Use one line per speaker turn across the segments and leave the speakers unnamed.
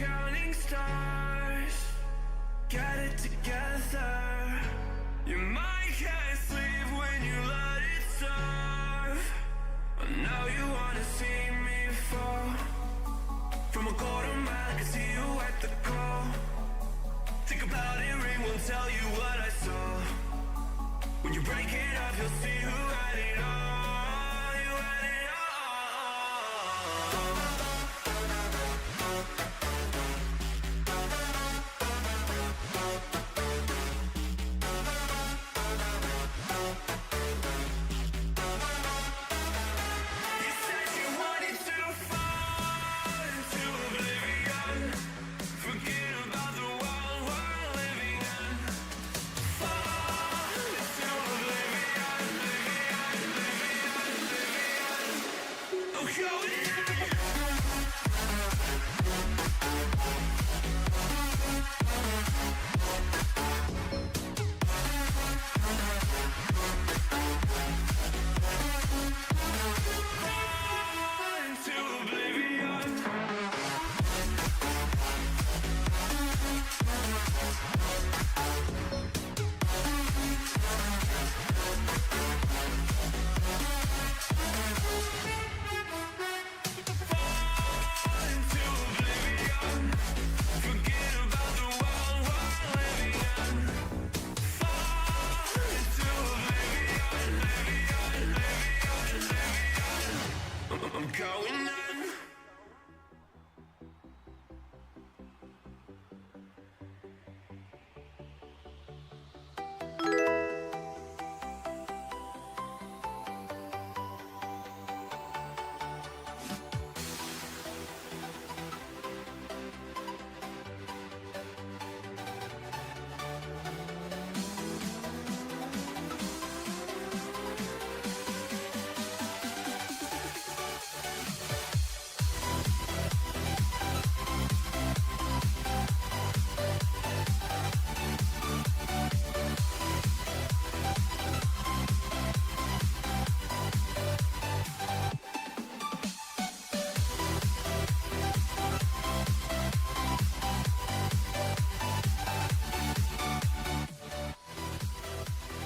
counting stars. Get it together. Your mind can't sleep when you let it serve. I know you wanna see me fall. From a quarter mile, I can see you at the call. Think about it, ring won't tell you what I saw. When you break it up, you'll see who had it all. You had it all. You said you wanted to fall into oblivion. Forget about the world we're living in. Fall into oblivion, oblivion. Oh, go in. Into oblivion. Into oblivion. Forget about the world we're living in. Fall into oblivion, oblivion. I'm going in.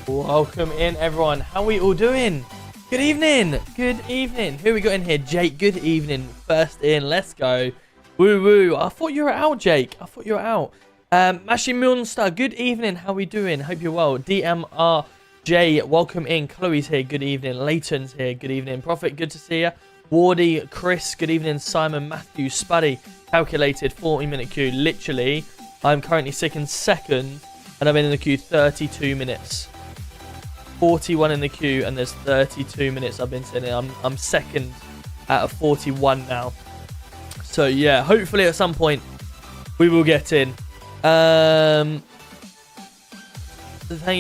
Welcome in, everyone. How are we all doing? Good evening. Good evening. Who we got in here? Jake, good evening. First in. Let's go. Woo woo. I thought you were out, Jake. I thought you were out. Mashi Monster, good evening. How we doing? Hope you're well. DMRJ, welcome in. Chloe's here. Good evening. Leighton's here. Good evening. Prophet, good to see you. Wardy, Chris, good evening. Simon, Matthew, Spuddy, calculated 40-minute queue. Literally, I'm currently sitting second, and I've been in the queue 32 minutes. 41 in the queue, and there's 32 minutes I've been sitting. I'm second out of 41 now. So yeah, hopefully at some point we will get in. Thank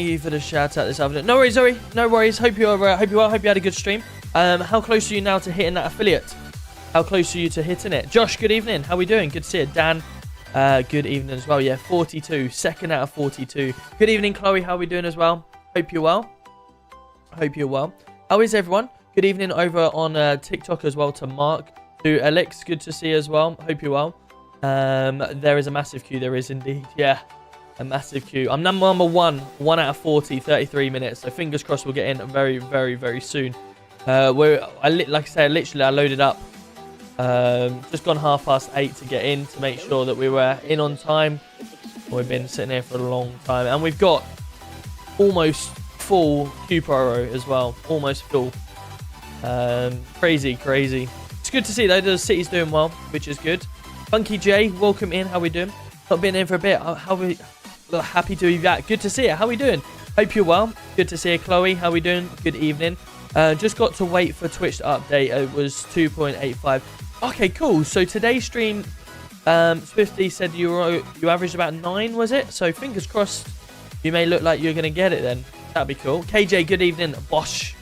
you for the shout out this afternoon. No worries, Zoe. No worries. Hope you're well. Hope you had a good stream. How close are you now to hitting that affiliate? How close are you to hitting it? Josh, good evening. How we doing? Good to see you. Dan, good evening as well. Yeah, 42. Second out of 42. Good evening, Chloe. How we doing as well? Hope you're well. Hope you're well. How is everyone? Good evening over on TikTok as well to Mark, to Alex. Good to see you as well. Hope you're well. There is a massive queue. There is indeed. Yeah, a massive queue. I'm number one. 1 out of 40, 33 minutes. So fingers crossed we'll get in very, very, very soon. Like I said, literally I loaded up. Just gone 8:30 to get in to make sure that we were in on time. We've been sitting here for a long time. And we've got almost full Q Pro as well, almost full. Crazy. It's good to see though the city's doing well, which is good. Funky J, welcome in. How we doing? Not been in for a bit. Happy to be back. Good to see you. How we doing? Hope you're well. Good to see you, Chloe. How we doing? Good evening. Just got to wait for Twitch to update. It was 2.85. Okay, cool. So today's stream, Swifty said you averaged about 9, was it? So fingers crossed. You may look like you're gonna get it then. That'd be cool. KJ, good evening. Bosh,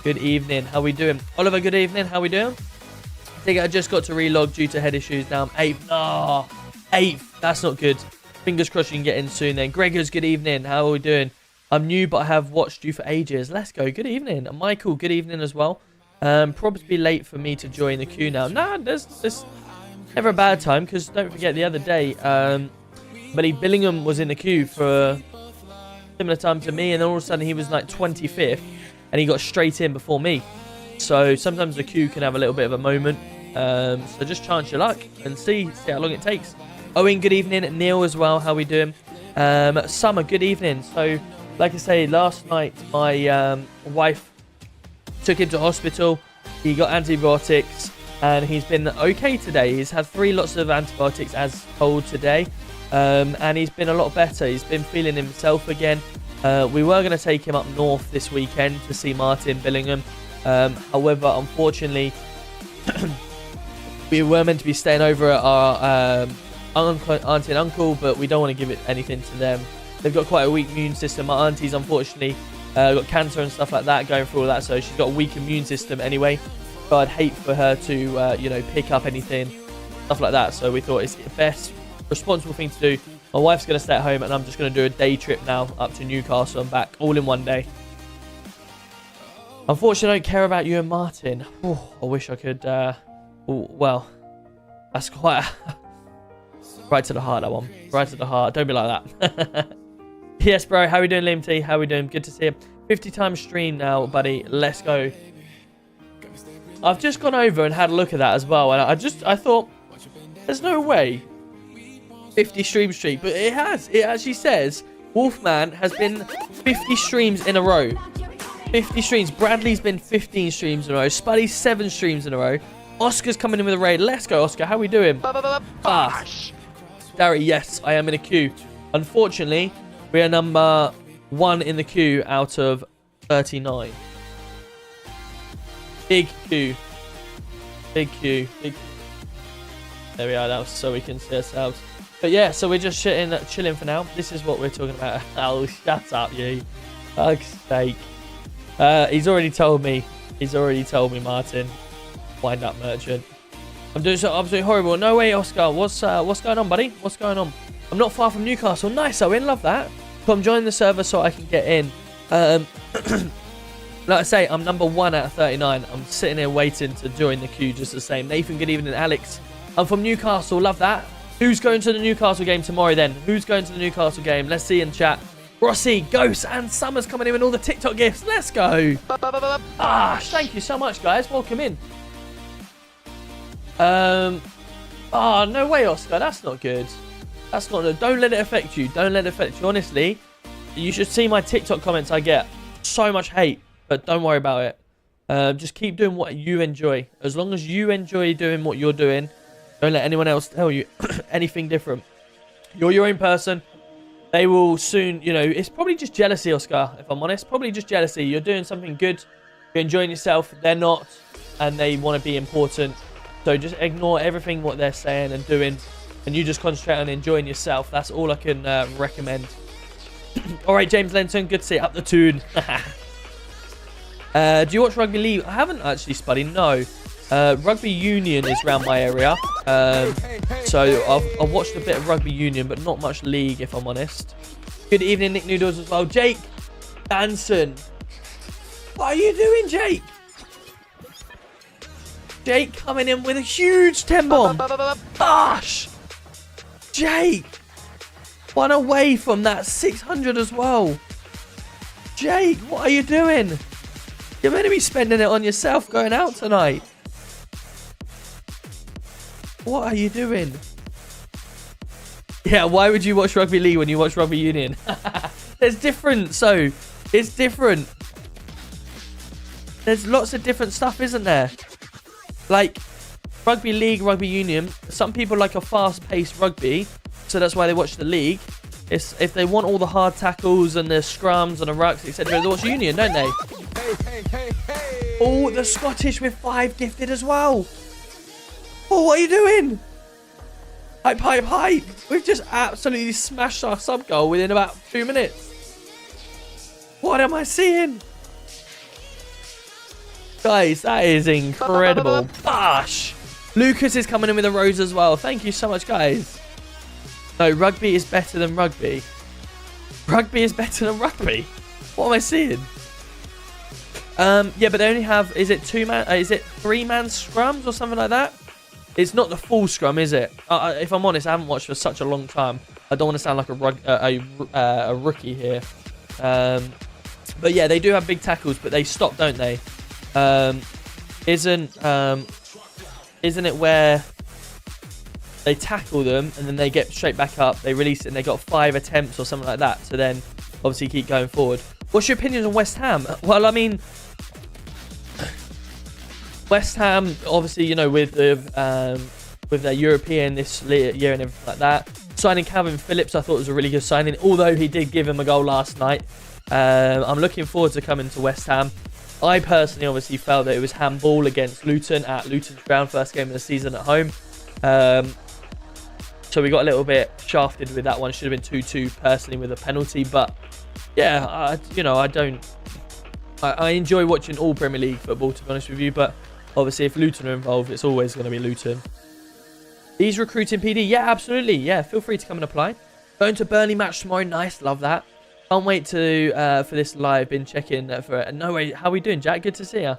good evening. How we doing? Oliver, good evening. How we doing? I think I just got to relog due to head issues. Now I'm 8th. Ah, 8th. That's not good. Fingers crossed you can get in soon then. Gregors, good evening. How are we doing? I'm new, but I have watched you for ages. Let's go. Good evening. Michael, good evening as well. Probably late for me to join the queue now. Nah, there's never a bad time, because don't forget the other day, Buddy Billingham was in the queue for a similar time to me, and then all of a sudden he was like 25th, and he got straight in before me. So sometimes the queue can have a little bit of a moment. So just chance your luck and see how long it takes. Owen, good evening. Neil as well, how we doing? Summer, good evening. So like I say, last night my wife took him to hospital. He got antibiotics and he's been okay today. He's had 3 lots of antibiotics as told today, and he's been a lot better. He's been feeling himself again. We were going to take him up north this weekend to see Martin Billingham. However, unfortunately, we were meant to be staying over at our auntie and uncle, but we don't want to give it anything to them. They've got quite a weak immune system. My auntie's unfortunately got cancer and stuff like that, going through all that, so she's got a weak immune system anyway. So I'd hate for her to, pick up anything, stuff like that. So we thought it's the best responsible thing to do. My wife's going to stay at home, and I'm just going to do a day trip now up to Newcastle and back, all in one day. Unfortunately, I don't care about you and Martin. Oh, I wish I could. Well, that's quite right to the heart, that one. Right to the heart. Don't be like that. Yes, bro. How we doing, Liam T? How we doing? Good to see you. 50 times stream now, buddy. Let's go. I've just gone over and had a look at that as well, and I thought, there's no way 50 stream streak, but it has. It actually says Wolfman has been 50 streams in a row. 50 streams. Bradley's been 15 streams in a row. Spuddy's 7 streams in a row. Oscar's coming in with a raid. Let's go, Oscar. How we doing? Darry, yes, I am in a queue. Unfortunately, we are number 1 in the queue out of 39. Big queue. Big queue. Big. There we are. That was so we can see ourselves. But yeah, so we're just chilling for now. This is what we're talking about. Oh, shut up, you. Fuck's sake. He's already told me. Martin. Wind up, merchant. I'm doing something absolutely horrible. No way, Oscar. What's going on, buddy? What's going on? I'm not far from Newcastle. Nice, Owen. Love that. Come join the server so I can get in. Like I say, I'm number 1 out of 39. I'm sitting here waiting to join the queue just the same. Nathan, good evening. Alex, I'm from Newcastle. Love that. Who's going to the Newcastle game tomorrow then? Who's going to the Newcastle game? Let's see in chat. Rossi, Ghost, and Summer's coming in with all the TikTok gifts. Let's go. Thank you so much, guys. Welcome in. No way, Oscar. That's not good. That's not good. Don't let it affect you. Don't let it affect you. Honestly, you should see my TikTok comments. I get so much hate, but don't worry about it. Just keep doing what you enjoy. As long as you enjoy doing what you're doing, don't let anyone else tell you anything different. You're your own person. They will soon, it's probably just jealousy, Oscar, if I'm honest. Probably just jealousy. You're doing something good. You're enjoying yourself. They're not, and they want to be important. So just ignore everything what they're saying and doing, and you just concentrate on enjoying yourself. That's all I can recommend. All right, James Lenton, good to see you. Up the tune. Do you watch rugby league? I haven't actually, Spuddy. No. Rugby union is around my area, so I've watched a bit of rugby union, but not much league, if I'm honest. Good evening, Nick Noodles as well. Jake Danson, what are you doing, Jake? Jake coming in with a huge 10 bomb. Gosh, Jake, 1 away from that 600 as well. Jake, what are you doing? You're meant to be spending it on yourself going out tonight. What are you doing? Yeah, why would you watch rugby league when you watch rugby union? There's different, so it's different. There's lots of different stuff, isn't there? Like rugby league, rugby union. Some people like a fast-paced rugby, so that's why they watch the league. It's if they want all the hard tackles and the scrums and the rucks, etc. They watch union, don't they? Oh, the Scottish with 5 gifted as well. Oh, what are you doing? Hype, hype, hype. We've just absolutely smashed our sub goal within about 2 minutes. What am I seeing? Guys, that is incredible. Gosh. Lucas is coming in with a rose as well. Thank you so much, guys. No, rugby is better than rugby. Rugby is better than rugby. What am I seeing? Yeah, but they only have, is it 3-man scrums or something like that? It's not the full scrum, is it? If I'm honest, I haven't watched for such a long time. I don't want to sound like a rookie here. But yeah, they do have big tackles, but they stop, don't they? Isn't it where they tackle them and then they get straight back up, they release it, and they got 5 attempts or something like that to then obviously keep going forward? What's your opinion on West Ham? Well, I mean, West Ham, obviously, you know, with their European this year and everything like that. Signing Calvin Phillips, I thought was a really good signing, although he did give him a goal last night. I'm looking forward to coming to West Ham. I personally obviously felt that it was handball against Luton at Luton's ground, first game of the season at home. So we got a little bit shafted with that one. Should have been 2-2 personally with a penalty. But yeah, I enjoy watching all Premier League football, to be honest with you. But obviously if Luton are involved, it's always going to be Luton. He's recruiting PD. Yeah, absolutely. Yeah, feel free to come and apply. Going to Burnley match tomorrow. Nice, love that. Can't wait to for this live. Been checking for it. No way. How we doing, Jack? Good to see you.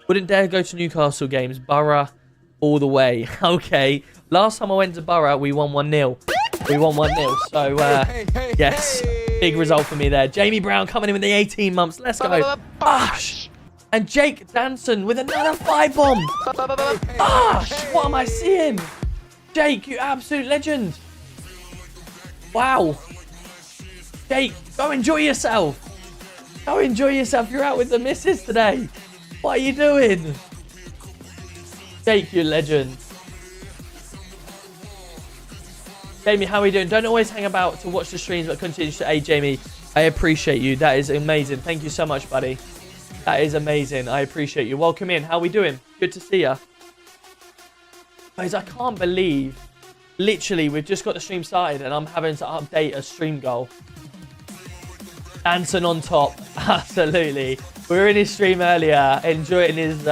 Wouldn't dare go to Newcastle games. Borough all the way. Okay. Last time I went to Borough, we won 1-0. We won 1-0. So yes, big result for me there. Jamie Brown coming in with the 18 months. Let's go. Bosh. And Jake Danson with another 5 bomb. Bosh. What am I seeing? Jake, you absolute legend. Wow. Jake, go enjoy yourself. Go enjoy yourself. You're out with the missus today. What are you doing? Jake, you legend. Jamie, how are you doing? Don't always hang about to watch the streams, but continue to... Hey, Jamie, I appreciate you. That is amazing. Thank you so much, buddy. That is amazing. I appreciate you. Welcome in. How are we doing? Good to see you. Guys, I can't believe... Literally, we've just got the stream started and I'm having to update a stream goal. Anson on top. Absolutely. We were in his stream earlier, enjoying and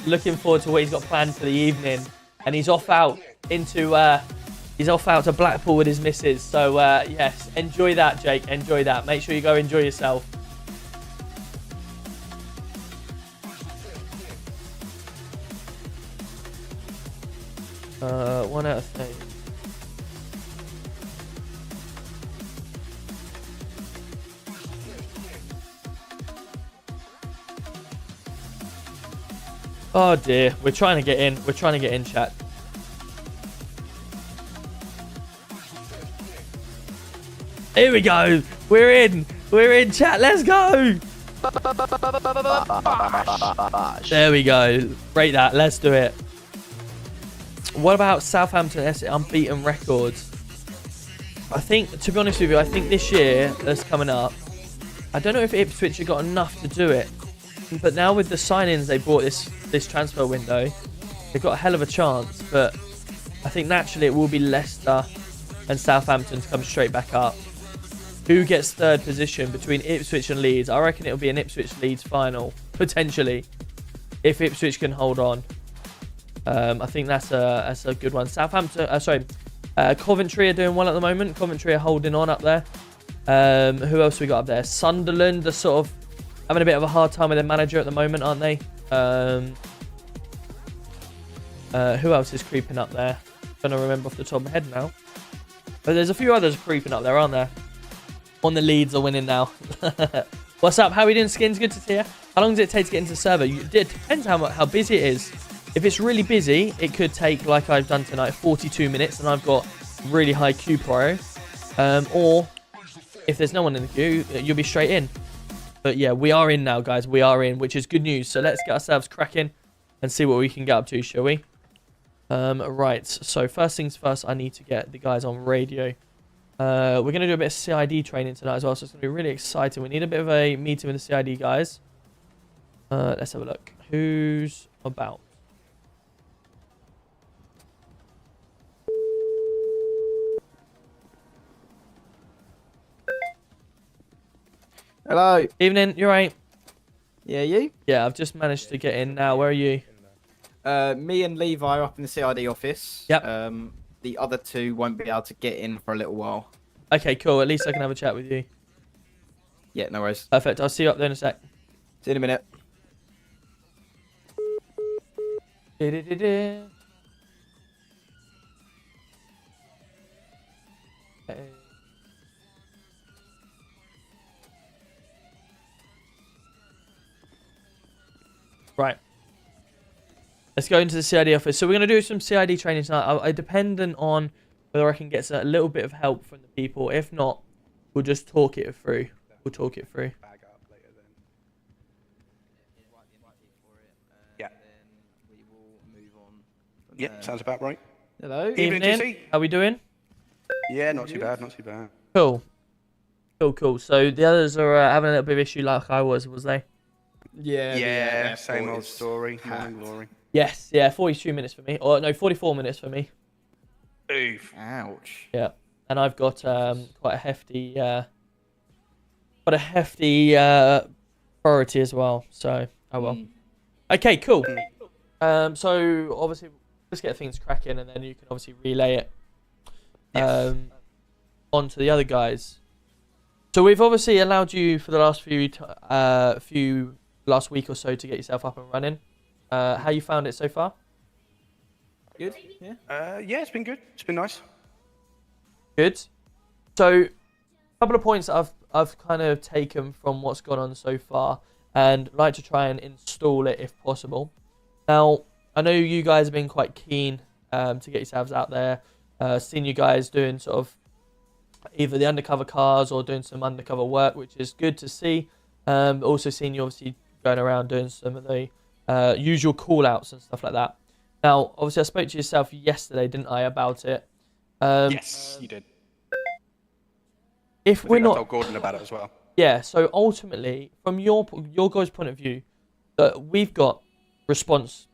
looking forward to what he's got planned for the evening. And he's off out to Blackpool with his missus. So yes, enjoy that, Jake. Enjoy that. Make sure you go enjoy yourself. One out of 3. Oh dear, we're trying to get in. We're trying to get in, chat. Here we go. We're in. We're in, chat. Let's go. There we go. Rate that. Let's do it. What about Southampton unbeaten records? I think, to be honest with you, I think this year that's coming up, I don't know if Ipswich have got enough to do it. But now with the signings they brought this transfer window, they've got a hell of a chance. But I think naturally it will be Leicester and Southampton to come straight back up. Who gets third position between Ipswich and Leeds? I reckon it'll be an Ipswich-Leeds final, potentially, if Ipswich can hold on. I think that's a good one. Coventry are doing well at the moment. Coventry are holding on up there. Who else we got up there? Sunderland are sort of having a bit of a hard time with their manager at the moment, aren't they? Who else is creeping up there? I'm trying to remember off the top of my head now. But there's a few others creeping up there, aren't there? On the Leeds are winning now. What's up? How are we doing, Skins? Good to see you. How long does it take to get into the server? It depends how busy it is. If it's really busy, it could take, like I've done tonight, 42 minutes, and I've got really high queue pro. Or if there's no one in the queue, you'll be straight in. But yeah, we are in now, guys. We are in, which is good news. So let's get ourselves cracking and see what we can get up to, shall we? Right. So first things first, I need to get the guys on radio. We're going to do a bit of CID training tonight as well, so it's going to be really exciting. We need a bit of a meeting with the CID guys. Let's have a look. Who's about?
Hello.
Evening, you right?
Yeah, you?
Yeah, I've just managed to get in now. Where are you?
Me and Levi are up in the CID office.
Yep.
The other two won't be able to get in for a little while.
Okay, cool. At least I can have a chat with you.
Yeah, no worries.
Perfect. I'll see you up there in a sec.
See you in a minute.
Da-da-da-da. Okay. Right. Let's go into the CID office. So we're going to do some CID training tonight. I dependent on whether I can get a little bit of help from the people. If not, we'll just talk it through. We'll talk it through.
Bag up later then. Yeah. Yeah, sounds about right.
Hello.
Evening,
Evening.
Jesse.
How we doing?
Yeah, not too bad, not too bad.
Cool. Cool. So the others are having a little bit of issue like I was they?
Yeah.
Yeah, same old story.
packed.
Morning glory.
Yes, yeah, 42 minutes for me. Or no, 44 minutes for me.
Oof.
Ouch.
Yeah. And I've got quite a hefty priority as well. So, oh well. Okay, cool. So obviously let's get things cracking and then you can obviously relay it
Yes.
onto the other guys. So we've obviously allowed you for the last last week or so to get yourself up and running. How you found it so far?
Good. Yeah.
Yeah, it's been good. It's been nice.
Good. So, a couple of points that I've kind of taken from what's gone on so far, and like to try and install it if possible. Now, I know you guys have been quite keen to get yourselves out there. Seen you guys doing sort of either the undercover cars or doing some undercover work, which is good to see. Also seen you obviously going around doing some of the usual call-outs and stuff like that. Now, obviously, I spoke to yourself yesterday, didn't I, about it?
Yes, you did.
If
I
we're
think I
not,
told Gordon about it as well.
yeah. So ultimately, from your guys' point of view, we've got response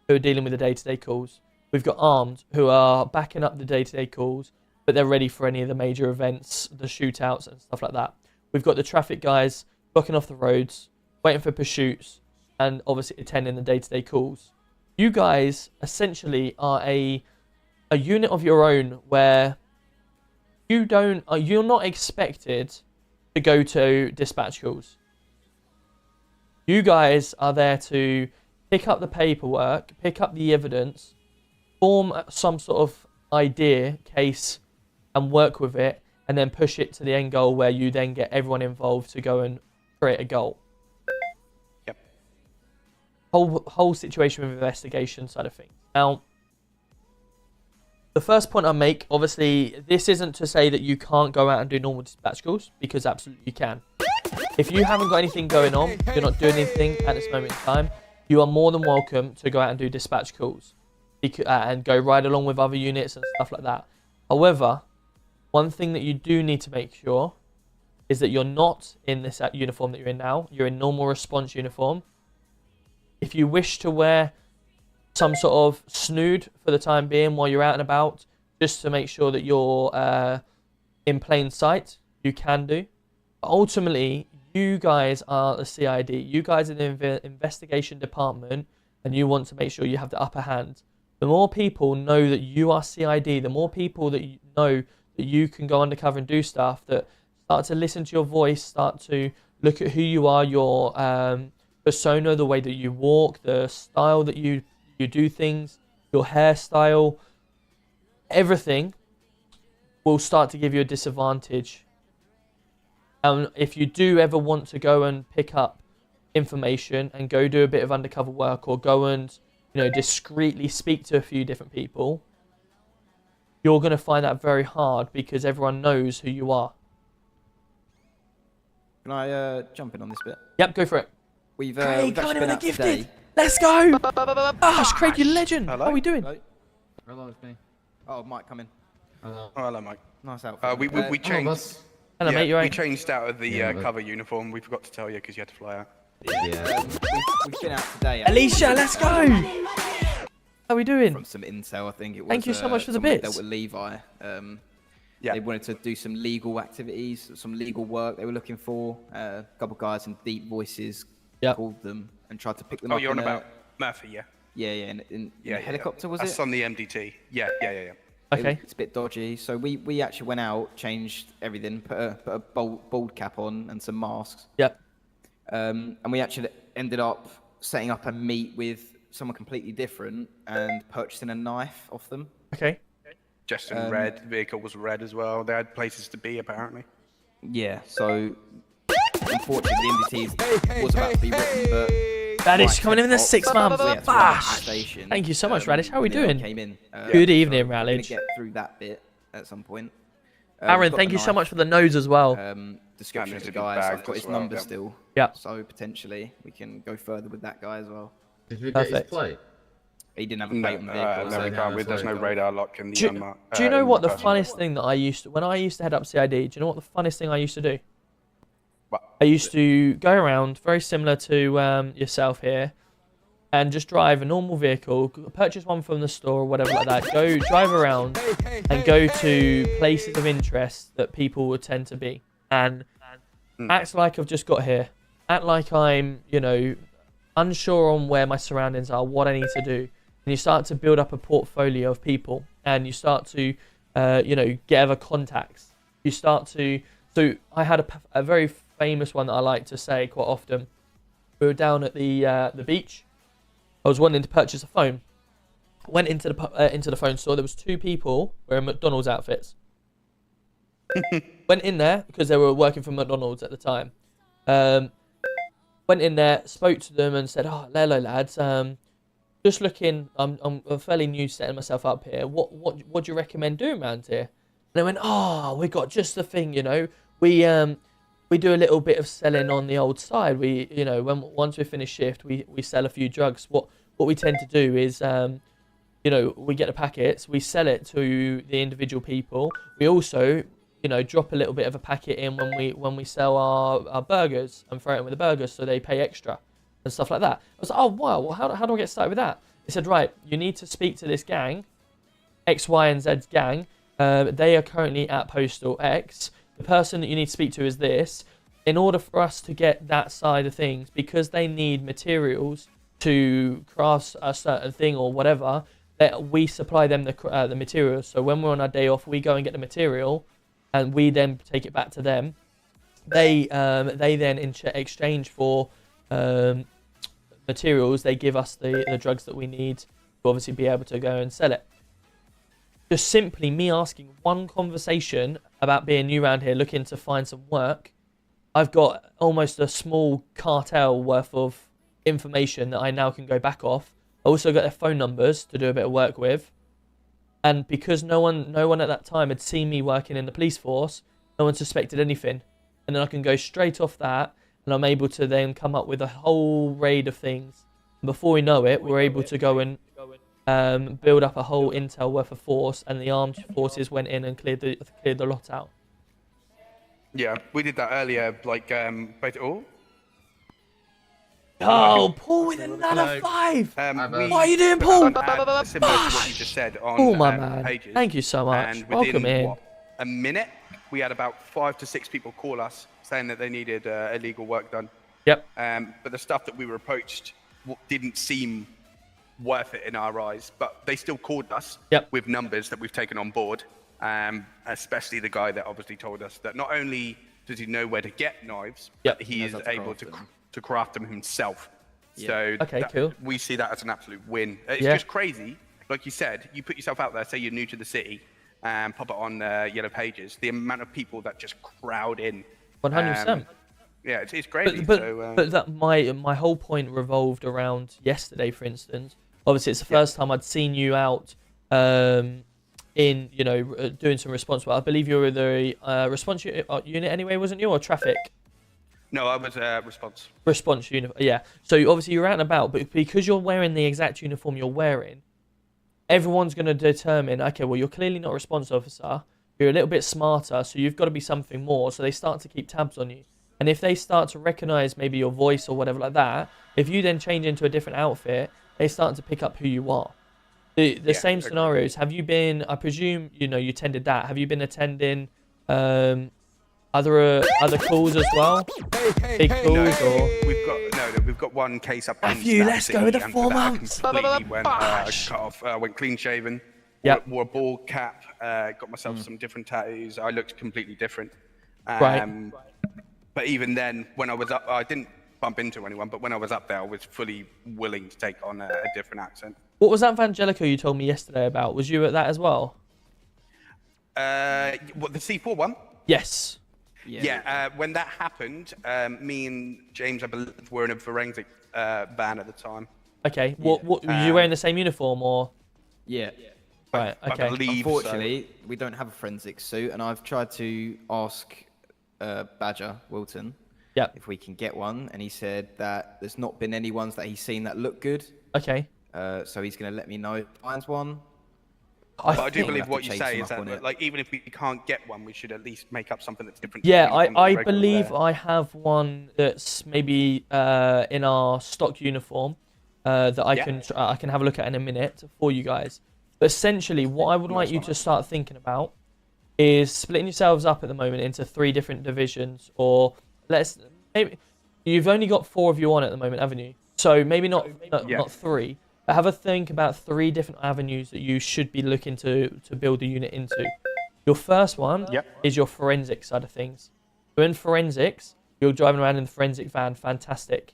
who are dealing with the day-to-day calls. We've got armed who are backing up the day-to-day calls, but they're ready for any of the major events, the shootouts and stuff like that. We've got the traffic guys blocking off the roads, waiting for pursuits, and obviously attending the day-to-day calls. You guys essentially are a unit of your own where you're not expected to go to dispatch calls. You guys are there to pick up the paperwork, pick up the evidence, form some sort of idea, case, and work with it, and then push it to the end goal where you then get everyone involved to go and create a goal.
Yep.
Whole situation with investigation side of things. Now, the first point I make, obviously, this isn't to say that you can't go out and do normal dispatch calls, because absolutely you can. If you haven't got anything going on, you're not doing anything at this moment in time, you are more than welcome to go out and do dispatch calls and go ride along with other units and stuff like that. However, one thing that you do need to make sure is that you're not in this uniform that you're in now. You're in normal response uniform. If you wish to wear some sort of snood for the time being while you're out and about, just to make sure that you're in plain sight, you can do. But ultimately, you guys are the CID. You guys are the investigation department, and you want to make sure you have the upper hand. The more people know that you are CID, the more people that you know that you can go undercover and do stuff, that start to listen to your voice, start to look at who you are, your persona, the way that you walk, the style that you do things, your hairstyle, everything will start to give you a disadvantage. And if you do ever want to go and pick up information and go do a bit of undercover work, or go and, you know, discreetly speak to a few different people, you're going to find that very hard because everyone knows who you are.
Can I jump in on this bit?
Yep, go for it.
We've
Craig,
actually been out today.
Let's go! Gosh, Craig, you legend!
Hello.
How are we doing?
Hello, it's me. Oh, Mike, come in.
Oh, hello, Mike.
Nice outfit.
We changed.
Hello, mate, you
we
right?
changed out of the cover uniform. We forgot to tell you because you had to fly out.
Yeah. We've been out today.
Alicia, let's go! How are we doing?
From some intel, I think it was.
Thank you so much for the
someone that
bits.
Dealt with Levi.
Yeah.
They wanted to do some legal activities, some legal work they were looking for. A couple of guys in deep voices called them and tried to pick them up.
Oh, you're on
in
about Murphy, yeah?
Yeah, in a helicopter, was
That's
it?
on the MDT. Yeah.
Okay.
It's a bit dodgy. So we actually went out, changed everything, put a bald cap on and some masks.
Yep.
And we actually ended up setting up a meet with someone completely different and purchasing a knife off them.
Okay.
Just in red. The vehicle was red as well. They had places to be, apparently.
Yeah, so unfortunately, the MDT was about to be written, but
Radish coming in the 6 months.
we had to
Bash.
station.
Thank you so much, Radish. How are we doing?
Came in.
Good evening,
We're gonna
Radish.
get through that bit at some point.
Aaron,
we've got
thank
the
you so
knife,
much for the nose as well.
Description of
And
the
there's a
guy.
bag
So I've got
as
his
well,
number
yeah.
still.
Yeah.
So potentially we can go further with that guy as well.
Did we get his
Perfect.
plate?
He didn't have a
No,
plate on the vehicle.
no,
so
we can't.
that's
There's no
right.
radar lock in the
Do you know
in
what the
person.
funniest thing that when I used to head up CID, do you know what the funniest thing I used to do?
What?
I used to go around, very similar to yourself here, and just drive a normal vehicle, purchase one from the store or whatever like that, go drive around and go to places of interest that people would tend to be, and act like I've just got here, act like I'm, unsure on where my surroundings are, what I need to do. And you start to build up a portfolio of people, and you start to, get other contacts. You start to. So I had a very famous one that I like to say quite often. We were down at the beach. I was wanting to purchase a phone. Went into the phone store. There was 2 people wearing McDonald's outfits. Went in there because they were working for McDonald's at the time. Went in there, spoke to them, and said, "Oh, hello, lads. Just looking. I'm fairly new, setting myself up here. What do you recommend doing around here?" And they went, "Oh, we got just the thing. We do a little bit of selling on the old side. We, once we finish shift, we sell a few drugs. What we tend to do is, we get the packets, we sell it to the individual people. We also, drop a little bit of a packet in when we sell our burgers and throw it in with the burgers, so they pay extra and stuff like that." I was like, "Oh wow, well, how do I get started with that?" They said, "Right, you need to speak to this gang, X, Y, and Z's gang. They are currently at Postal X. The person that you need to speak to is this. In order for us to get that side of things, because they need materials to craft a certain thing or whatever, that we supply them the materials. So when we're on our day off, we go and get the material, and we then take it back to them. They then in exchange for materials, they give us the drugs that we need to obviously be able to go and sell it." Just simply me asking one conversation about being new around here, looking to find some work, I've got almost a small cartel worth of information that I now can go back off. I also got their phone numbers to do a bit of work with. And because no one at that time had seen me working in the police force, no one suspected anything. And then I can go straight off that, and I'm able to then come up with a whole raid of things. And before we know it, we're able to go and build up a whole intel worth of force, and the armed forces went in and cleared the lot out.
Yeah, we did that earlier.
Oh, Paul with another 5. What are you doing, Paul?
Similar to what you just said on
Oh my man,
pages.
thank you so much.
And
Welcome
within,
in.
a minute, we had about 5 to 6 people call us saying that they needed illegal work done.
Yep.
But the stuff that we were approached didn't seem worth it in our eyes, but they still called us with numbers that we've taken on board, especially the guy that obviously told us that not only does he know where to get knives, but he is able to craft them himself. So
cool.
We see that as an absolute win. It's just crazy. Like you said, you put yourself out there, say you're new to the city, and pop it on Yellow Pages, the amount of people that just crowd in.
100%.
Yeah, it's crazy.
But that my whole point revolved around yesterday, for instance. Obviously, it's the first time I'd seen you out in, doing some response. But I believe you were either a response unit anyway, wasn't you, or traffic?
No, I was response.
Response unit, yeah. So obviously you're out and about, but because you're wearing the exact uniform you're wearing, everyone's going to determine, okay, well, you're clearly not a response officer. You're a little bit smarter, so you've got to be something more. So they start to keep tabs on you. And if they start to recognize maybe your voice or whatever like that, if you then change into a different outfit, they start to pick up who you are. The same scenarios. Have you been, I presume, you attended that. Have you been attending other calls as well? Big calls or?
We've got one case up in
you, let's go with the 4 months.
Completely went cut off, went clean shaven.
Yep.
Wore a ball cap, got myself some different tattoos. I looked completely different.
Right.
But even then, when I was up, I didn't bump into anyone. But when I was up there, I was fully willing to take on a different accent.
What was that Vangelico you told me yesterday about? Was you at that as well?
What, the C4 one?
Yes.
Yeah. When that happened, me and James, I believe, were in a forensic van at the time.
Okay. What were you wearing the same uniform or?
Yeah.
Right. Okay.
I believe
Unfortunately, we don't have a forensic suit, and I've tried to ask Badger Wilton if we can get one, and he said that there's not been any ones that he's seen that look good.
Okay.
So he's going to let me know if he finds one.
But I do believe what you say is that, like, even if we can't get one, we should at least make up something that's different.
Yeah, I believe I have one that's maybe in our stock uniform that I can have a look at in a minute for you guys. But essentially, what I would like you to start thinking about is splitting yourselves up at the moment into 3 different divisions, or maybe you've only got 4 of you on at the moment, haven't you? So maybe not 3. But have a think about 3 different avenues that you should be looking to build a unit into. Your first one is your forensic side of things. So in forensics, you're driving around in the forensic van, fantastic.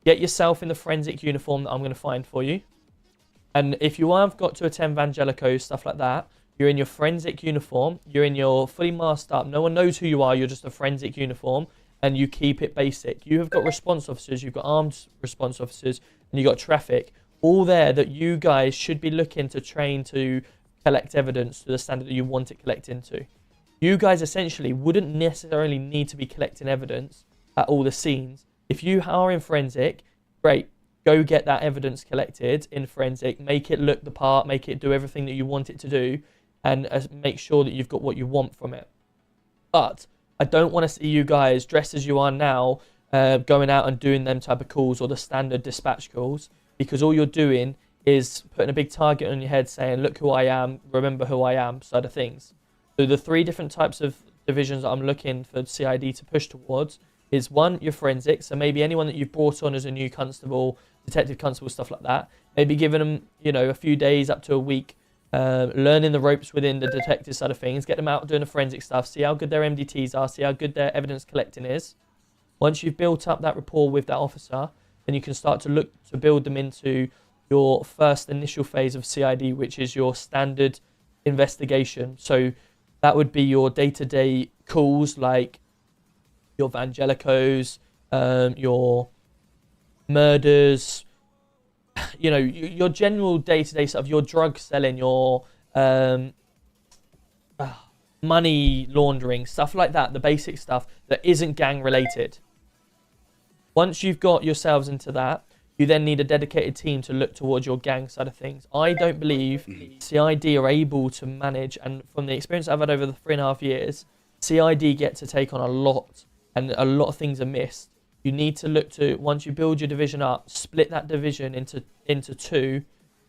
Get yourself in the forensic uniform that I'm going to find for you. And if you have got to attend Vangelico, stuff like that, you're in your forensic uniform, you're in your fully masked up, no one knows who you are, you're just a forensic uniform, and you keep it basic. You have got response officers, you've got armed response officers, and you've got traffic. All there that you guys should be looking to train to collect evidence to the standard that you want it collected to. You guys essentially wouldn't necessarily need to be collecting evidence at all the scenes. If you are in forensic, great, go get that evidence collected in forensic, make it look the part, make it do everything that you want it to do, and make sure that you've got what you want from it. But I don't want to see you guys dressed as you are now, going out and doing them type of calls or the standard dispatch calls, because all you're doing is putting a big target on your head saying, look who I am, remember who I am, side of things. So the 3 different types of divisions that I'm looking for CID to push towards is 1, your forensics. So maybe anyone that you've brought on as a new constable, detective constable, stuff like that. Maybe giving them, a few days up to a week, learning the ropes within the detective side of things, get them out doing the forensic stuff, see how good their MDTs are, see how good their evidence collecting is. Once you've built up that rapport with that officer, then you can start to look to build them into your first initial phase of CID, which is your standard investigation. So that would be your day-to-day calls, like your Vangelicos, your murders, your general day-to-day stuff, your drug selling, your money laundering, stuff like that, the basic stuff that isn't gang related. Once you've got yourselves into that, you then need a dedicated team to look towards your gang side of things. I don't believe CID are able to manage, and from the experience I've had over the 3.5 years, CID get to take on a lot, and a lot of things are missed. You need to look to, once you build your division up, split that division into 2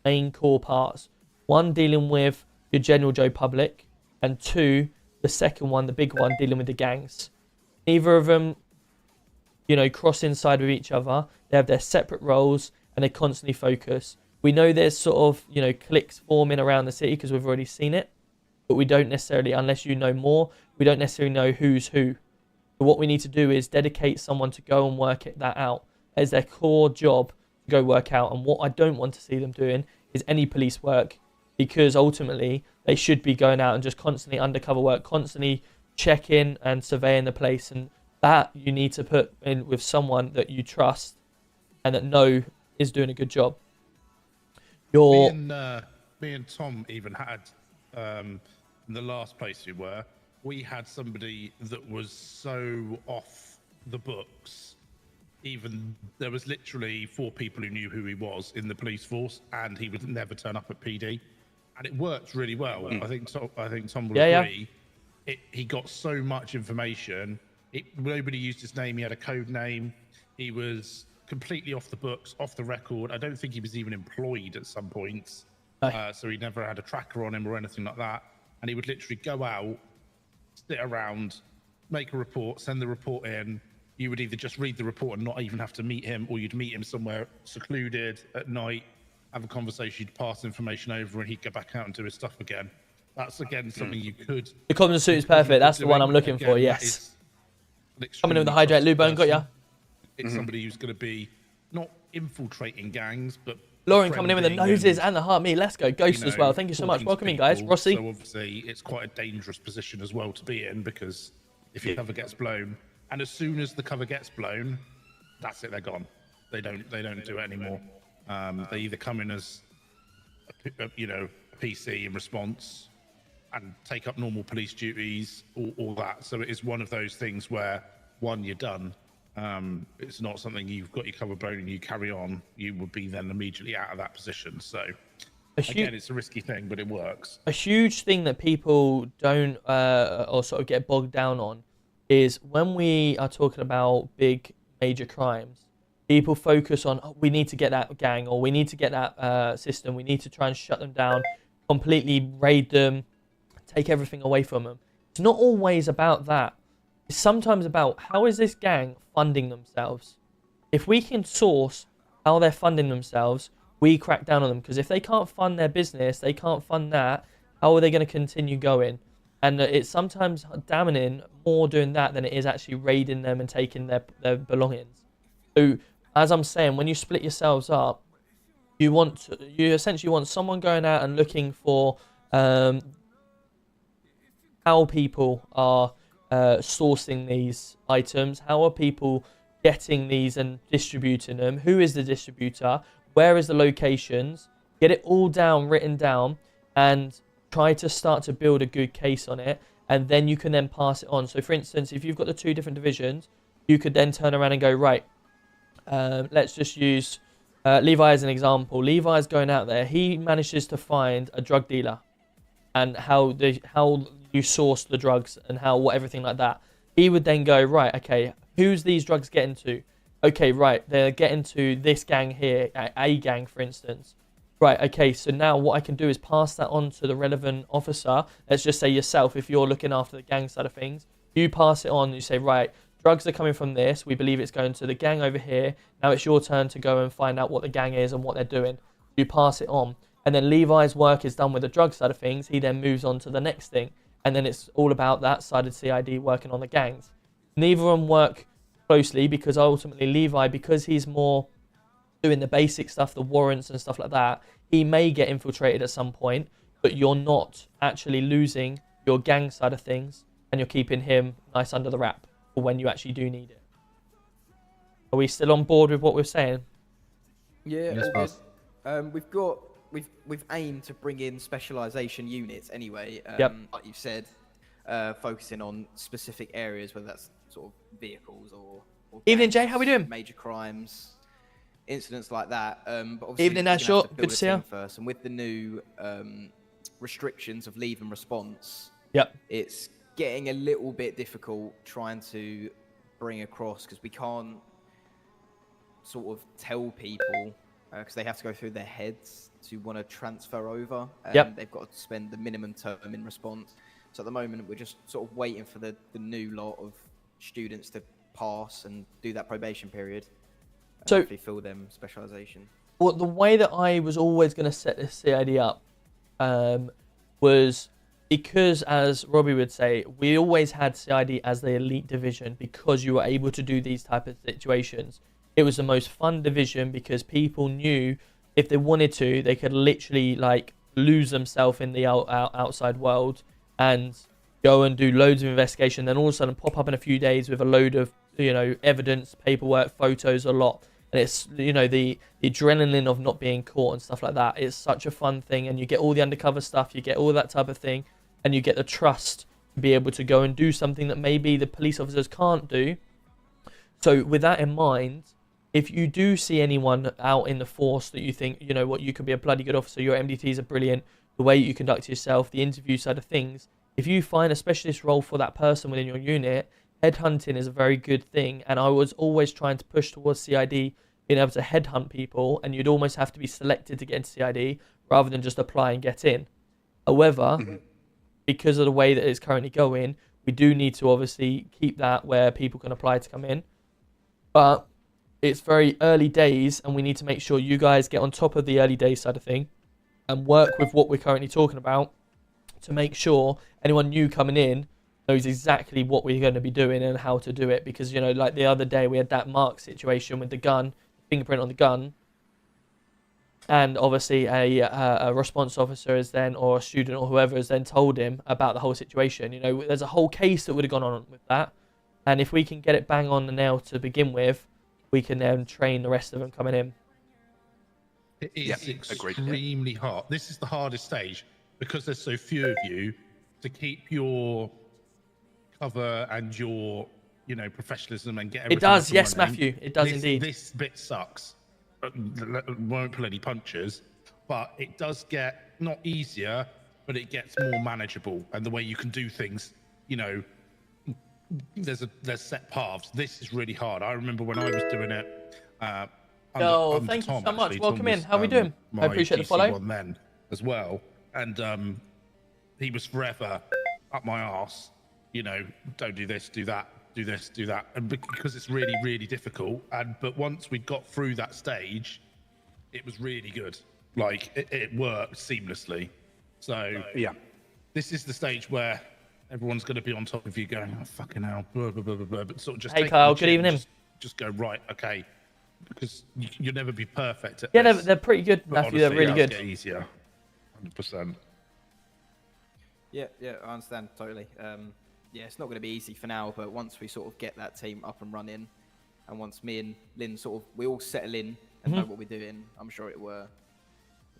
main core parts. 1 dealing with your general Joe public, and 2, the second one, the big one, dealing with the gangs. Neither of them, cross inside with each other. They have their separate roles and they constantly focus. We know there's sort of, cliques forming around the city because we've already seen it, but we don't necessarily, unless you know more, we don't necessarily know who's who. But what we need to do is dedicate someone to go and work that out as their core job to go work out. And what I don't want to see them doing is any police work, because ultimately they should be going out and just constantly undercover work, constantly checking and surveying the place, and that you need to put in with someone that you trust and that is doing a good job.
Me and Tom even had, in the last place we had somebody that was so off the books. Even there was literally 4 people who knew who he was in the police force, and he would never turn up at PD, and it worked really well. I think Tom will agree. He got so much information. Nobody used his name. He had a code name. He was completely off the books, off the record. I don't think he was even employed at some points. So he never had a tracker on him or anything like that. And he would literally go out, sit around, make a report, send the report in. You would either just read the report and not even have to meet him, or you'd meet him somewhere secluded at night, have a conversation, you'd pass information over, and he'd go back out and do his stuff again. That's, again, something you could...
The common suit is perfect. That's the one I'm looking for, yes. Coming in with the hydrate, Lou Bone, got ya?
It's somebody who's going to be not infiltrating gangs, but
Lauren coming in with the noses and the heart. Me, let's go. Ghost as well. Thank you so much. Welcome in, guys. Rossi.
So obviously, it's quite a dangerous position as well to be in, because if your cover gets blown, and as soon as the cover gets blown, that's it. They're gone. They don't do it anymore. They either come in as a PC in response and take up normal police duties, or that. So it is one of those things where, one, you're done. It's not something you've got your cover blown and you carry on. You would be then immediately out of that position. So again, it's a risky thing, but it works.
A huge thing that people don't or sort of get bogged down on is when we are talking about big major crimes, people focus on, we need to get that gang, or we need to get that system. We need to try and shut them down, completely raid them, take everything away from them. It's not always about that. It's sometimes about, how is this gang funding themselves? If we can source how they're funding themselves, we crack down on them. Because if they can't fund their business, they can't fund that, how are they going to continue going? And it's sometimes damning more doing that than it is actually raiding them and taking their belongings. So, as I'm saying, when you split yourselves up, you essentially want someone going out and looking for how people are sourcing these items, how are people getting these and distributing them, who is the distributor, where is the locations, get it all down, written down, and try to start to build a good case on it, and then you can then pass it on. So for instance, if you've got the 2 different divisions, you could then turn around and go, right, let's just use Levi as an example. Levi's going out there, he manages to find a drug dealer, and how you source the drugs and everything like that. He would then go, right, okay, who's these drugs getting to? Okay, right, they're getting to this gang here, A gang, for instance. Right, okay, so now what I can do is pass that on to the relevant officer. Let's just say yourself, if you're looking after the gang side of things, you pass it on, you say, right, drugs are coming from this, we believe it's going to the gang over here. Now it's your turn to go and find out what the gang is and what they're doing. You pass it on. And then Levi's work is done with the drug side of things. He then moves on to the next thing. And then it's all about that side of CID working on the gangs. Neither of them work closely, because ultimately Levi, because he's more doing the basic stuff, the warrants and stuff like that, he may get infiltrated at some point, but you're not actually losing your gang side of things, and you're keeping him nice under the wrap for when you actually do need it. Are we still on board with what we're saying?
Yeah, we've aimed to bring in specialization units anyway. Like you've said, focusing on specific areas, whether that's sort of vehicles or
Evening, Jay. How we doing?
Major crimes, incidents like that. But obviously,
evening, Ashot. Good to see you.
First, and with the new restrictions of leave and response, it's getting a little bit difficult trying to bring across, because we can't sort of tell people, because they have to go through their heads to want to transfer over. They've got to spend the minimum term in response. So at the moment, we're just sort of waiting for the new lot of students to pass and do that probation period. So hopefully fill them specialization.
Well, the way that I was always going to set this CID up was because, as Robbie would say, we always had CID as the elite division because you were able to do these type of situations. It was the most fun division because people knew if they wanted to, they could literally like lose themselves in the outside world and go and do loads of investigation, then all of a sudden pop up in a few days with a load of, evidence, paperwork, photos, a lot. And it's, the adrenaline of not being caught and stuff like that. It's such a fun thing. And you get all the undercover stuff, you get all that type of thing, and you get the trust to be able to go and do something that maybe the police officers can't do. So with that in mind, if you do see anyone out in the force that you think, you could be a bloody good officer, your MDTs are brilliant, the way you conduct yourself, the interview side of things, if you find a specialist role for that person within your unit, headhunting is a very good thing. And I was always trying to push towards CID, being able to headhunt people, and you'd almost have to be selected to get into CID rather than just apply and get in. However, because of the way that it's currently going, we do need to obviously keep that where people can apply to come in. But it's very early days, and we need to make sure you guys get on top of the early days side of thing and work with what we're currently talking about to make sure anyone new coming in knows exactly what we're going to be doing and how to do it. Because, you know, like the other day we had that Mark situation with the gun, fingerprint on the gun, and obviously a response officer is then, or a student or whoever has then told him about the whole situation. You know, there's a whole case that would have gone on with that, and if we can get it bang on the nail to begin with, we can then train the rest of them coming in.
It is extremely hard. This is the hardest stage because there's so few of you to keep your cover and your, you know, professionalism and get everything.
It does, yes,
running.
Matthew. It does indeed.
This bit sucks. Won't pull any punches, but it does get not easier, but it gets more manageable. And the way you can do things, you know, there's set paths. This is really hard. I remember when I was doing it. Under
thank
Tom,
you so much.
actually.
Welcome
Tom
in.
was,
How are we doing? I appreciate the follow.
One then as well, and he was forever up my arse. You know, don't do this, do that, do this, do that, and because it's really, really difficult. But once we got through that stage, it was really good. Like it worked seamlessly. So
yeah,
this is the stage where everyone's going to be on top of you, going, "Oh fucking hell!" Blah, blah, blah, blah, blah. But sort of just
hey Kyle, good evening.
Just go right, okay. Because you'll never be perfect at
this.
Yeah,
they're pretty good, Matthew. They're really good.
Get easier, 100%.
Yeah, I understand totally. Yeah, it's not going to be easy for now, but once we sort of get that team up and running, and once me and Lynn we all settle in and know what we're doing, I'm sure it will.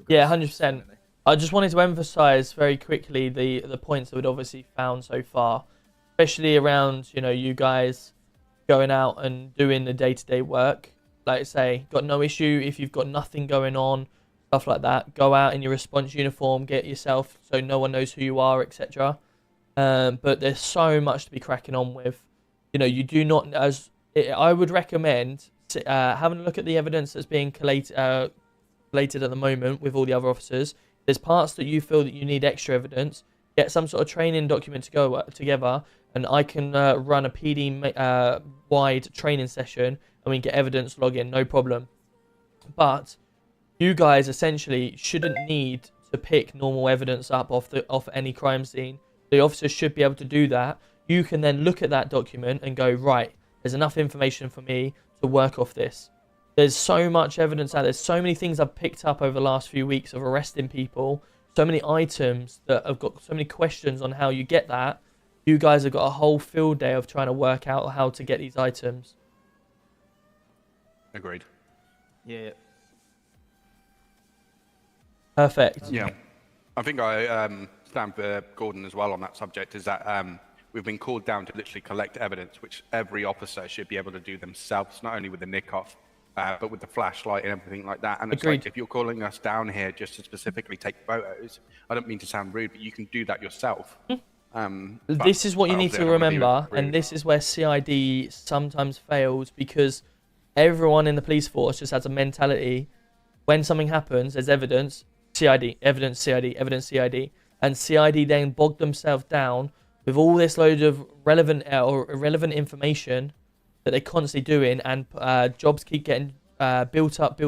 Yeah, 100%. I just wanted to emphasise very quickly the points that we'd obviously found so far, especially around, you know, you guys going out and doing the day-to-day work. Like I say, got no issue if you've got nothing going on, stuff like that. Go out in your response uniform, get yourself so no one knows who you are, etc. But there's so much to be cracking on with. You know, you do not, I would recommend having a look at the evidence that's being collated at the moment with all the other officers. There's parts that you feel that you need extra evidence. Get some sort of training document to go together, and I can run a PD wide training session, and we can get evidence login, no problem. But you guys essentially shouldn't need to pick normal evidence up off any crime scene. The officers should be able to do that. You can then look at that document and go, right, there's enough information for me to work off this. There's so much evidence out there. There's so many things I've picked up over the last few weeks of arresting people. So many items that have got so many questions on how you get that. You guys have got a whole field day of trying to work out how to get these items.
Agreed.
Yeah.
Perfect.
Yeah. I think I stand for Gordon as well on that subject, is that we've been called down to literally collect evidence, which every officer should be able to do themselves, not only with the nick-off, but with the flashlight and everything like that. And it's like, if you're calling us down here just to specifically take photos, I don't mean to sound rude, but you can do that yourself.
This is what you need to remember, and this is where CID sometimes fails, because everyone in the police force just has a mentality, when something happens, there's evidence, CID, evidence, CID, evidence, CID, and CID then bog themselves down with all this load of relevant or irrelevant information that they're constantly doing, and jobs keep getting built up,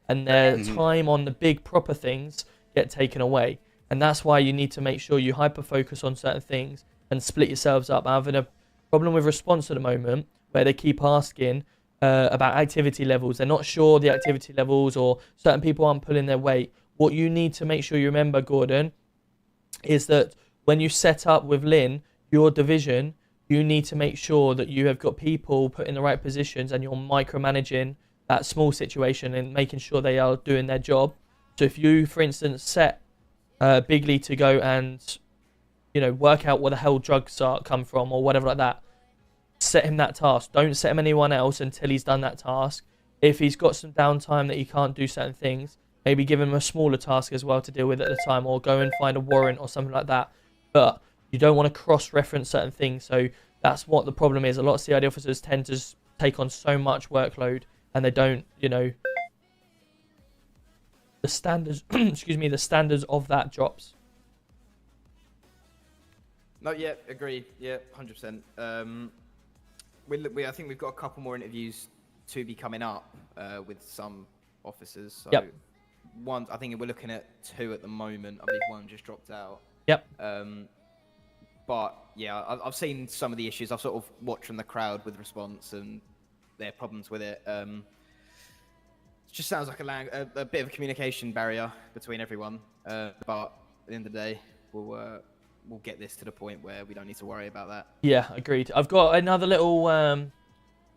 and their time on the big proper things get taken away. And that's why you need to make sure you hyper-focus on certain things and split yourselves up. I'm having a problem with response at the moment where they keep asking about activity levels. They're not sure the activity levels, or certain people aren't pulling their weight. What you need to make sure you remember, Gordon, is that when you set up with Lynn, your division, you need to make sure that you have got people put in the right positions, and you're micromanaging that small situation and making sure they are doing their job. So if you, for instance, set Bigley to go and, you know, work out where the hell drugs come from or whatever like that, set him that task. Don't set him anyone else until he's done that task. If he's got some downtime that he can't do certain things, maybe give him a smaller task as well to deal with at the time, or go and find a warrant or something like that. But you don't want to cross-reference certain things. So that's what the problem is. A lot of CID officers tend to take on so much workload, and they don't, you know, the standards, excuse me, the standards of that drops.
No, yeah, agreed. Yeah, 100%. I think we've got a couple more interviews to be coming up with some officers. So
yep.
I think we're looking at 2 at the moment. I believe 1 just dropped out.
Yep.
But yeah, I've seen some of the issues. I've sort of watched from the crowd with response and their problems with it. It just sounds like a bit of a communication barrier between everyone. But at the end of the day, we'll get this to the point where we don't need to worry about that.
Yeah, agreed. I've got another little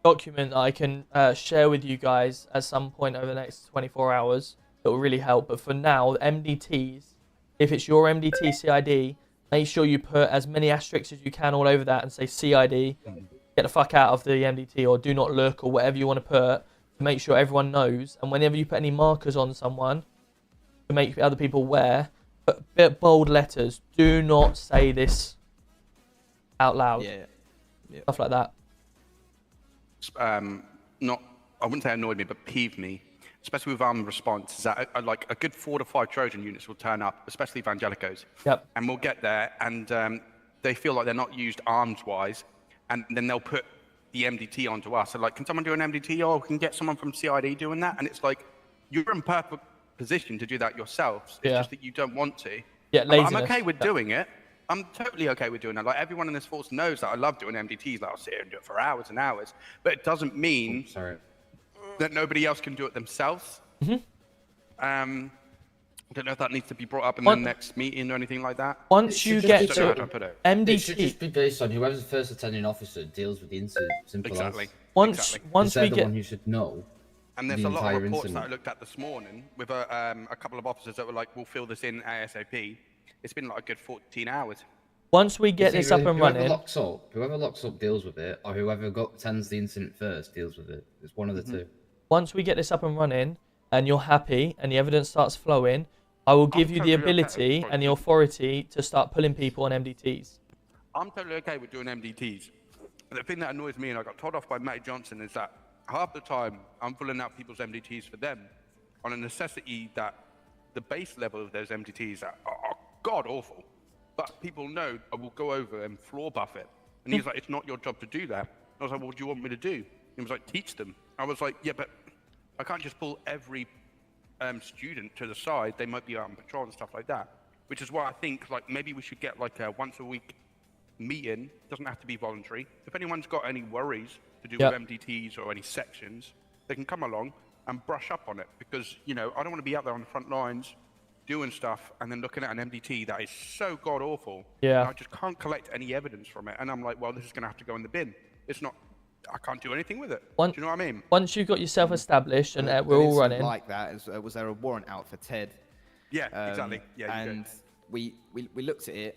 document that I can share with you guys at some point over the next 24 hours. It will really help. But for now, MDTs, if it's your MDT CID, make sure you put as many asterisks as you can all over that and say CID. Get the fuck out of the MDT or do not look or whatever you want to put to make sure everyone knows. And whenever you put any markers on someone to make other people aware, put bit bold letters. Do not say this out loud.
Yeah.
Stuff like that.
I wouldn't say annoyed me, but peeved me, especially with armed response, is that like a good 4 to 5 Trojan units will turn up, especially Evangelicos.
Yep.
And we'll get there, and they feel like they're not used arms-wise, and then they'll put the MDT onto us. So like, can someone do an MDT? Oh, can get someone from CID doing that? And it's like, you're in perfect position to do that yourselves. It's just that you don't want to.
Yeah, laziness.
I'm okay with doing it. I'm totally okay with doing that. Like, everyone in this force knows that I love doing MDTs. Like, I'll sit here and do it for hours and hours. But it doesn't mean that nobody else can do it themselves. I don't know if that needs to be brought up in the next meeting or anything like that.
Once you get to MDT,
it should just be based on whoever's the first attending officer deals with the incident. Simple
exactly.
as.
Once we
the
get
one who should know.
And there's
the
a lot of
entire
reports
incident.
that I looked at this morning with a couple of officers that were like, "We'll fill this in ASAP." It's been like a good 14 hours.
Once we get this up and running,
Whoever locks up deals with it, or whoever attends the incident first deals with it. It's one of the two.
once we get this up and running and you're happy and the evidence starts flowing, I will give you the ability and the authority to start pulling people on MDTs.
I'm totally okay with doing MDTs. But the thing that annoys me, and I got told off by Matty Johnson, is that half the time I'm filling out people's MDTs for them on a necessity that the base level of those MDTs are god awful. But people know I will go over and floor buff it. And he was like, it's not your job to do that. I was like, well, what do you want me to do? He was like, teach them. I was like, yeah, but I can't just pull every student to the side. They might be out on patrol and stuff like that. Which is why I think like maybe we should get like a once a week meeting. It doesn't have to be voluntary. If anyone's got any worries to do with MDTs or any sections, they can come along and brush up on it. Because, you know, I don't want to be out there on the front lines doing stuff and then looking at an MDT that is so god awful.
Yeah.
And I just can't collect any evidence from it. And I'm like, well, this is going to have to go in the bin. It's not, I can't do anything with it. Do you know what I mean?
Once you've got yourself established and we're all running.
Like that, was there a warrant out for Ted?
Yeah, exactly. Yeah,
and we looked at it.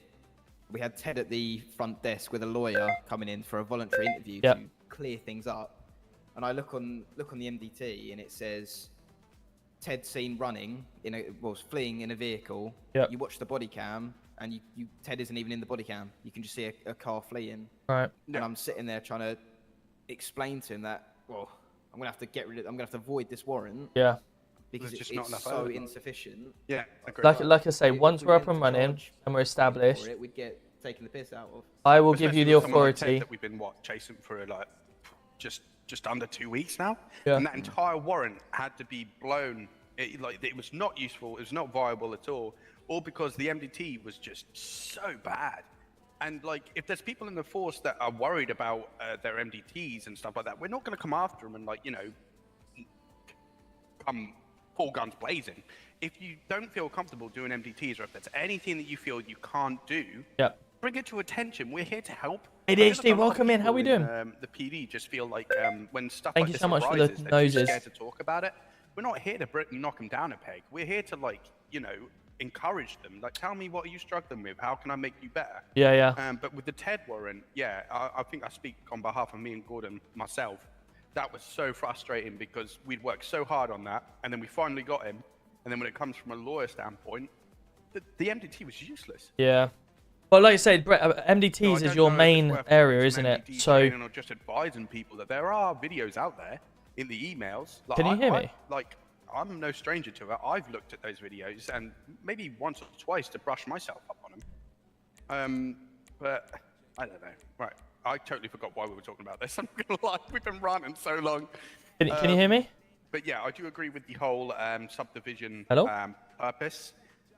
We had Ted at the front desk with a lawyer coming in for a voluntary interview to clear things up. And I look on the MDT and it says Ted seen running fleeing in a vehicle.
Yep.
You watch the body cam and Ted isn't even in the body cam. You can just see a car fleeing.
Right.
And I'm sitting there trying to explain to him that, well, I'm gonna have to void this warrant.
Yeah.
Because it's not so insufficient.
Yeah.
Like I say, once we're up and running and we're established,
we'd get taken the piss out of.
I will give you the authority.
That we've been chasing for like just under 2 weeks now,
Yeah.
and that entire warrant had to be blown. It was not useful. It was not viable at all because the MDT was just so bad. And like, if there's people in the force that are worried about their MDTs and stuff like that, we're not going to come after them and like, you know, come full guns blazing. If you don't feel comfortable doing MDTs, or if there's anything that you feel you can't do, bring it to attention. We're here to help.
ADHD, welcome in. How we doing?
The PD just feel like when stuff
Thank
like
you
this
so much
arises,
for the
they're too
noses.
scared to talk about it. We're not here to knock them down a peg. We're here to like, you know, encourage them. Like, tell me, what are you struggling with? How can I make you better?
Yeah.
But with the Ted warrant, I think I speak on behalf of me and Gordon myself. That was so frustrating because we'd worked so hard on that, and then we finally got him. And then when it comes from a lawyer standpoint, the MDT was useless.
Yeah. But like I said, MDTs is your main area, isn't it? So.
Or just advising people that there are videos out there in the emails. Like,
Can you hear me?
I'm no stranger to it. I've looked at those videos and maybe once or twice to brush myself up on them. But I don't know. Right. I totally forgot why we were talking about this. I'm gonna lie. We've been ranting so long.
Can you hear me?
But yeah, I do agree with the whole subdivision purpose.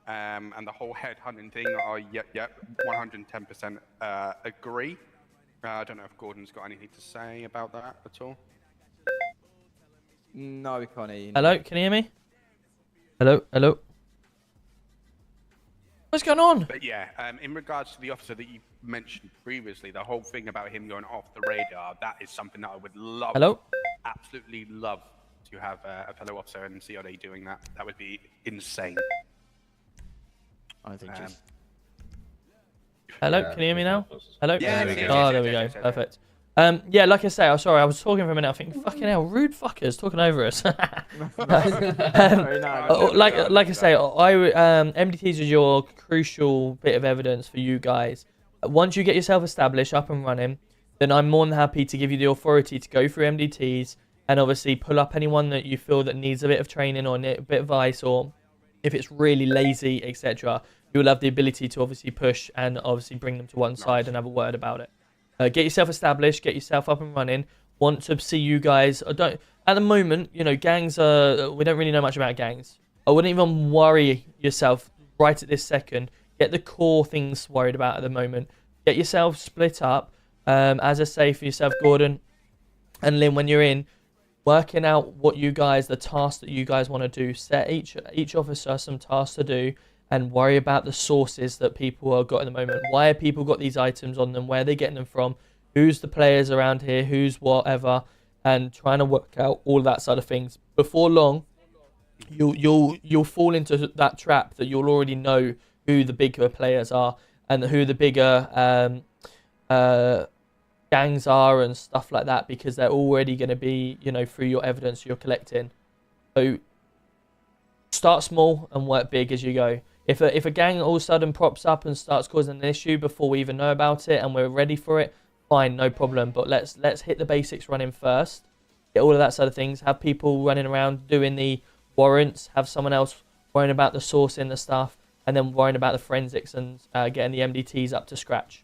and the whole headhunting thing, I 110% agree. I don't know if Gordon's got anything to say about that at all.
No, we can't hear you.
Hello, can you hear me? Hello, hello. What's going on?
But yeah, in regards to the officer that you mentioned previously, the whole thing about him going off the radar, that is something that I would love, absolutely love to have a fellow officer in CID doing that. That would be insane.
I think just...
Hello, can you hear me now? Hello?
Yeah,
there we go. Perfect. Yeah, like I say, I'm sorry, I was talking for a minute. I think, fucking hell, rude fuckers talking over us. Like I say, MDTs is your crucial bit of evidence for you guys. Once you get yourself established, up and running, then I'm more than happy to give you the authority to go through MDTs and obviously pull up anyone that you feel that needs a bit of training or a bit of advice, or if it's really lazy, etc. You'll have the ability to obviously push and obviously bring them to one side and have a word about it. Get yourself established, get yourself up and running. Want to see you guys. At the moment, you know, gangs are. We don't really know much about gangs. I wouldn't even worry yourself right at this second. Get the core things worried about at the moment. Get yourself split up. As I say for yourself, Gordon and Lynn, when you're in, working out what you guys, the tasks that you guys want to do. Set each officer some tasks to do. And worry about the sources that people have got at the moment. Why have people got these items on them? Where are they getting them from? Who's the players around here? Who's whatever? And trying to work out all of that side of things. Before long, you'll fall into that trap that you'll already know who the bigger players are and who the bigger gangs are and stuff like that, because they're already going to be, you know, through your evidence you're collecting. So start small and work big as you go. If a gang all of a sudden props up and starts causing an issue before we even know about it and we're ready for it, fine, no problem. But let's hit the basics running first. Get all of that side of things. Have people running around doing the warrants. Have someone else worrying about the sourcing, the stuff, and then worrying about the forensics and getting the MDTs up to scratch.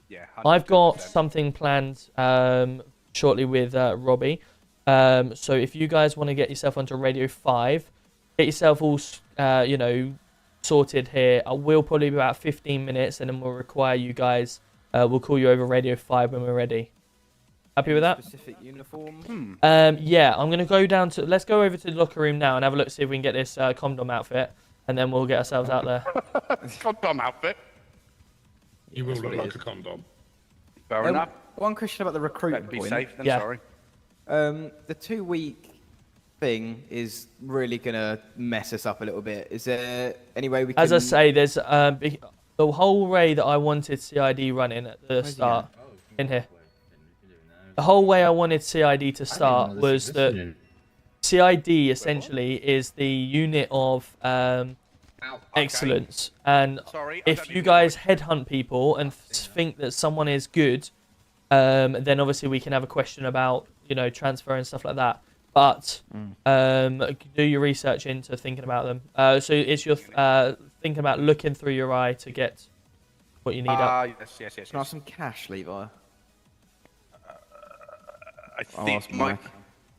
Yeah, 100%.
I've got something planned shortly with Robbie. So if you guys want to get yourself onto Radio 5, get yourself all you know, sorted here. I will probably be about 15 minutes, and then we'll require you guys. We'll call you over Radio 5 when we're ready. Happy with that?
Specific uniform?
Yeah, I'm gonna go down to. Let's go over to the locker room now and have a look, see if we can get this condom outfit, and then we'll get ourselves out there.
Condom outfit.
You will look like a condom.
Fair enough.
One question about the recruitment.
Be safe then.
Yeah.
Sorry.
The 2-week thing is really gonna mess us up a little bit. Is there any way we can...
As I say, there's the whole way that I wanted CID running at the start in here. The whole way I wanted CID to start was that CID essentially is the unit of excellence. And if you guys headhunt people and think that someone is good, then obviously we can have a question about, you know, transfer and stuff like that. But do your research into thinking about them. So it's your thinking about looking through your eye to get what you need up.
Yes. Can I have some cash, Levi?
I think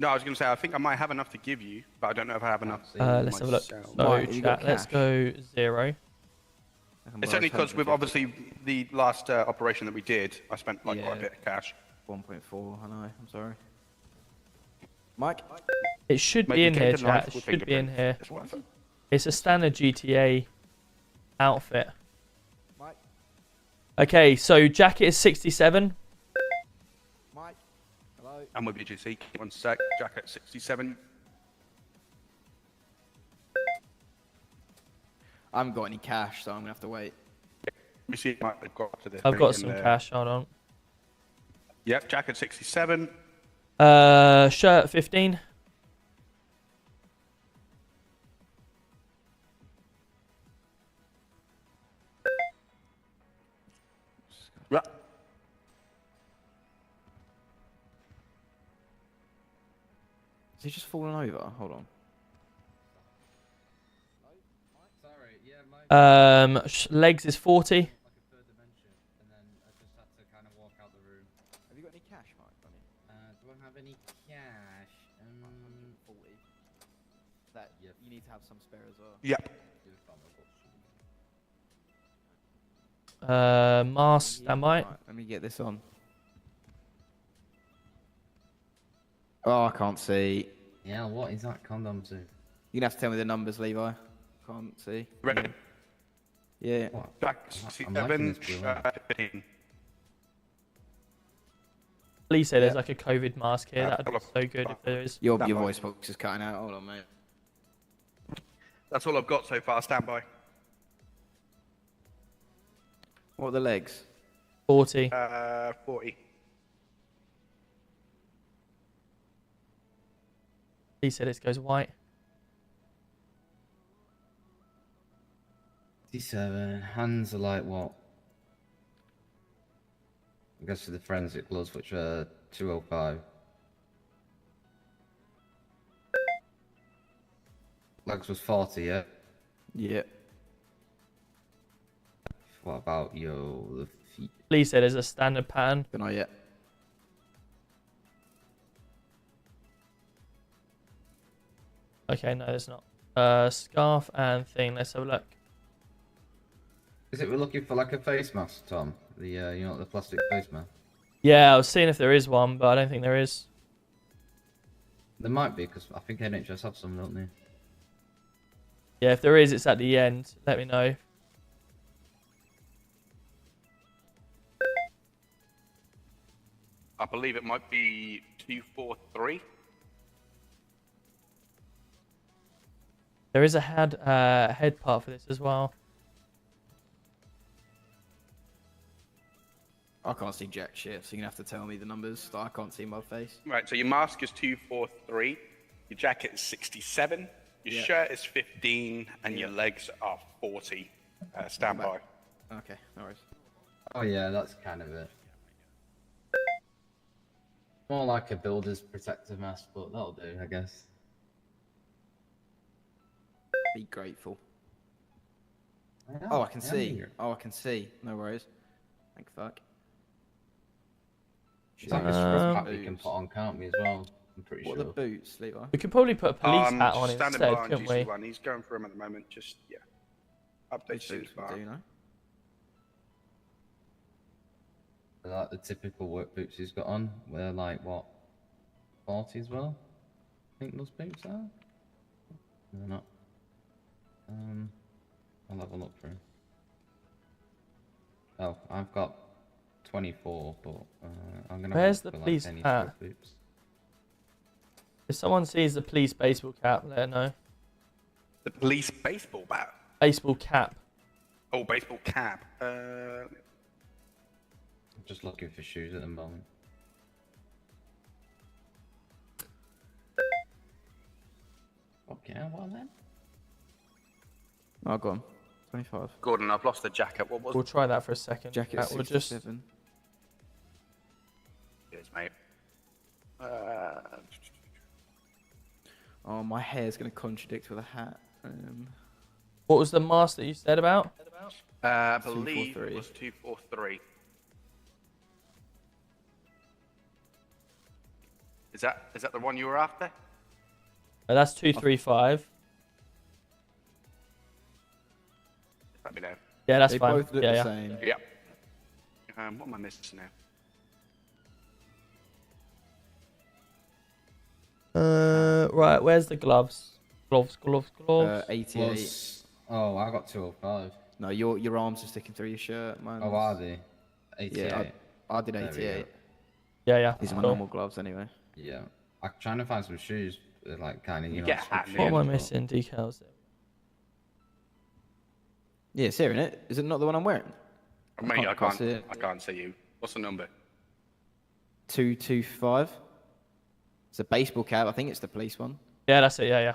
No, I was going to say, I think I might have enough to give you, but I don't know if I have enough.
Let's have a look. So, chat, let's go 0.
It's only because with obviously the last operation that we did, I spent like quite a bit of cash.
1.4, I know, I'm sorry. Mike?
It should be in here, chat. It should be in here. It's a standard GTA outfit.
Mike?
Okay, so jacket is 67.
Mike? Hello?
I'm with you, GC. 1 sec. Jacket 67.
I haven't got any cash, so I'm going to have to wait.
We see it might have got up to this.
I've got some cash, hold on.
Yep, jacket 67.
Shirt 15.
Right.
Is he just fallen over? Hold on.
Legs is 40.
Like a third dimension, and then I just had to kind of walk out the room.
Have you got any cash, Mike?
Do I have any cash?
That you need to have some spare as well.
Yep.
Mask, standby.
Right, let me get this on. Oh, I can't see.
Yeah, what is that condom to?
You're gonna have to tell me the numbers, Levi. Can't see.
Ready?
Yeah.
What?
Jack,
I'm liking
7,
this blue
15.
Please say there's like a COVID mask here. That'd be
Hold
so good if there is.
Your
Stand by.
voice box is cutting out. Hold on, mate.
That's all I've got so far. Stand by.
What are the legs?
40.
40.
Please say this goes white.
57. Hands are like what? I guess for the forensic gloves, which are 205. Legs was 40, yeah?
Yeah.
What about the feet?
Please say there's a standard pattern.
But not yet.
Okay, no, there's not. Scarf and thing. Let's have a look.
Is it we're looking for like a face mask, Tom? The you know, the plastic face mask.
Yeah, I was seeing if there is one, but I don't think there is.
There might be, because I think NHS have some, don't they?
Yeah, if there is, it's at the end. Let me know.
I believe it might be 243.
There is a head part for this as well.
I can't see jack shit, so you're gonna have to tell me the numbers. I can't see my face.
Right, so your mask is 243, your jacket is 67, your shirt is 15, and your legs are 40. Stand by.
Okay, no worries.
Oh yeah, that's kind of it. More like a builder's protective mask, but that'll do, I guess.
Be grateful. Oh, I can see. Oh, I can see. No worries. Thank fuck.
It's like a scrub cap you can put on, can't we, as well? I'm pretty sure.
What are the boots, Levi?
We could probably put a police hat on
standing
instead,
by on
couldn't we?
GC1. He's going through him at the moment. Just, yeah. Update soon.
Do you know?
They're like the typical work boots he's got on. They're like, what, 40 as well? I think those boots are? No, they're not. I'll have a look through. Oh, I've got 24, but I'm gonna.
Where's
look
the
for,
police
like, any
hat?
work boots.
If someone sees the police baseball cap, let her know.
The police baseball bat.
Baseball cap.
Oh, baseball cap.
I'm just looking for shoes at the moment. Okay, what then?
Oh, go on. 25.
Gordon, I've lost the jacket. What was
We'll try that for a second.
Jacket
We'll just
67.
Cheers, mate.
Oh, my hair's gonna contradict with a hat.
What was the mask that you said about?
I believe
243.
it was 243. Is that the one you were after?
That's 235.
Let me know.
Yeah, that's
They
fine.
both look
Yeah,
the
yeah.
same.
Yep. What am I missing now?
Right, where's the gloves? Gloves.
88.
Plus, oh, I got 205.
No, your arms are sticking through your shirt. Mine's...
Oh, are they? 88.
Yeah, I did
There we
88.
Yeah.
These are my
Cool.
normal gloves anyway.
Yeah. I'm trying to find some shoes that like kind of, you know.
get hat
switch
What am I
shoes, but-
missing? Decals. There.
Yeah, it's here, innit? Is it not the one I'm wearing?
Mate, I
quite see
can't.
it.
I can't see you. What's the number?
225. It's a baseball cap. I think it's the police one.
Yeah, that's it. Yeah.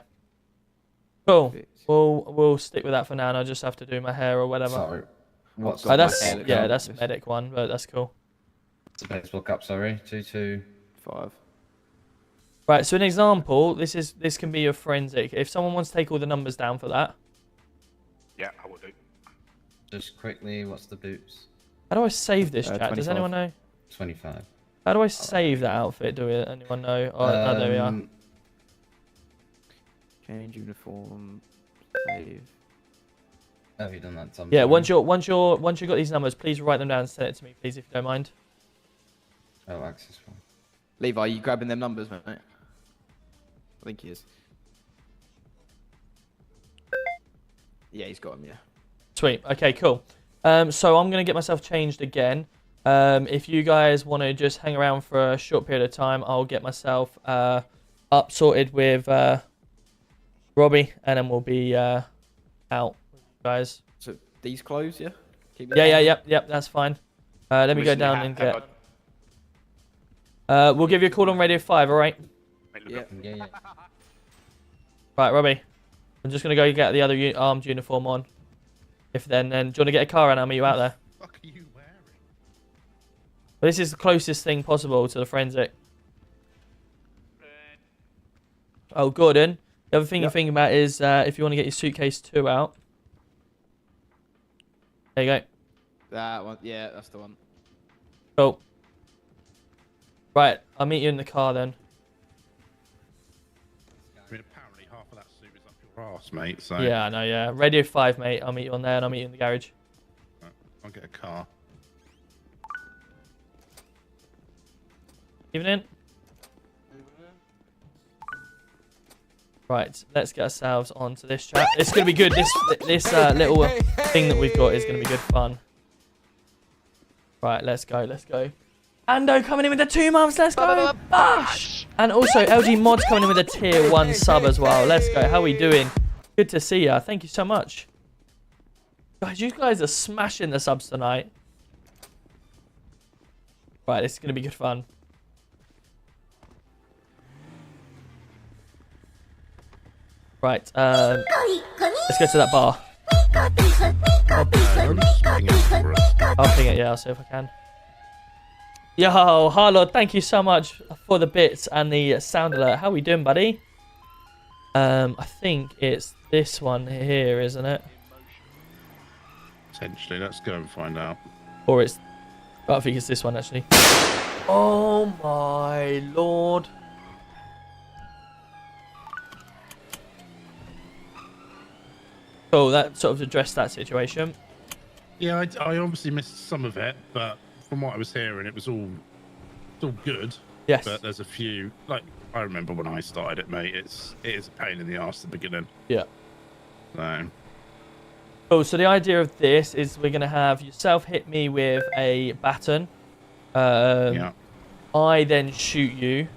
Cool.
Perfect.
We'll stick with that for now, and I'll just have to do my hair or whatever.
Sorry. What's
God,
That's
my hair looks
yeah,
like
that's
this.
medic one, but that's cool.
It's a baseball cap, sorry. 22.
5.
Right. So an example. This can be your forensic. If someone wants to take all the numbers down for that,
Yeah, I will do.
Just quickly, what's the boots?
how do I save this chat? Does
25.
anyone know?
25.
How do I save that outfit? Do anyone know? Oh, no, there we are.
Change uniform. Save.
Have you done that, Tom?
Yeah.
Sorry.
Once you've got these numbers, please write them down and send it to me, please, if you don't mind.
Oh, access one.
Levi, are you grabbing them numbers, mate? I think he is. Yeah, he's got them, yeah.
Sweet. Okay, cool. So I'm going to get myself changed again. If you guys want to just hang around for a short period of time, I'll get myself up sorted with Robbie, and then we'll be out with you guys.
So these clothes, yeah?
Yep, that's fine. Let me go down and get... we'll give you a call on Radio 5, alright?
Yeah.
Right, Robbie. I'm just going to go get the other armed uniform on. If then, do you want to get a car and I'll meet you out there?
What the fuck are you wearing?
Well, this is the closest thing possible to the forensic. Oh, Gordon. The other thing you're thinking about is if you want to get your suitcase 2 out. There you go.
That one, yeah, that's the one.
Cool. Right, I'll meet you in the car then.
I mean, apparently half of that suit is up your arse, mate. So
Yeah, I know, yeah. Radio 5, mate. I'll meet you on there and I'll meet you in the garage.
right, I'll get a car.
Evening. Right, let's get ourselves onto this chat. It's going to be good. This little thing that we've got is going to be good fun. Right, let's go. Ando coming in with the 2 months. Let's go. Bash! And also, LG Mods coming in with a tier 1 sub as well. Let's go. How are we doing? Good to see ya. Thank you so much. Guys, you guys are smashing the subs tonight. Right, this is going to be good fun. Right, let's go to that bar. I'll ping it, yeah, I'll see if I can. Yo, Harlord, thank you so much for the bits and the sound alert. How are we doing, buddy? I think it's this one here, isn't it?
Potentially, let's go and find out.
Or it's... I think it's this one, actually. Oh, my lord. Cool, that sort of addressed that situation.
Yeah, I obviously missed some of it, but from what I was hearing, it was all good.
Yes.
But there's a few, like, I remember when I started it, mate, it is a pain in the arse at the beginning.
Yeah.
So.
Cool, so the idea of this is we're going to have yourself hit me with a baton.
Yeah.
I then shoot you.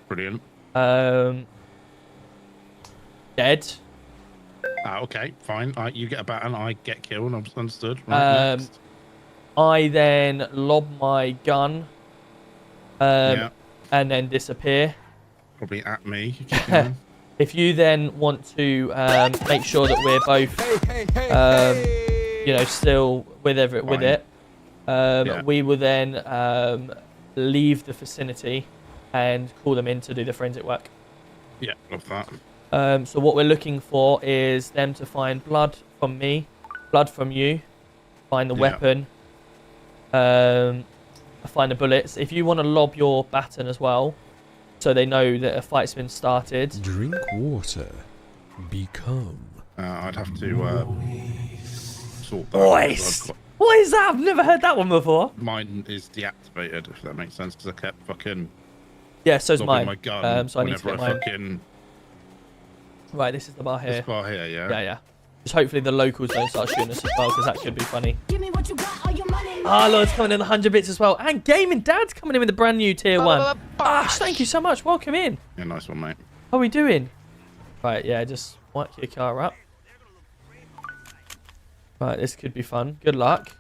Brilliant.
Dead.
Okay, fine. You get a baton, I get killed. Understood. Right, next.
I then lob my gun.
Yeah.
And then disappear.
Probably at me.
If you then want to make sure that we're both, still with it,
Yeah.
we will then leave the vicinity and call them in to do the forensic work.
Yeah, love that.
So what we're looking for is them to find blood from me, blood from you, find the weapon, find the bullets. If you want to lob your baton as well, so they know that a fight's been started.
Drink water. Become.
I'd have to sort that.
Voice. What is that? I've never heard that one before.
Mine is deactivated, if that makes sense, because I kept fucking.
Yeah, so's
lobbing
mine.
My gun
So I need to get mine.
Fucking...
Right, this is the bar here.
This bar here, yeah.
Yeah. Just hopefully the locals don't start shooting us as well, because that could be funny.
Give me what you got, all your money.
Lord's coming in 100 bits as well. And Gaming Dad's coming in with a brand new tier 1. Ash, thank you so much. Welcome in.
Yeah, nice one, mate.
How are we doing? Right, yeah, just wipe your car up. Right, this could be fun. Good luck.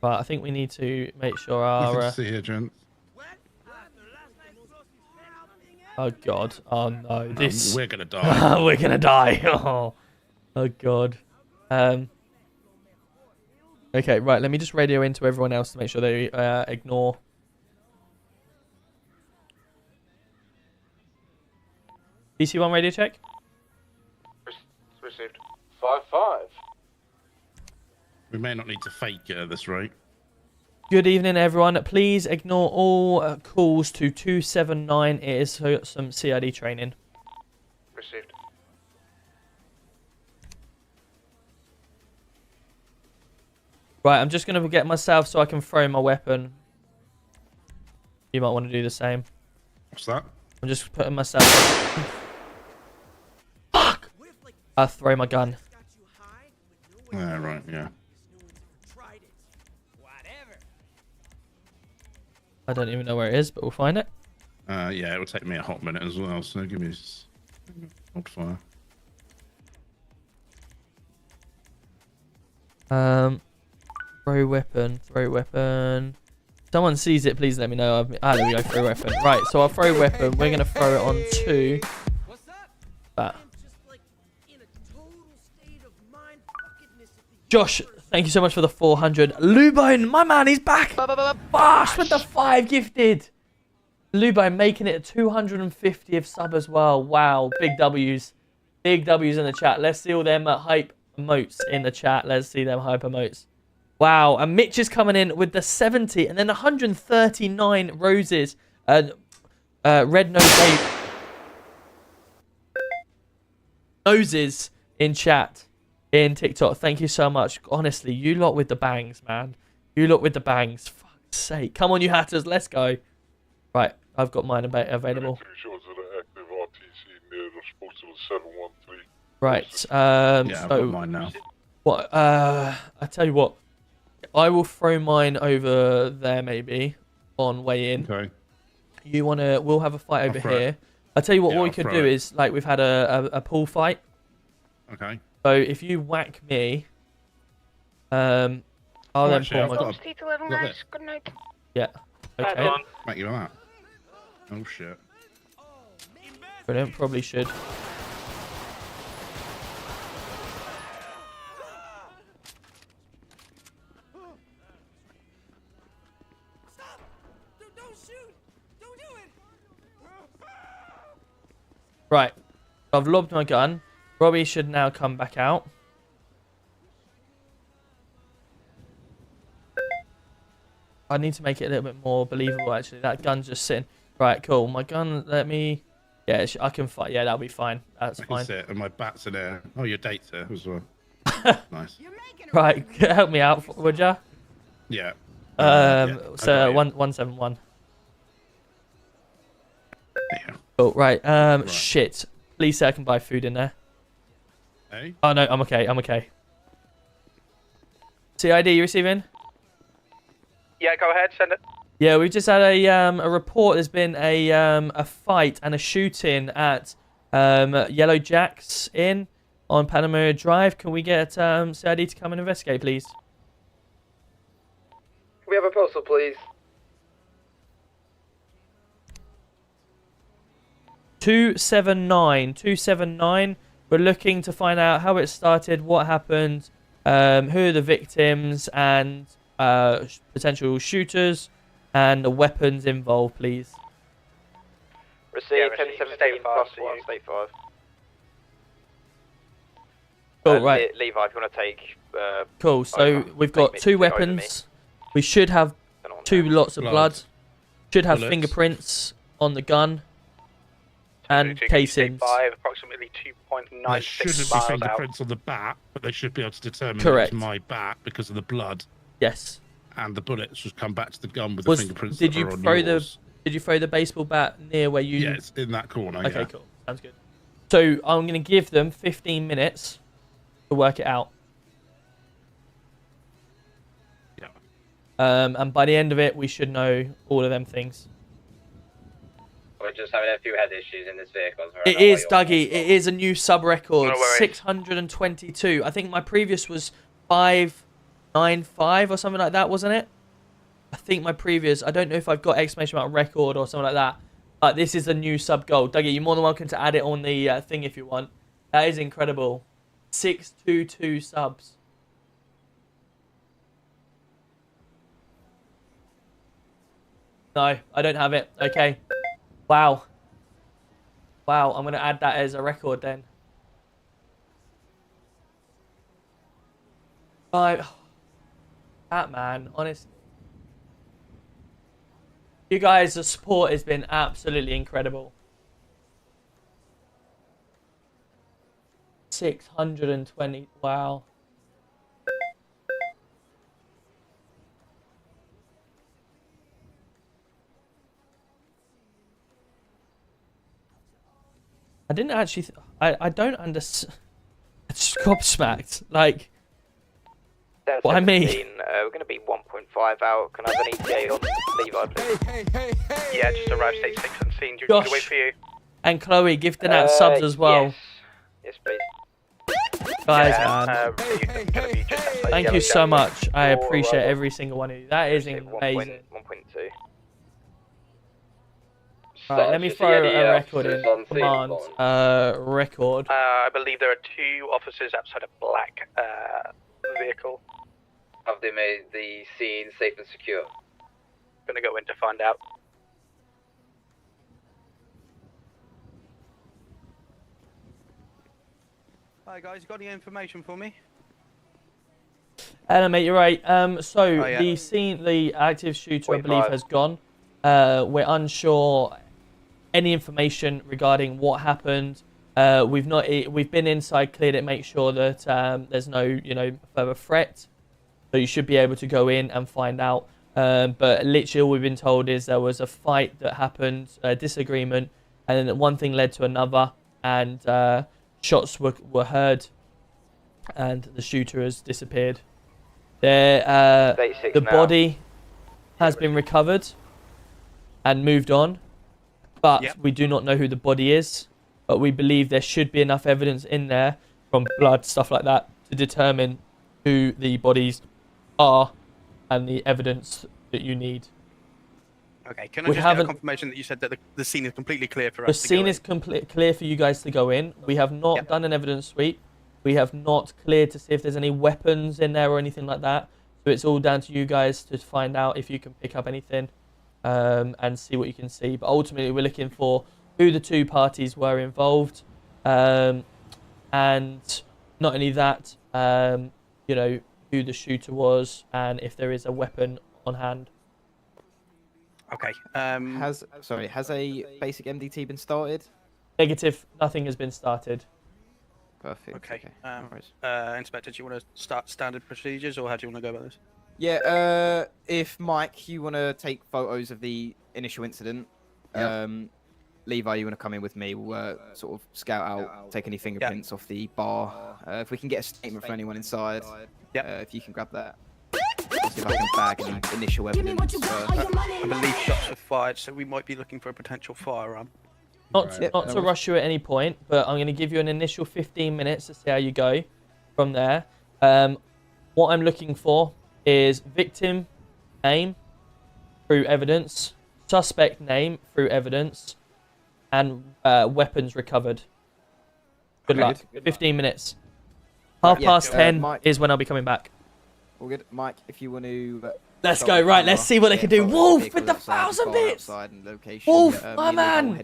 Right, I think we need to make sure our...
see here, gents.
Oh, God. Oh, no. This...
We're going to die.
We're going to die. Oh, God. Okay, right. Let me just radio into everyone else to make sure they ignore. DC1 radio check.
Received. 5-5.
We may not need to fake it at this rate.
Good evening, everyone. Please ignore all calls to 279. It is some CID training.
Received.
Right, I'm just going to get myself so I can throw my weapon. You might want to do the same.
What's that?
I'm just putting myself... Fuck! I'll throw my gun.
Yeah, right, yeah.
I don't even know where it is, but we'll find it.
Yeah, it will take me a hot minute as well, so give me hold fire.
Throw weapon. Someone sees it, please let me know. There we go, throw weapon. Right, so I'll throw weapon. We're going to throw it on to that. Josh, thank you so much for the 400. Lubone, my man, he's back. Bosh with the 5 gifted. Lubone making it a 250th sub as well. Wow, big W's. Big W's in the chat. Let's see all them hype emotes in the chat. Let's see them hype emotes. Wow, and Mitch is coming in with the 70 and then 139 roses. Red noses in chat. In TikTok, thank you so much. Honestly, you lot with the bangs, man. You lot with the bangs. Fuck's sake. Come on, you hatters. Let's go. Right, I've got mine available. Right.
Yeah, I've got mine now.
What? I tell you what. I will throw mine over there maybe on way in.
Okay.
You wanna? We'll have a fight over here. I tell you what.
Yeah,
what we could do is like we've had a pool fight.
Okay.
So if you whack me, I'll then pull my gun.
Good night.
Yeah. Okay.
Make you that. Oh shit.
Brilliant. Probably should. Right. I've lobbed my gun. Robbie should now come back out. I need to make it a little bit more believable, actually. That gun's just sitting. Right, cool. My gun, let me... Yeah, I can fight. Yeah, that'll be fine. That's fine.
I can sit, and my bat's in there. Oh, your date's there as well. Nice.
Right, help me out, would ya?
Yeah.
So, 171.
Yeah.
Cool, right. Shit. Please say I can buy food in there.
Hey?
Oh, no, I'm okay. I'm okay. CID, you receiving?
Yeah, go ahead, send it.
Yeah, we've just had a report. There's been a fight and a shooting at Yellow Jack's Inn on Panama Drive. Can we get CID to come and investigate, please?
Can we have a postal, please?
279. We're looking to find out how it started, what happened, who are the victims, and potential shooters, and the weapons involved, please.
Receive 1017 plus 1, state 5.
Cool, right.
Levi, if you want to take...
cool, so we've got 2 weapons. We should have 2 lots of blood. Should have fingerprints on the gun. And casings.
Approximately 2.96
There shouldn't be fingerprints on the bat, but they should be able to determine
Correct.
it's my bat because of the blood.
Yes.
And the bullets just come back to the gun with the fingerprints
Did
that
you
are on
throw
yours.
Did you throw the baseball bat near where you...
Yeah, it's in that corner,
Okay,
yeah.
cool. Sounds good. So I'm going to give them 15 minutes to work it out.
Yeah.
And by the end of it, we should know all of them things.
We're just having a few head issues in this vehicle.
It is, Dougie. It is a new sub-record. No 622. I think my previous was 595 or something like that, wasn't it? I think my previous... I don't know if I've got exclamation mark record or something like that. But this is a new sub-goal. Dougie, you're more than welcome to add it on the thing if you want. That is incredible. 622 subs. No, I don't have it. Okay. Wow. Wow, I'm going to add that as a record then. That man, honestly. You guys, the support has been absolutely incredible. 620. Wow. I didn't actually. I don't understand. It's gobsmacked. Like. What I mean.
We're going to be 1.5 out. Can I have an ETA on Levi, please?
Yeah, just arrived stage 6 on scene. Do you want me to wait for you?
And Chloe, gifting out subs as well.
Yes, please.
Guys,
Yeah,
man. Thank you so much. I appreciate every single one of you. That is amazing.
1.2.
Right, let me throw a record in. Command, record.
I believe there are 2 officers outside a black vehicle.
Have they made the scene safe and secure?
Gonna go in to find out. Hi guys, you got any information for me?
Hello mate, you're right. The scene, the active shooter, I believe, has gone. We're unsure any information regarding what happened. We've been inside, cleared it, make sure that there's no, further threat. So you should be able to go in and find out. But literally all we've been told is there was a fight that happened, a disagreement, and then one thing led to another, and shots were heard, and the shooter has disappeared. The body has been recovered and moved on, but we do not know who the body is. But we believe there should be enough evidence in there from blood, stuff like that, to determine who the bodies are and the evidence that you need.
Okay, can I just get a confirmation that you said that the scene is completely clear for us to go in?
The scene is clear for you guys to go in. We have not done an evidence sweep. We have not cleared to see if there's any weapons in there or anything like that. So it's all down to you guys to find out if you can pick up anything and see what you can see. But ultimately, we're looking for who the 2 parties were involved. And not only that, who the shooter was and if there is a weapon on hand.
Okay.
Has a basic MDT been started?
Negative. Nothing has been started.
Perfect.
Okay. Inspector, do you want to start standard procedures, or how do you want to go about this?
Yeah. If Mike, you want to take photos of the initial incident. Levi, you want to come in with me? We'll sort of scout out, take any fingerprints off the bar. If we can get a statement from anyone inside. If you can grab that. I'll see if I can bag any initial evidence.
I believe shots were fired, so we might be looking for a potential firearm.
Not to rush you at any point, but I'm going to give you an initial 15 minutes to see how you go from there. What I'm looking for is victim name through evidence, suspect name through evidence, and weapons recovered. Good luck. 15 minutes. 10:30 is when I'll be coming back.
All good. Mike, if you want to...
Let's go. Right, let's see what they can do. Wolf with the 1,000 bits. Wolf, my man.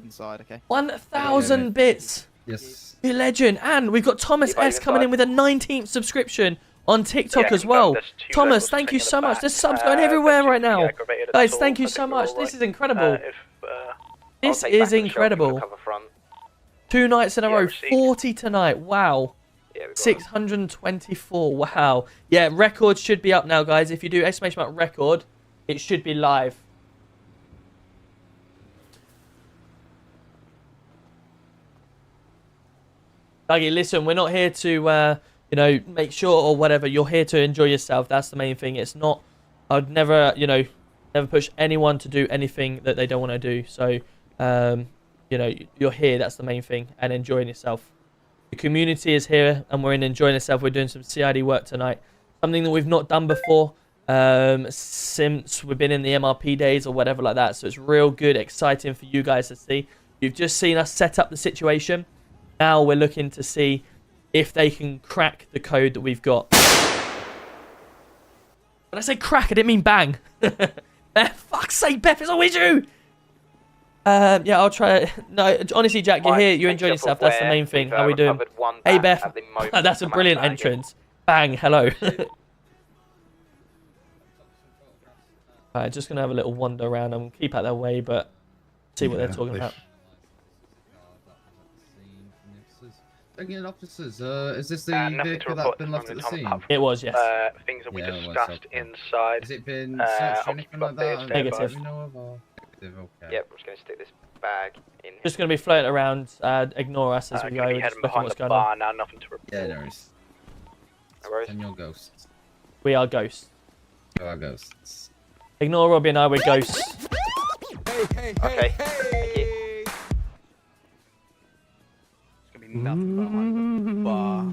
1,000 bits.
Yes.
You legend. And we've got Thomas S coming in with a 19th subscription on TikTok as well. Thomas, thank you so much. There's subs going everywhere right now. Guys, thank you so much. This is incredible. This is incredible. 2 nights in a row. 40 tonight. Wow. 624. Wow. Yeah, record should be up now, guys. If you do exclamation mark record, it should be live. Dougie, listen, we're not here to make sure or whatever. You're here to enjoy yourself. That's the main thing. It's not, I'd never, never push anyone to do anything that they don't want to do. So, you're here. That's the main thing, and enjoying yourself. The community is here, and we're enjoying ourselves. We're doing some CID work tonight, something that we've not done before since we've been in the MRP days or whatever like that. So it's real good, exciting for you guys to see. You've just seen us set up the situation. Now we're looking to see if they can crack the code that we've got. When I say crack, I didn't mean bang. Beth, fuck's sake, Beth, it's always you. Yeah, I'll try. No, honestly, Jack, you're here. You're enjoying yourself. That's the main thing. How are we doing? Hey, Beth. That's a brilliant entrance. Bang. Hello. Just going to have a little wander around and keep out their way, but see what they're talking about.
Again, officers, is this the vehicle that's been left at the scene?
It was, yes.
Things that we discussed inside.
Has it been searched or anything like that?
Negative.
Okay.
Yep, I'm just going to stick this bag in.
Just going to be floating around. Ignore us as we go. We're just looking what's going on.
Now, nothing to report.
Yeah, no worries.
No worries.
And your ghosts.
We are ghosts.
You are ghosts.
Ignore Robbie and I, we're ghosts.
Okay. Thank you.
Nothing behind the bar.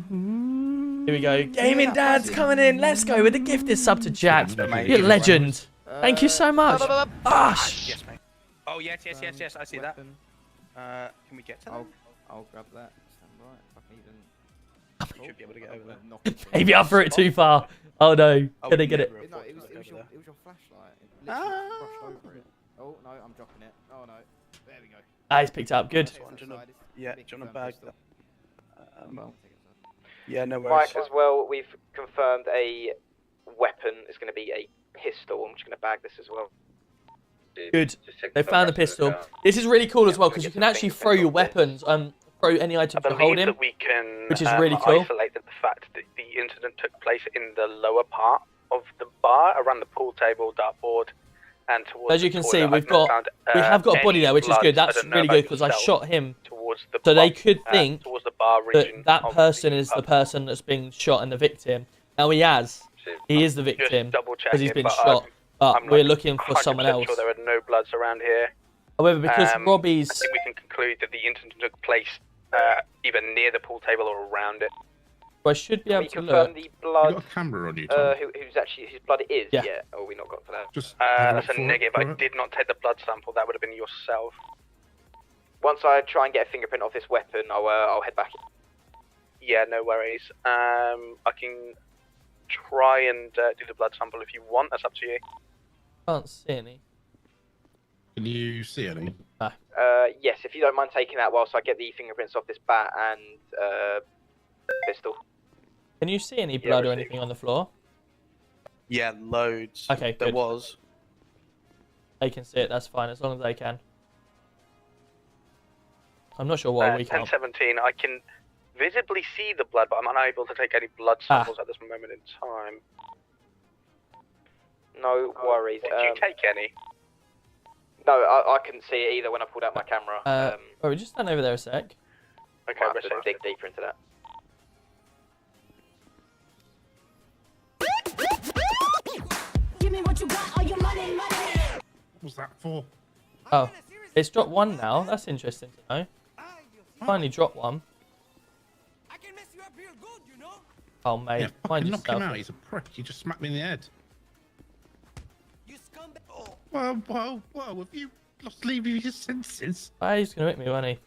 Here we go. Gaming Dad's coming in. Let's go with the gifted sub to Jack. You're a legend. Thank you so much. Gosh.
Yes, mate. Oh, yes. I see that. Can we get to that?
I'll grab that. Stand right. If I can even.
You should be able to get over there.
Maybe I threw it too far. Oh no. Can they get it?
No, it was your flashlight. It literally brushed over it. Oh no, I'm dropping it. Oh no. There we go.
Ah, he's picked up. Good.
Yeah, do you want to bag that? Yeah, no worries.
Mike, as well, we've confirmed a weapon is going to be a pistol. I'm just going to bag this as well.
Good. They found the pistol. This is really cool as well because you can actually throw your weapons, throw any items you hold in,
we can,
which is really cool.
Isolated the fact that the incident took place in the lower part of the bar, around the pool table, dartboard, and towards.
As you can see, we have got a body there, which is good. That's really good because I shot him. So they could think that that person is the person that's being shot and the victim. Now he is the victim because he's been shot. But we're looking for someone else.
Sure there are no bloods around here.
However, because Robbie's...
I think we can conclude that the incident took place either near the pool table or around it.
I should be able to
look. The blood,
you got a camera on you, Tom?
whose blood it is?
Yeah.
Oh, we not got to that.
Just
that's a negative. I did not take the blood sample. That would have been yourself.
Once I try and get a fingerprint off this weapon, I'll head back.
Yeah, no worries. I can try and do the blood sample if you want. That's up to you.
Can't see any.
Can you see any?
No.
Yes, if you don't mind taking that whilst I get the fingerprints off this bat and pistol.
Can you see any blood or anything on the floor?
Yeah, loads.
Okay, good.
There was.
They can see it, that's fine, as long as they can. I'm not sure why we can't.
1017, I can visibly see the blood, but I'm unable to take any blood samples at this moment in time.
No worries.
Did you take any?
No, I couldn't see it either when I pulled out my camera.
Oh, we just stand over there a sec.
Okay,
I'll have to dig deeper into that.
Give me what you got, all your money.
What was that for?
Oh, it's dropped one now. That's interesting to know. Finally dropped one.
I can mess you up real good, you know?
Oh, mate.
Yeah,
Mind
fucking knock him
yourself.
out. He's a prick. He just smacked me in the head.
You scumbag. Oh.
Whoa. Have you lost leave of your senses?
Ah, he's going to hit me, won't he?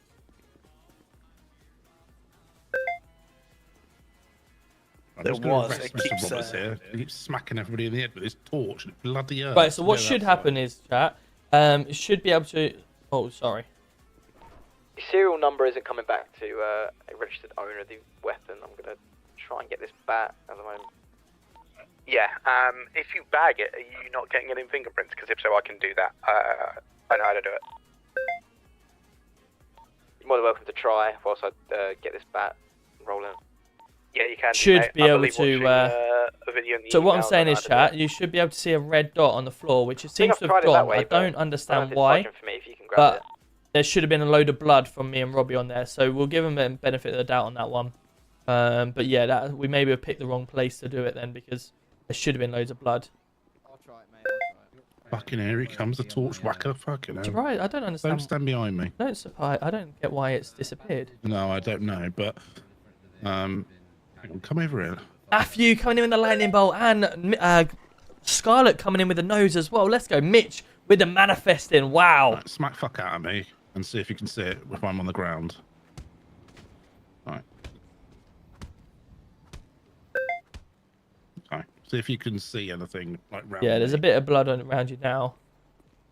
There was. It keeps
here. He keeps smacking everybody in the head with his torch. Bloody earth.
Right, so what should happen is, chat, it should be able to... Oh, sorry.
The serial number isn't coming back to a registered owner of the weapon. I'm going to try and get this bat at the moment.
Yeah, if you bag it, are you not getting any fingerprints? Because if so, I can do that. I know how to do it.
You're more than welcome to try whilst I get this bat rolling.
Yeah, you can.
Should be able to...
a video in the
So what I'm
email
saying
that
is,
I did
chat,
it.
you should be able to see a red dot on the floor, which it seems to
I've
have
tried it that
gone.
way,
I don't understand
it's
why,
for me if you can grab
but
it.
there should have been a load of blood from me and Robbie on there, so we'll give him a benefit of the doubt on that one. But yeah, we maybe have picked the wrong place to do it then, because there should have been loads of blood.
I'll try it, mate. I'll try it.
Fucking here he comes, the torch whacker. Fucking hell.
Right, I don't understand.
Don't stand behind me.
I don't get why it's disappeared.
No, I don't know, but come over here.
Matthew coming in with the lightning bolt, and Scarlett coming in with the nose as well. Let's go, Mitch with the manifesting. Wow.
Right, smack fuck out of me and see if you can see it if I'm on the ground. Right. Okay. See if you can see anything like round.
Yeah, there's a bit of blood around you now.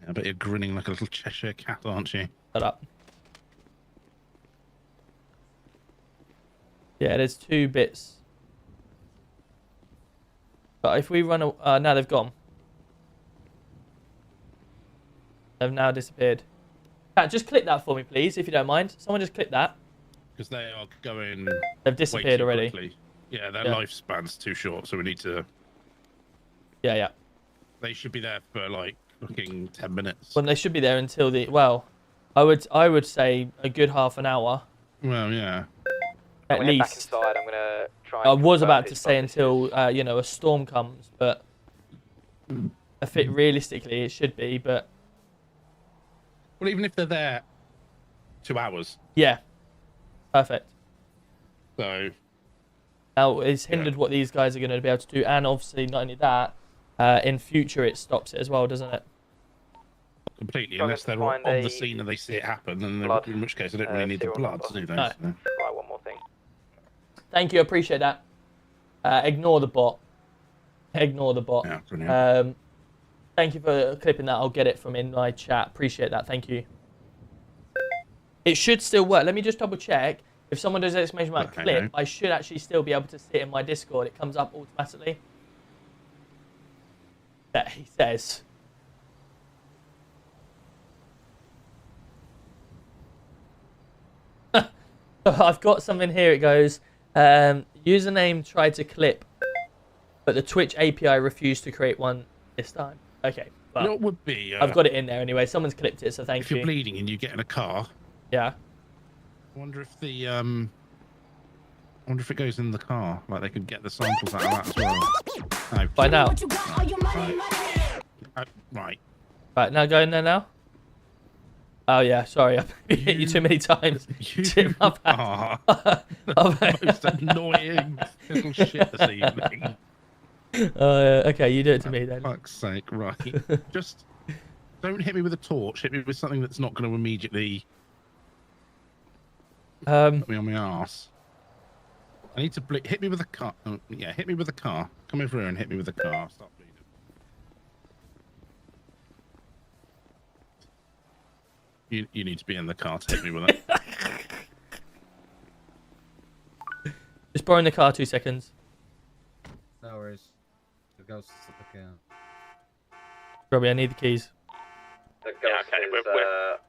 Yeah, I bet you're grinning like a little Cheshire cat, aren't you?
Shut up. Yeah, there's 2 bits. But if we run... now they've gone. They've now disappeared. Chat, just click that for me, please, if you don't mind. Someone just click that.
Because they are going.
They've disappeared already.
Quickly. Yeah, their lifespan's too short, so we need to.
Yeah.
They should be there for like fucking 10 minutes.
Well, they should be there until the. Well, I would say a good half an hour.
Well, yeah.
At least.
Back inside. I'm gonna try.
I was about to say until a storm comes, but if it realistically it should be, but.
Well, even if they're there 2 hours.
Yeah. Perfect.
So.
Now, it's hindered what these guys are going to be able to do, and obviously, not only that, in future it stops it as well, doesn't it?
Completely, unless they're on the scene and they see it happen, and in which case they don't really need the blood to do those.
No.
So.
Right, one more thing.
Thank you, I appreciate that. Ignore the bot. Ignore the bot.
Yeah, brilliant.
Thank you for clipping that. I'll get it from in my chat. Appreciate that. Thank you. It should still work. Let me just double check. If someone does exclamation mark clip, I should actually still be able to see it in my Discord. It comes up automatically. Yeah, he says. I've got something here. It goes, username tried to clip, but the Twitch API refused to create one this time. Okay. Well,
you know what would be?
I've got it in there anyway. Someone's clipped it, so thank you.
If you're bleeding and you get in a car.
Yeah.
I wonder if the I wonder if it goes in the car. Like they could get the samples out of that as well. No.
By now.
Right.
Right, now go in there now. Oh yeah, sorry, I've hit you too many times.
You are the most annoying little shit this evening.
Okay, you do it to me then.
Fuck's sake, right. Just don't hit me with a torch. Hit me with something that's not going to immediately put me on my arse. I need to hit me with a car. Oh, yeah, hit me with a car. Come over here and hit me with a car. Stop bleeding. You need to be in the car to hit me with it.
Just borrowing the car 2 seconds.
No worries. The ghost is looking out.
Robbie, I need the keys.
The ghost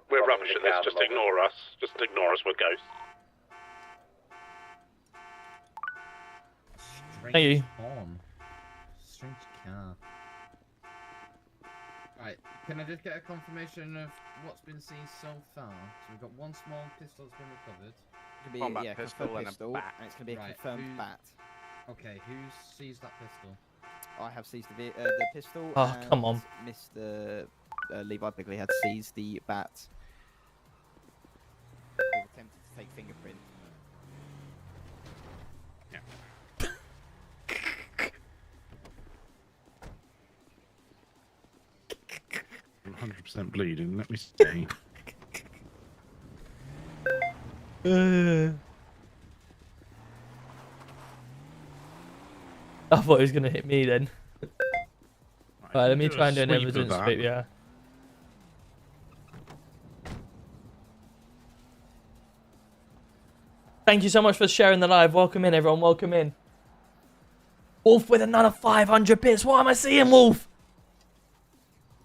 we're rubbish at this. Just ignore us. Just ignore us. We're ghosts.
Thank you.
Strange car. Right, can I just get a confirmation of what's been seen so far? So we've got one small pistol that's been recovered.
It could be a confirmed pistol, and it's going to be a confirmed bat.
Okay, who seized that pistol?
I have seized the pistol.
Oh, come on.
Mr. Levi Bigley had seized the bat. We've attempted to take fingerprint.
100% bleeding. Let me see.
I thought he was going to hit me then. Right, let me try and do an evidence sweep, yeah. Thank you so much for sharing the live. Welcome in, everyone. Welcome in. Wolf with another 500 bits. What am I seeing, Wolf?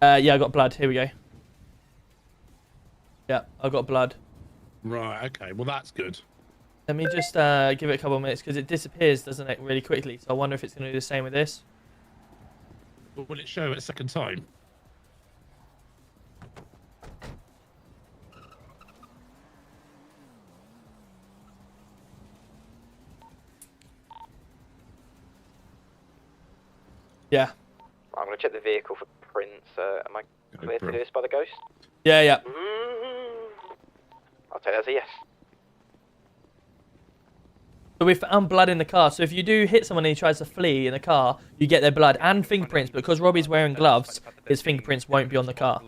Yeah, I got blood. Here we go. Yeah, I got blood.
Right, okay. Well, that's good.
Let me just give it a couple of minutes because it disappears, doesn't it, really quickly. So I wonder if it's going to do the same with this.
But will it show it a second time?
Yeah.
I'm going to check the vehicle for prints. Am I clear to do this by the ghost?
Yeah, yeah.
I'll take that as a yes.
So we found blood in the car. So if you do hit someone and he tries to flee in the car, you get their blood and fingerprints. But because Robbie's wearing gloves, his fingerprints won't be on the car.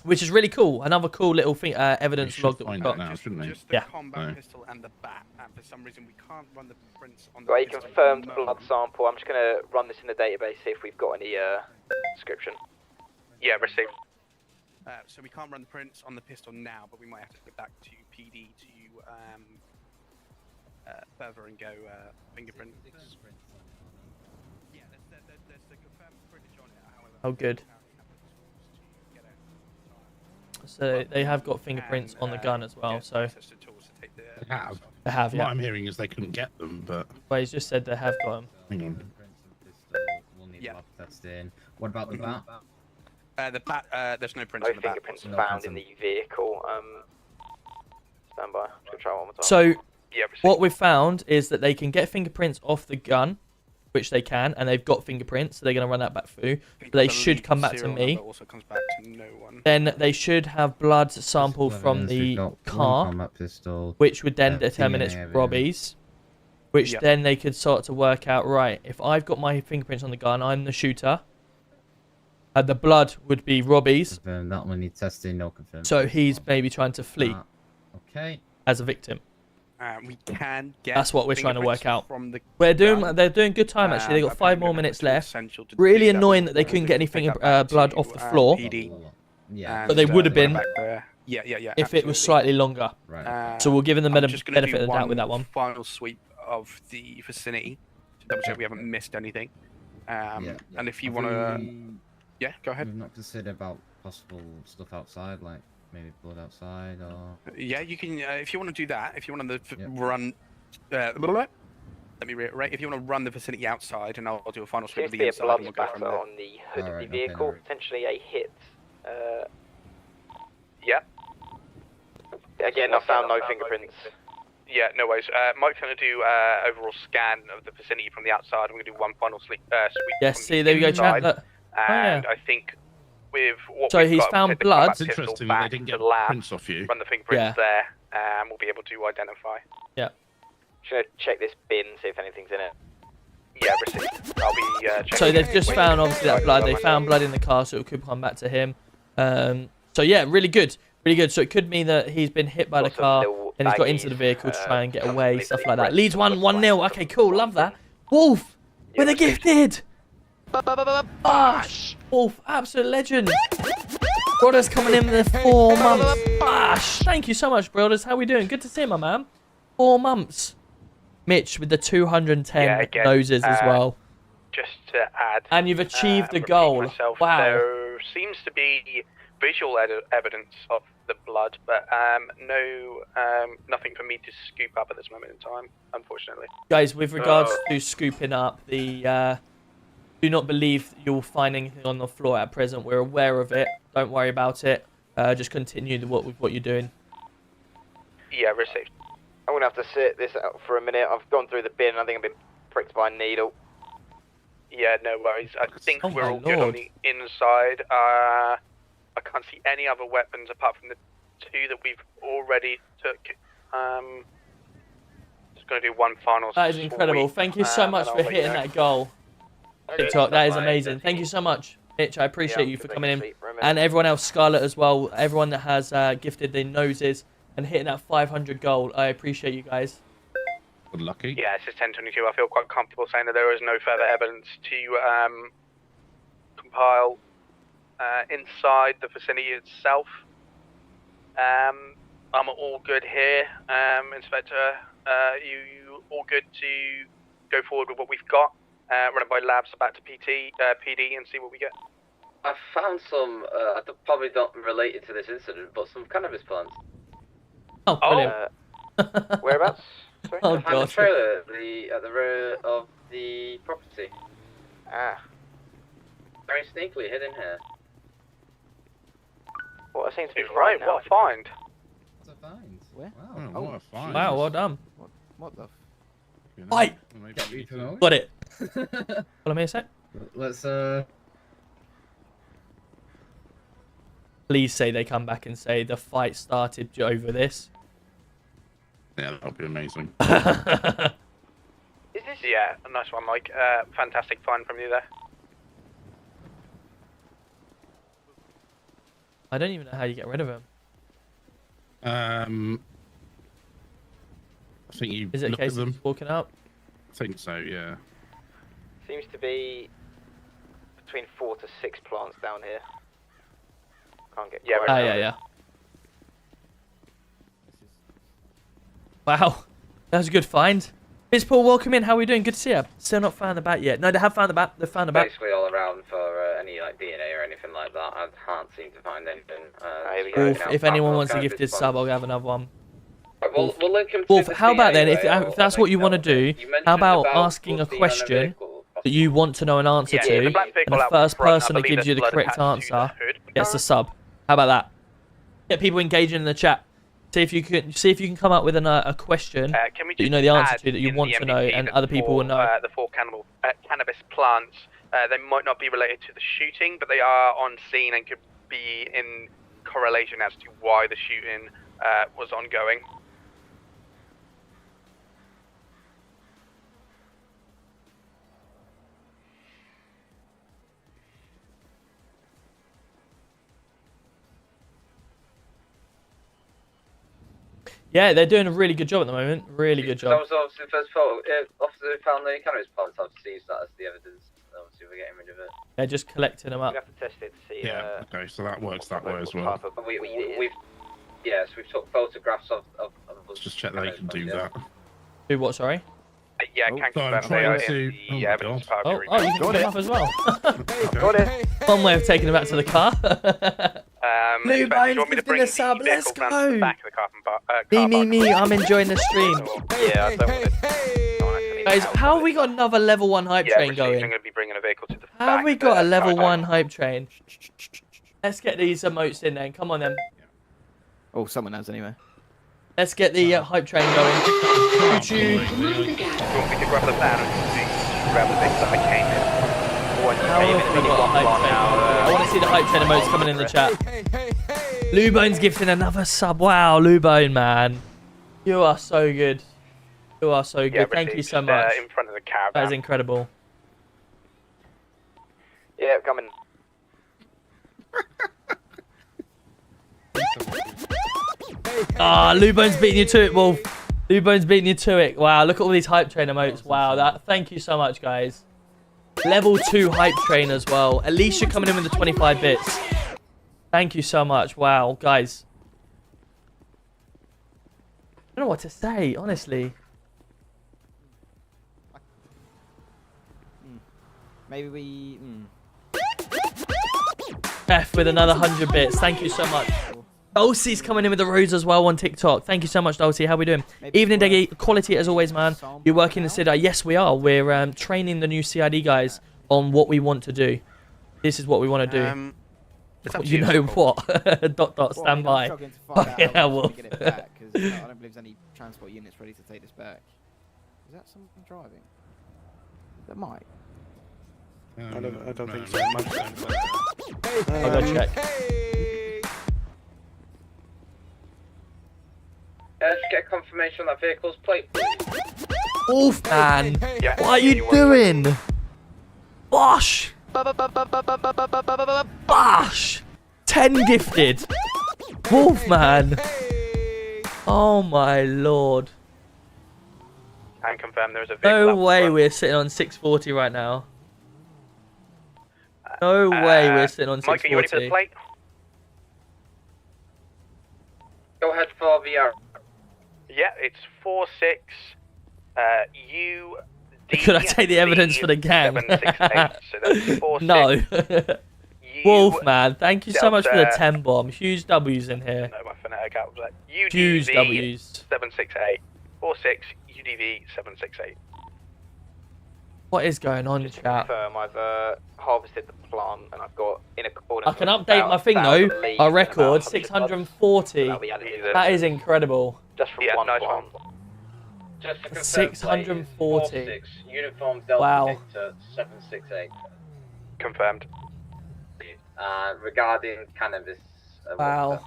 Which is really cool. Another cool little evidence log that we've got.
Now, shouldn't they?
Just the combat pistol and the bat. And for some reason, we can't run the prints on the
Right,
pistol
confirmed
at the
blood
moment.
sample. I'm just going to run this in the database, see if we've got any description.
Yeah, received. So we can't run the prints on the pistol now, but we might have to go back to PD to further and go fingerprint. Yeah, there's the confirmed printage on it. However,
Oh, good. So they have got fingerprints on the gun as well. So
They have.
yeah.
What I'm hearing is they couldn't get them, but...
Well, he's just said they have got them.
Hang on.
We'll need lab testing. What about the bat?
The bat, there's no prints
No
on the bat.
fingerprints found in the vehicle. Stand by. Just try one more time.
So
Yeah,
what we've found is that they can get fingerprints off the gun, which they can, and they've got fingerprints, so they're going to run that back through. But they should come back to me.
Also comes back to no one.
Then they should have blood sample from the car,
pistol,
which would then determine it's Robbie's. Which then they could start to work out, right, if I've got my fingerprints on the gun, I'm the shooter. The blood would be Robbie's.
That one needs testing, no confirmed.
So he's maybe trying to flee
okay.
as a victim.
We can get.
That's what we're trying to work out.
From the
They're
gun.
doing good time actually. They got 5 more minutes left.
Essential to
Really
do that.
annoying that they couldn't get any blood off the floor.
PD.
Yeah.
But they would have been
back there. Yeah.
if it was slightly longer.
Right.
So we'll give them the
I'm just gonna
benefit
do
of the doubt with that one.
Final sweep of the vicinity to double check we haven't missed anything. And if you want to, yeah, go ahead.
We've not considered about possible stuff outside, like maybe blood outside or.
Yeah, you can. If you want to do that, if you want to run. Let me reiterate. If you want to run the vicinity outside, and I'll do a final sweep of
Seems to
the
be a
inside,
blood
and we'll go from
spatter
there.
on the hood of the
Alright,
vehicle,
okay.
potentially a hit.
Yeah.
Again, I found no fingerprints.
Yeah, no worries. Mike's going to do overall scan of the vicinity from the outside. I'm going to do one final sweep.
Yes,
from
see,
the
there we go,
inside.
chat. Look.
And I think with what
So
we've
he's
got,
found
take the
blood.
combat
It's
pistol
interesting that
back
they didn't
to
get
the lab,
prints off you.
run the fingerprints
Yeah.
there, and we'll be able to identify.
Yeah.
Just gonna check this bin, see if anything's in it.
Yeah, received. I'll be checking.
So they've just
Wait,
found obviously that blood. They
wait.
found blood in the car, so it could come back to him. So yeah, really good, really good. So it could mean that he's been hit by the
Got some
car
little
and he's got into
baggies,
the vehicle to try and get
some
away,
little
stuff like that.
breads,
Leads
some
1-0. Okay, cool, love that. Wolf,
Yeah,
with a
received.
gifted. Wolf, absolute legend. Brothers coming in with 4 months. Bash. Thank you so much, brothers. How we doing? Good to see you, my man. 4 months. Mitch with the 210
Yeah, again,
noses as well.
Just to add.
And you've achieved the
repeat
goal.
myself,
Wow.
There seems to be visual evidence of the blood, but nothing for me to scoop up at this moment in time, unfortunately.
Guys, with regards to scooping up, the do not believe you'll find anything on the floor at present. We're aware of it. Don't worry about it. Just continue with what you're doing.
Yeah, received.
I'm gonna have to sit this out for a minute. I've gone through the bin. I think I've been pricked by a needle.
Yeah, no worries. I think
Oh
we're
my
all good on
lord.
the inside. I can't see any other weapons apart from the 2 that we've already took. Just going to do one final
That is incredible.
sweep,
Thank you so
and
much
I'll
for
let you
hitting
know.
that goal. TikTok, that is amazing. Thank you so much, Mitch. I appreciate you for coming in. And everyone else, Scarlett as well. Everyone that has gifted their noses and hitting that 500 goal. I appreciate you guys.
Good lucky.
Yeah, this is 10:22. I feel quite comfortable saying that there is no further evidence to compile inside the vicinity itself. I'm all good here, Inspector. You all good to go forward with what we've got? Run it by labs back to PD and see what we get.
I found some, probably not related to this incident, but some cannabis plants.
Oh, brilliant.
Whereabouts? Sorry?
Oh,
Behind the
God.
trailer, at the rear of the property.
Ah.
Very sneakily hidden here.
Well, I seem to be
Right,
right now.
what a find.
What's a find?
Where?
Wow.
Oh, what a find.
Wow, well done.
What the?
You know,
Fight!
maybe
Get
we
me
need to-
promoted.
Got it. Follow me a sec.
Let's
Please say they come back and say the fight started over this.
Yeah, that'll be amazing.
Is this? Yeah, a nice one, Mike. Fantastic find from you there.
I don't even know how you get rid of him.
I think you
Is it a
look
case
at
of
them.
just walking up?
I think so, yeah.
Seems to be between 4 to 6 plants down here. Can't get.
Yeah,
quite
Ah,
right.
yeah, yeah. Wow, that was a good find. Miss Paul, welcome in. How are we doing? Good to see you. Still not found the bat yet. No, they have found the bat. They found the bat.
Basically all around for any like DNA or anything like that. I can't seem to find anything.
Wolf, if anyone wants a gifted sub, I'll have another one.
We'll link him to
Wolf,
the
how about then,
anyway,
if that's what you want to do, how about asking a question that you want to know an answer to, and the first person that gives you the correct answer gets the sub. How about that? Get people engaging in the chat. See if you can come up with a question that you know the answer to, that you want to know, and other people will know.
The 4 cannabis plants, they might not be related to the shooting, but they are on scene and could be in correlation as to why the shooting was ongoing.
Yeah, they're doing a really good job at the moment. Really good job. That was obviously the first photo. Officer found the cannabis plants. Obviously, use that as the evidence. Obviously, we're getting rid of it.
They're just collecting them up.
We have to test it to see.
Yeah. Okay, so that works that way as well.
We've took photographs of
Let's just check that you can do that.
Do what? Sorry.
Yeah, can
I'm trying to.
You can put them up as well.
Got it.
One way of taking them back to the car.
Blue
Bones gifting a sub. Let's go. Me. I'm enjoying the stream.
Yeah, I don't want to.
Guys, how have we got another level 1 hype train going?
I'm going to be bringing a vehicle to the
How have we got a level 1 hype train? Let's get these emotes in then. Come on then.
Oh, someone has anyway.
Let's get the hype train going.
Do you want me to grab the van and grab the things that I came in?
I want to see the hype train emotes coming in the chat. Lubone's gifting another sub. Wow, Lubone, man. You are so good. You are so good. Thank you so much.
In front of the caravan.
That is incredible.
Yeah, coming.
Ah, Lubone's beating you to it, Wolf. Lubone's beating you to it. Wow, look at all these hype train emotes. Wow, thank you so much, guys. Level 2 hype train as well. At least you're coming in with the 25 bits. Thank you so much. Wow, guys. I don't know what to say, honestly.
Maybe we...
F with another 100 bits. Thank you so much. Dulcie's coming in with the rose as well on TikTok. Thank you so much, Dulcie. How we doing? Evening, Deggy. Quality as always, man. You work in the CID? Yes, we are. We're training the new CID guys on what we want to do. This is what we want to do. You know what? ... stand by. Fucking hell, Wolf.
I don't believe there's any transport units ready to take this back. Is that someone driving? Is that Mike?
I don't think so.
I'll go check.
Just get confirmation on that vehicle's plate, please.
Wolf, man. What are you doing? Bosh. Bosh. 10 gifted. Wolf, man. Oh, my lord.
Can confirm there is a vehicle.
No way we're sitting on 640 right now. No way we're sitting on 640.
Mike, are you ready for the plate?
Go ahead for VR.
Yeah, it's 46 U.
Could I take the evidence for the gang?
768, so that's 46,
no. Wolf, man, thank you so much for the 10 bomb. Huge W's in here.
No, my phonetic outlet.
Huge W's.
768. 46 UDV 768.
What is going on,
Just to
chat?
confirm, I've harvested the plant and I've got in accordance.
I can update my thing though. Our record 640. That is incredible.
Just from one plant.
Just to confirm,
640.
Uniform Delta
Wow.
Victor 768.
Confirmed.
Regarding cannabis.
Wow.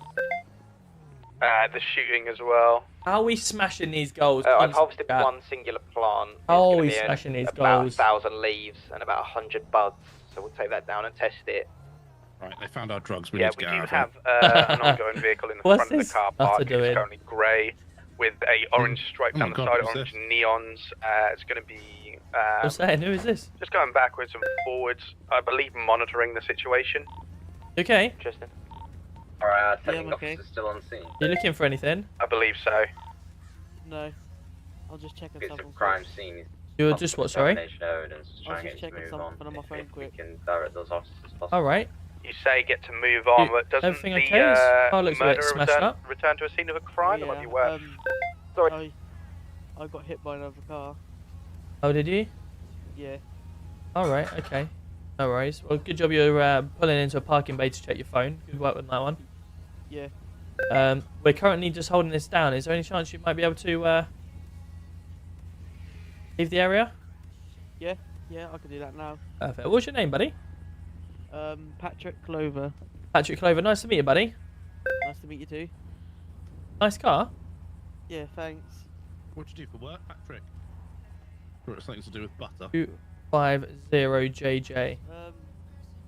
The shooting as well.
How are we smashing these goals?
I've harvested one singular plant.
How are we smashing these
about
goals?
1,000 leaves and about 100 buds. So we'll take that down and test it.
Right, they found our drugs. We
Yeah,
need to
we
get
do
out
have
of
an ongoing vehicle in the
What's
front of
this
the car
after
park. It's
doing?
currently grey with a orange stripe down the
God,
side,
what's
orange
this?
neons. It's going to be
I'm saying, who is this?
just going backwards and forwards. I believe monitoring the situation.
Okay.
Interesting.
Alright,
Yeah,
setting
I'm okay.
officer still on scene.
You looking for anything?
I believe so.
No. I'll just check
It's
on
a crime scene.
You were just what, sorry?
Evidence to try and get you to move on. On my phone quick. We can direct those officers as possible.
Alright.
You say get to move on, but doesn't
everything
the
okay? Oh, looks a bit
murderer
smashed up.
return to a scene of a crime?
Yeah,
That might be worse.
Sorry. I got hit by another car.
Oh, did you?
Yeah.
Alright, okay. No worries. Well, good job you're pulling into a parking bay to check your phone. Good work with that one.
Yeah.
We're currently just holding this down. Is there any chance you might be able to leave the area?
Yeah, I can do that now.
Perfect. What's your name, buddy?
Patrick Clover.
Patrick Clover. Nice to meet you, buddy.
Nice to meet you too.
Nice car.
Yeah, thanks.
What do you do for work, Patrick? Or it's something to do with butter.
250JJ.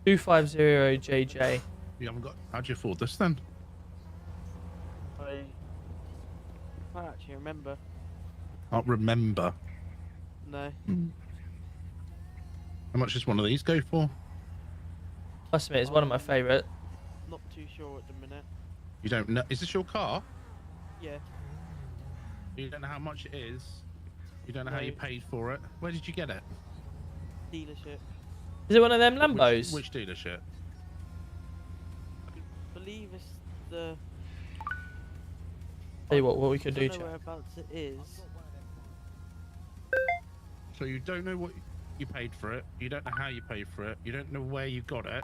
250JJ.
You haven't got. How'd you afford this then?
I can't actually remember.
Can't remember.
No.
How much does one of these go for?
Must admit, it's one of my favourite.
Not too sure at the minute.
You don't know. Is this your car?
Yeah.
You don't know how much it is. You don't know how you paid for it. Where did you get it?
Dealership.
Is it one of them Lambos?
Which dealership?
I believe it's the...
Tell you what we could do,
I don't know
chat.
whereabouts it is.
So you don't know what you paid for it. You don't know how you paid for it. You don't know where you got it.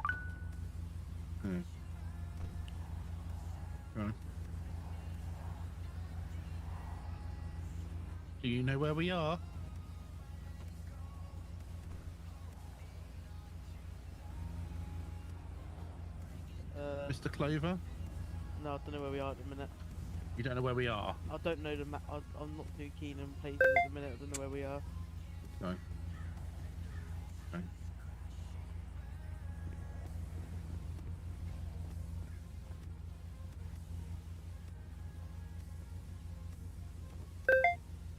Right. Do you know where we are? Mr. Clover?
No, I don't know where we are at the minute.
You don't know where we are?
I don't know the map. I'm not too keen on places at the minute. I don't know where we are.
No. Okay.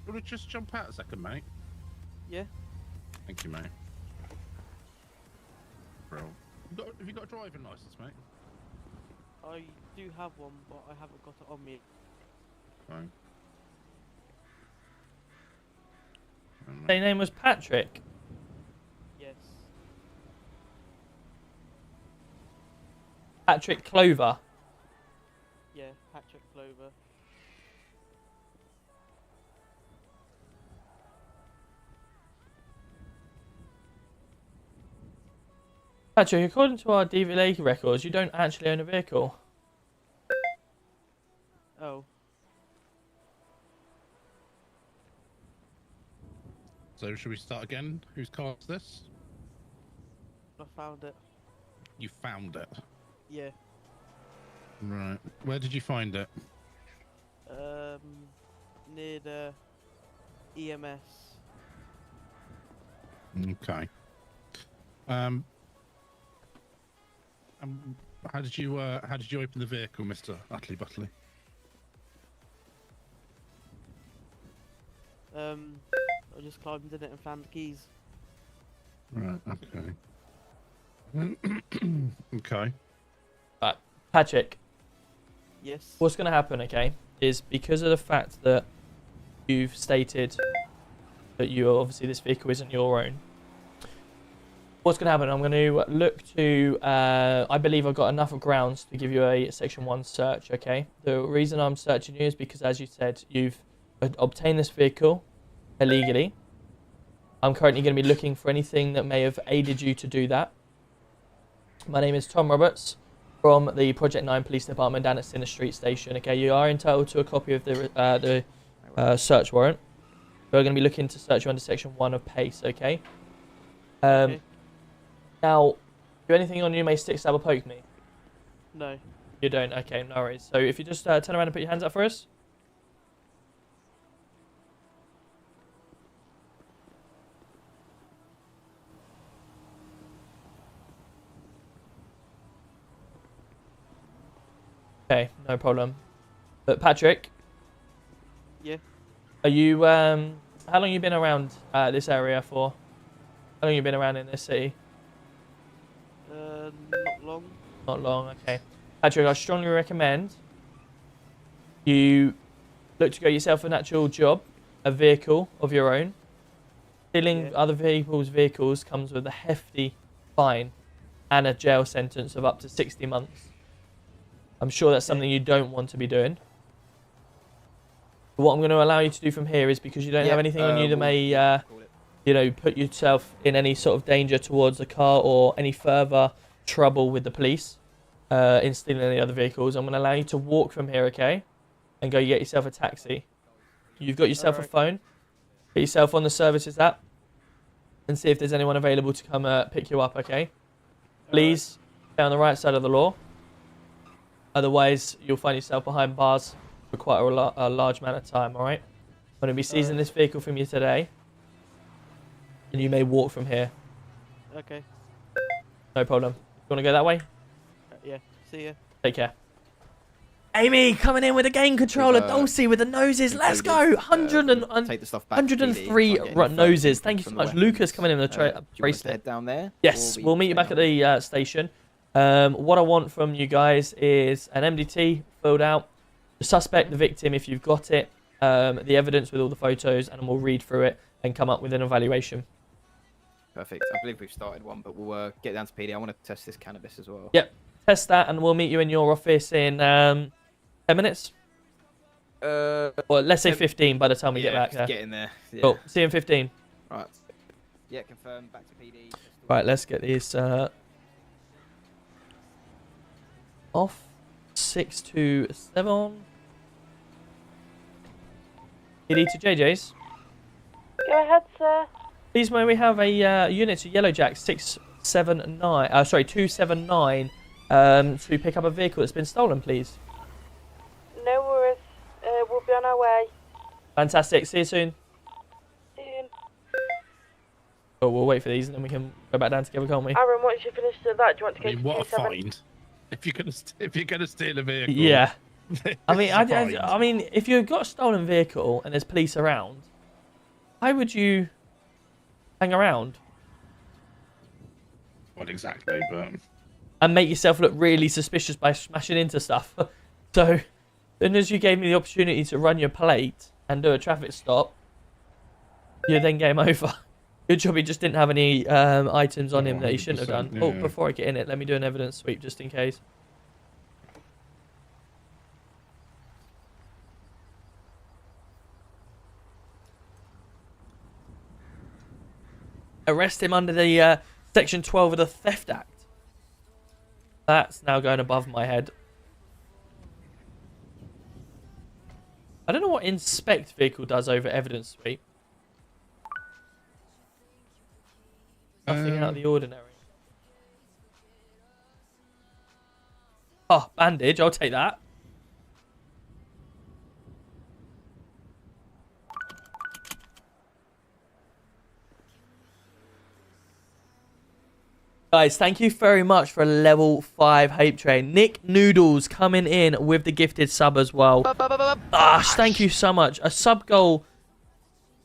You want to just jump out a second, mate?
Yeah.
Thank you, mate. Bro. Have you got a driving license, mate?
I do have one, but I haven't got it on me.
Fine.
Their name was Patrick.
Yes.
Patrick Clover.
Yeah, Patrick Clover.
Patrick, according to our DVLA records, you don't actually own a vehicle.
Oh.
So should we start again? Whose car is this?
I found it.
You found it?
Yeah.
Right. Where did you find it?
Near the EMS.
Okay. How did you open the vehicle, Mr. Utley Butley?
I just climbed in it and found the keys.
Right. Okay. Okay.
Patrick.
Yes.
What's going to happen, okay, is because of the fact that you've stated that obviously this vehicle isn't your own. What's going to happen? I'm going to look to, I believe I've got enough of grounds to give you a Section 1 search, okay? The reason I'm searching you is because, as you said, you've obtained this vehicle illegally. I'm currently going to be looking for anything that may have aided you to do that. My name is Tom Roberts from the Project 9 Police Department down at Sinner Street Station, okay? You are entitled to a copy of the search warrant. We're going to be looking to search you under Section 1 of PACE, okay?
Okay.
Now, do anything on you may stick, stab, or poke me?
No.
You don't? Okay, no worries. So if you just turn around and put your hands up for us. Okay, no problem. But Patrick?
Yeah?
Are you, how long have you been around this area for? How long have you been around in this city?
Not long.
Not long, okay. Patrick, I strongly recommend you look to get yourself an actual job, a vehicle of your own. Stealing other people's vehicles comes with a hefty fine and a jail sentence of up to 60 months. I'm sure that's something you don't want to be doing. But what I'm going to allow you to do from here is, because you don't have anything on you that may, you know, put yourself in any sort of danger towards the car or any further trouble with the police in stealing any other vehicles, I'm going to allow you to walk from here, okay? And go get yourself a taxi. You've got yourself a phone. Get yourself on the services app and see if there's anyone available to come pick you up, okay? Please stay on the right side of the law. Otherwise, you'll find yourself behind bars for quite a large amount of time, all right? I'm going to be seizing this vehicle from you today, and you may walk from here.
Okay.
No problem. You want to go that way?
Yeah. See ya.
Take care. Amy coming in with a game controller. Dulcie with the noses. Let's go. 103 noses. Thank you so much. Lucas coming in with a bracelet.
Head down there.
Yes, we'll meet you back at the station. What I want from you guys is an MDT filled out, the suspect, the victim if you've got it, the evidence with all the photos, and we'll read through it and come up with an evaluation.
Perfect. I believe we've started one, but we'll get down to PD. I want to test this cannabis as well.
Yep. Test that, and we'll meet you in your office in 10 minutes. Well, let's say 15 by the time we get back there.
Get in there. Yeah.
Cool. See you in 15.
Right. Yeah, confirm. Back to PD.
Right, let's get these off. 627. PD to JJ's.
Go ahead, sir.
Please, may we have a unit to Yellowjack 279 to pick up a vehicle that's been stolen, please.
No worries. We'll be on our way.
Fantastic. See you soon.
Soon.
Oh, we'll wait for these and then we can go back down together, can't we?
Aaron, once you finish that, do you want to go
I mean,
to
what a
27?
find! If you're gonna steal a vehicle.
Yeah. I mean,
it's a find.
I mean, if you've got a stolen vehicle and there's police around, why would you hang around?
What exactly? But
and make yourself look really suspicious by smashing into stuff. So, as soon as you gave me the opportunity to run your plate and do a traffic stop, you then game over. Good job he just didn't have any items on him that he shouldn't have done.
Yeah.
Oh, before I get in it, let me do an evidence sweep just in case. Arrest him under the Section 12 of the Theft Act. That's now going above my head. I don't know what inspect vehicle does over evidence sweep. Nothing out of the ordinary. Oh, bandage. I'll take that. Guys, thank you very much for a level 5 Hype Train. Nick Noodles coming in with the gifted sub as well. Gosh, thank you so much. A sub goal.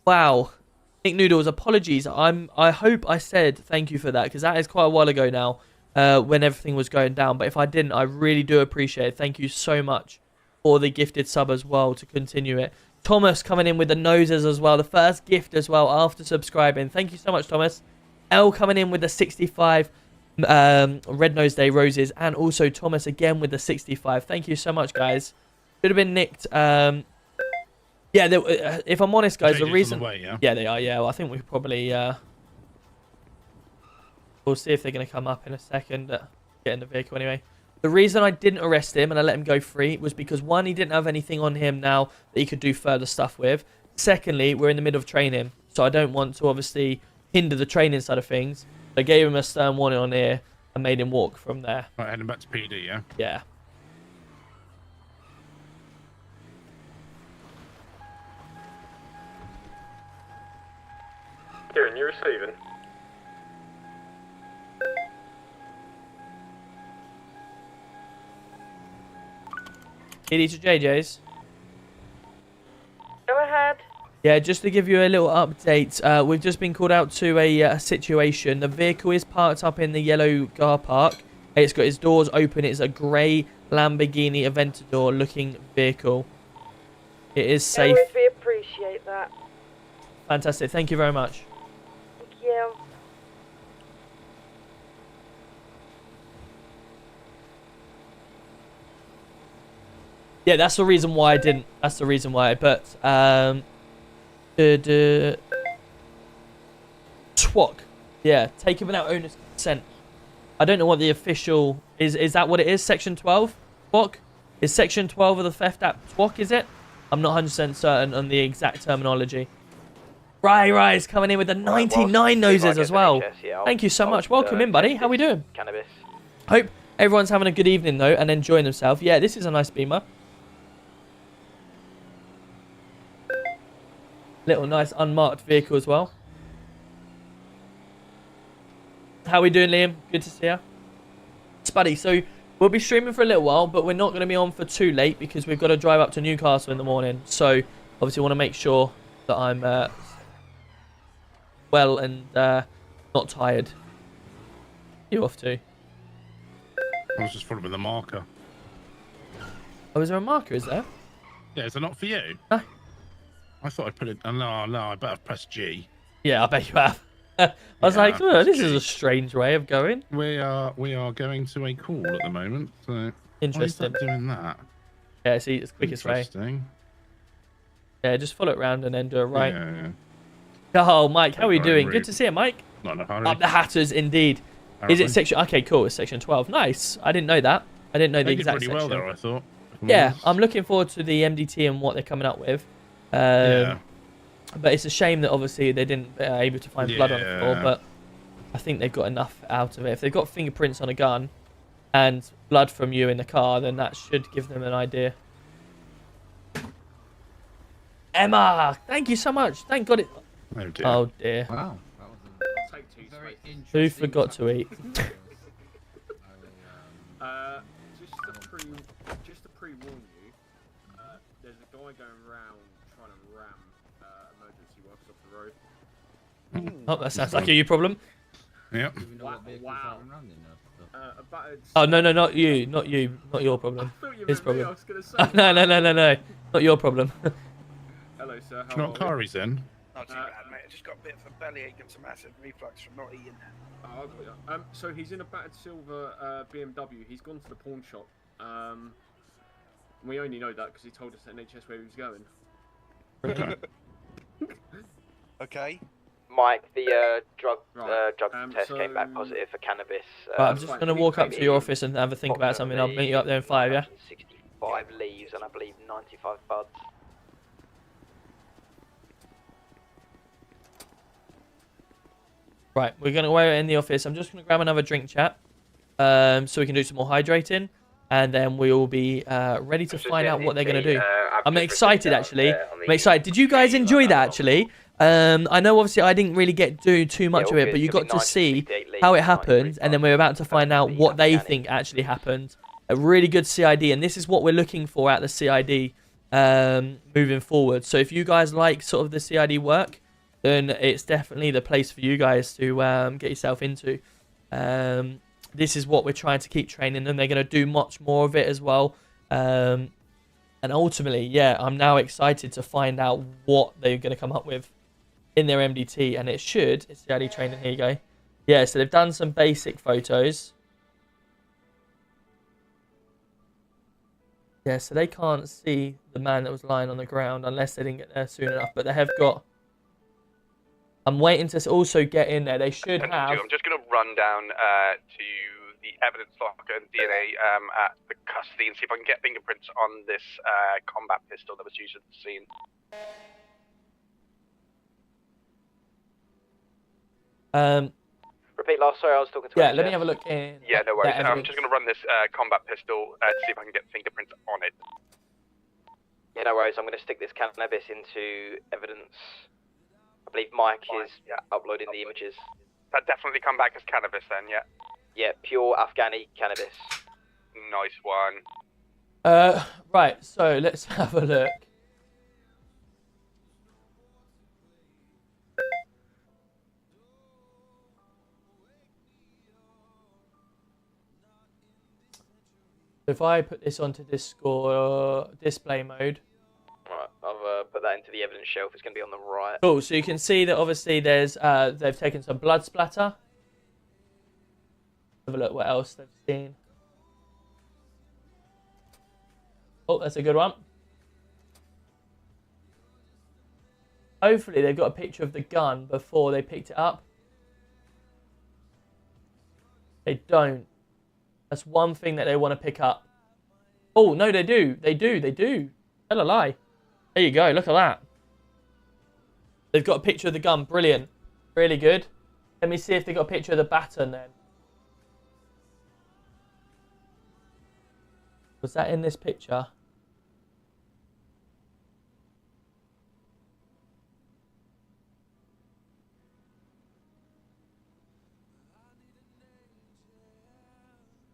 Wow. Nick Noodles, apologies. I hope I said thank you for that, because that is quite a while ago now when everything was going down. But if I didn't, I really do appreciate it. Thank you so much for the gifted sub as well to continue it. Thomas coming in with the noses as well. The first gift as well after subscribing. Thank you so much, Thomas. L coming in with the 65 Red Nose Day roses, and also Thomas again with the 65. Thank you so much, guys. Should have been nicked. Yeah, if I'm honest, guys, the reason. Yeah, they are. Yeah, well, I think we probably. We'll see if they're going to come up in a second. Get in the vehicle anyway. The reason I didn't arrest him and I let him go free was because, one, he didn't have anything on him now that he could do further stuff with. Secondly, we're in the middle of training, so I don't want to obviously hinder the training side of things. I gave him a stern warning on here and made him walk from there.
Right, heading back to PD, yeah?
Yeah.
Kieran, you're receiving.
PD to JJ's.
Go ahead.
Yeah, just to give you a little update, we've just been called out to a situation. The vehicle is parked up in the yellow car park. It's got its doors open. It's a grey Lamborghini Aventador looking vehicle. It is safe.
We appreciate that.
Fantastic. Thank you very much. Yeah, that's the reason why I didn't. That's the reason why. But TWOC. Yeah, taken without owner's consent. I don't know what the official is. Is that what it is? Section 12? TWOC? Is Section 12 of the Theft Act TWOC, is it? I'm not 100% certain on the exact terminology. Right, it's coming in with the 99 noses as well. Thank you so much. Welcome in, buddy. How we doing?
Cannabis.
Hope everyone's having a good evening, though, and enjoying themselves. Yeah, this is a nice Beamer. Little nice unmarked vehicle as well. How we doing, Liam? Good to see you. Spuddy, so we'll be streaming for a little while, but we're not going to be on for too late because we've got to drive up to Newcastle in the morning. So, obviously, want to make sure that I'm well and not tired. You off to?
I was just following the marker.
Oh, is there a marker, is there?
Yeah, is it not for you?
No.
I thought I'd put it... no, I better press G.
Yeah, I bet you have. I was like, oh, this is a strange way of going.
We are going to a call at the moment. So
interesting.
Why is that doing that?
Yeah, see, it's the quickest way. Yeah, just follow it round and then do it right.
Yeah.
Oh, Mike, how are you doing? Good to see you, Mike.
Not in a hurry.
Up the Hatters, indeed. Is it section? Okay, cool. It's section 12. Nice. I didn't know that. I didn't know the exact section.
Well there, I thought.
Yeah, I'm looking forward to the MDT and what they're coming up with. Yeah. But it's a shame that obviously they didn't able to find blood on the floor. But I think they've got enough out of it. If they've got fingerprints on a gun and blood from you in the car, then that should give them an idea. Emma, thank you so much. Thank God it.
Oh dear.
Oh dear.
Wow.
Very interesting.
Who forgot to eat?
Just to pre-warn you, there's a guy going around trying to ram emergency workers off the road.
Oh, that sounds like a you problem.
Yep.
Wow.
Oh no, not you, not your problem. His problem.
I was gonna say.
No, not your problem.
Hello, sir. How
Not Kari's then.
Not too bad, mate. I just got a bit of a bellyache and some acid reflux from not eating.
Oh, I got you. So he's in a battered silver BMW. He's gone to the pawn shop. We only know that because he told us at NHS where he was going.
Okay.
Okay.
Mike, the drug test
so
came back positive for cannabis.
Right, I'm just going to walk up to your office and have a think about something. I'll meet you up there in 5, yeah?
65 leaves and I believe 95 buds.
Right, we're going to wear it in the office. I'm just going to grab another drink, chat, so we can do some more hydrating, and then we will be ready to find out what they're going to do. I'm excited, actually. I'm excited. Did you guys enjoy that, actually? I know, obviously, I didn't really do too much of it, but you got to see how it happened, and then we're about to find out what they think actually happened. A really good CID, and this is what we're looking for at the CID moving forward. So if you guys like sort of the CID work, then it's definitely the place for you guys to get yourself into. This is what we're trying to keep training, and they're going to do much more of it as well. And ultimately, yeah, I'm now excited to find out what they're going to come up with in their MDT, and it's CID Training, here you go. Yeah, so they've done some basic photos. Yeah, so they can't see the man that was lying on the ground unless they didn't get there soon enough, but they have got... I'm waiting to also get in there. They should have...
I'm just going to run down to the evidence locker and DNA at the custody and see if I can get fingerprints on this combat pistol that was used at the scene.
Repeat last, sorry, I was talking to
Yeah, let me have a look in.
Yeah, no worries. I'm just going to run this combat pistol to see if I can get fingerprints on it.
Yeah, no worries. I'm going to stick this cannabis into evidence. I believe Mike is uploading the images.
That definitely come back as cannabis then, yeah?
Yeah, pure Afghani cannabis.
Nice one.
Right, so let's have a look. If I put this onto display mode.
Alright, I've put that into the evidence shelf. It's going to be on the right.
Cool, so you can see that obviously there's they've taken some blood splatter. Have a look what else they've seen. Oh, that's a good one. Hopefully they've got a picture of the gun before they picked it up. They don't. That's one thing that they want to pick up. Oh, no, they do. They do. Tell a lie. There you go. Look at that. They've got a picture of the gun. Brilliant. Really good. Let me see if they've got a picture of the baton then. Was that in this picture?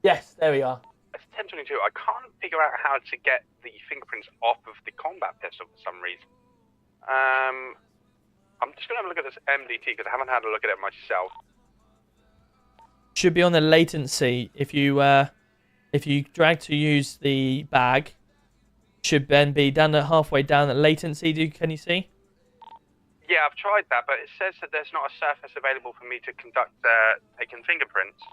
Yes, there we are.
It's 10:22. I can't figure out how to get the fingerprints off of the combat pistol for some reason. I'm just gonna have a look at this MDT because I haven't had a look at it myself.
Should be on the latency. If you drag to use the bag, should then be down at halfway down at latency. Can you see?
Yeah, I've tried that, but it says that there's not a surface available for me to conduct taking fingerprints.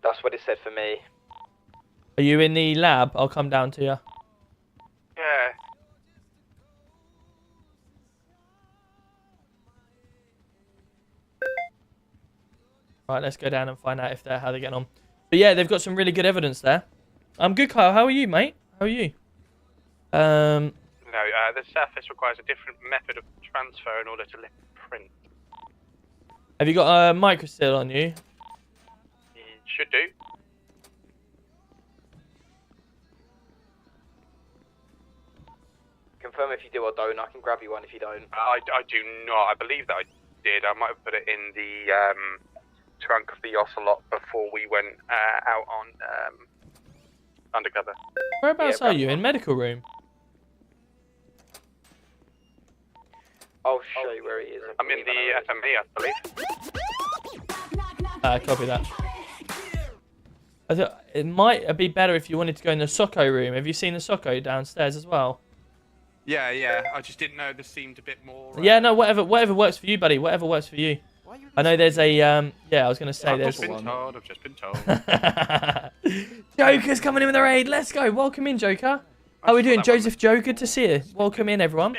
That's what it said for me.
Are you in the lab? I'll come down to you.
Yeah.
Right, let's go down and find out how they're getting on. But yeah, they've got some really good evidence there. I'm good, Kyle. How are you, mate? How are you?
No, the surface requires a different method of transfer in order to lift print.
Have you got a microstill on you?
Should do.
Confirm if you do or don't. I can grab you one if you don't.
I do not. I believe that I did. I might have put it in the trunk of the Ocelot before we went out on undercover.
Whereabouts are you? In medical room?
I'll show you where he is.
I'm in the FME, I believe.
Copy that. I thought it might be better if you wanted to go in the Socko room. Have you seen the Socko downstairs as well?
Yeah. I just didn't know this seemed a bit more.
Yeah, no, whatever works for you, buddy. Whatever works for you. I know there's a yeah. I was gonna say
I've
there's.
just been told.
Joker's coming in with a raid. Let's go. Welcome in, Joker. How are we doing, Joseph Joe? Good to see you. Welcome in, everyone.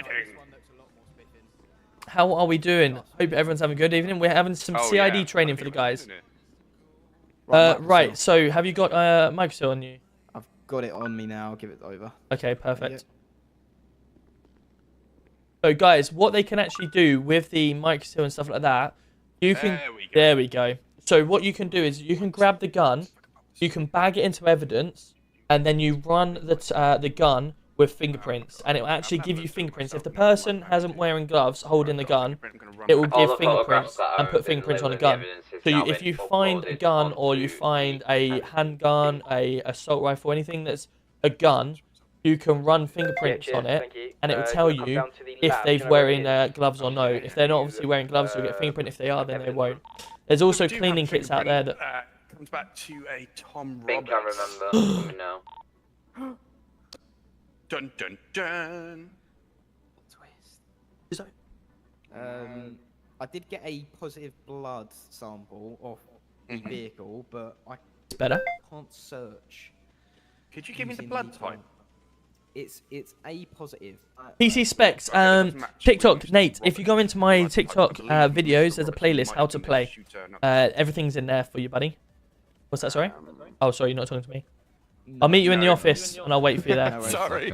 How are we doing? Hope everyone's having a good evening. We're having some CID training for the guys. Right, so have you got microstill on you?
I've got it on me now. I'll give it over.
Okay, perfect. So guys, what they can actually do with the microstill and stuff like that, you can... There we go. So what you can do is you can grab the gun, you can bag it into evidence, and then you run the gun with fingerprints, and it will actually give you fingerprints. If the person hasn't wearing gloves holding the gun, it will give fingerprints and put fingerprints on the gun. So if you find a gun or you find a handgun, a assault rifle, anything that's a gun, you can run fingerprints on it, and it will tell you if they're wearing gloves or no. If they're not obviously wearing gloves, you'll get fingerprint. If they are, then they won't. There's also cleaning kits out there that
comes back to a Tom
I think
Roberts.
I remember now.
Dun dun dun.
Twist. I did get a positive blood sample off the vehicle, but I can't search.
Could you give me the blood type?
It's A positive.
PC specs. TikTok, Nate. If you go into my TikTok videos, there's a playlist how to play. Everything's in there for you, buddy. What's that? Sorry. Oh, sorry. You're not talking to me. I'll meet you in the office and I'll wait for you there.
Sorry.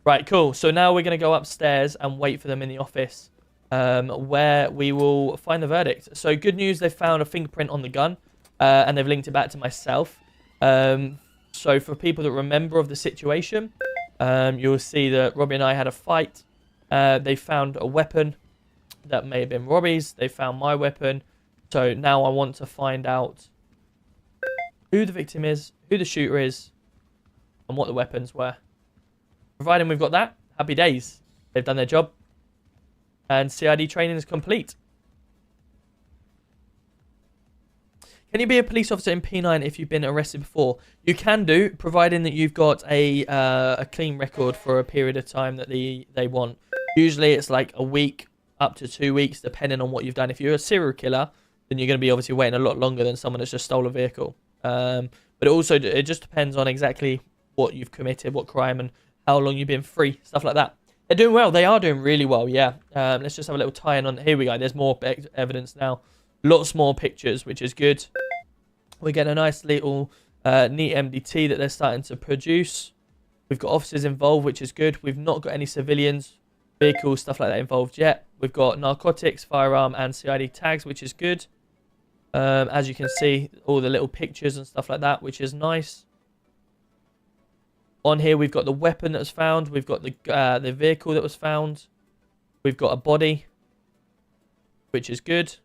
Right, cool. So now we're going to go upstairs and wait for them in the office where we will find the verdict. So good news, they've found a fingerprint on the gun and they've linked it back to myself. So for people that remember of the situation, you'll see that Robbie and I had a fight. They found a weapon that may have been Robbie's. They found my weapon. So now I want to find out who the victim is, who the shooter is, and what the weapons were. Providing we've got that, happy days. They've done their job. And CID training is complete. Can you be a police officer in P9 if you've been arrested before? You can do, providing that you've got a clean record for a period of time that they want. Usually it's like a week up to 2 weeks, depending on what you've done. If you're a serial killer, then you're going to be obviously waiting a lot longer than someone that's just stole a vehicle. But it just depends on exactly what you've committed, what crime, and how long you've been free, stuff like that. They're doing well. They are doing really well, yeah. Let's just have a little tie-in on. Here we go. There's more evidence now. Lots more pictures, which is good. We get a nice little neat MDT that they're starting to produce. We've got officers involved, which is good. We've not got any civilians, vehicles, stuff like that involved yet. We've got narcotics, firearm, and CID tags, which is good. As you can see, all the little pictures and stuff like that, which is nice. On here, we've got the weapon that was found. We've got the vehicle that was found. We've got a body, which is good.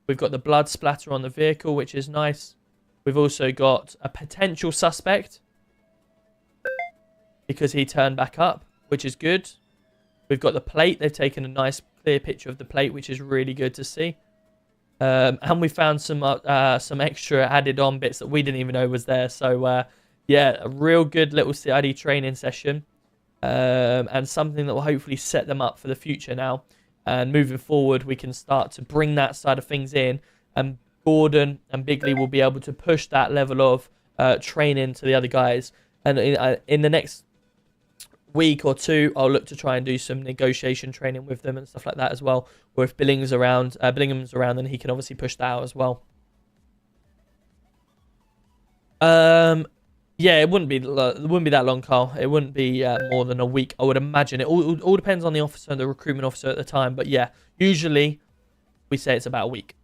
We've got the blood splatter on the vehicle, which is nice. We've also got a potential suspect because he turned back up, which is good. We've got the plate. They've taken a nice clear picture of the plate, which is really good to see. And we found some extra added on bits that we didn't even know was there. So, yeah, a real good little CID training session. And something that will hopefully set them up for the future now. And moving forward, we can start to bring that side of things in. And Gordon and Bigley will be able to push that level of training to the other guys. And in the next week or two, I'll look to try and do some negotiation training with them and stuff like that as well. Or if Billingham's around, then he can obviously push that out as well. Yeah, it wouldn't be that long, Carl. It wouldn't be more than a week, I would imagine. It all depends on the officer, the recruitment officer at the time. But yeah, usually we say it's about a week.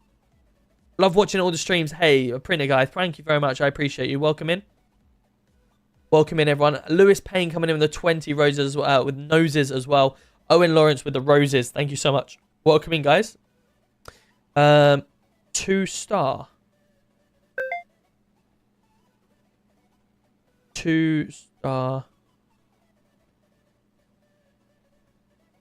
Love watching all the streams. Hey, printer guy, thank you very much. I appreciate you. Welcome in. Welcome in, everyone. Lewis Payne coming in with the 20 roses with noses as well. Owen Lawrence with the roses. Thank you so much. Welcome in, guys. 2-star. 2-star.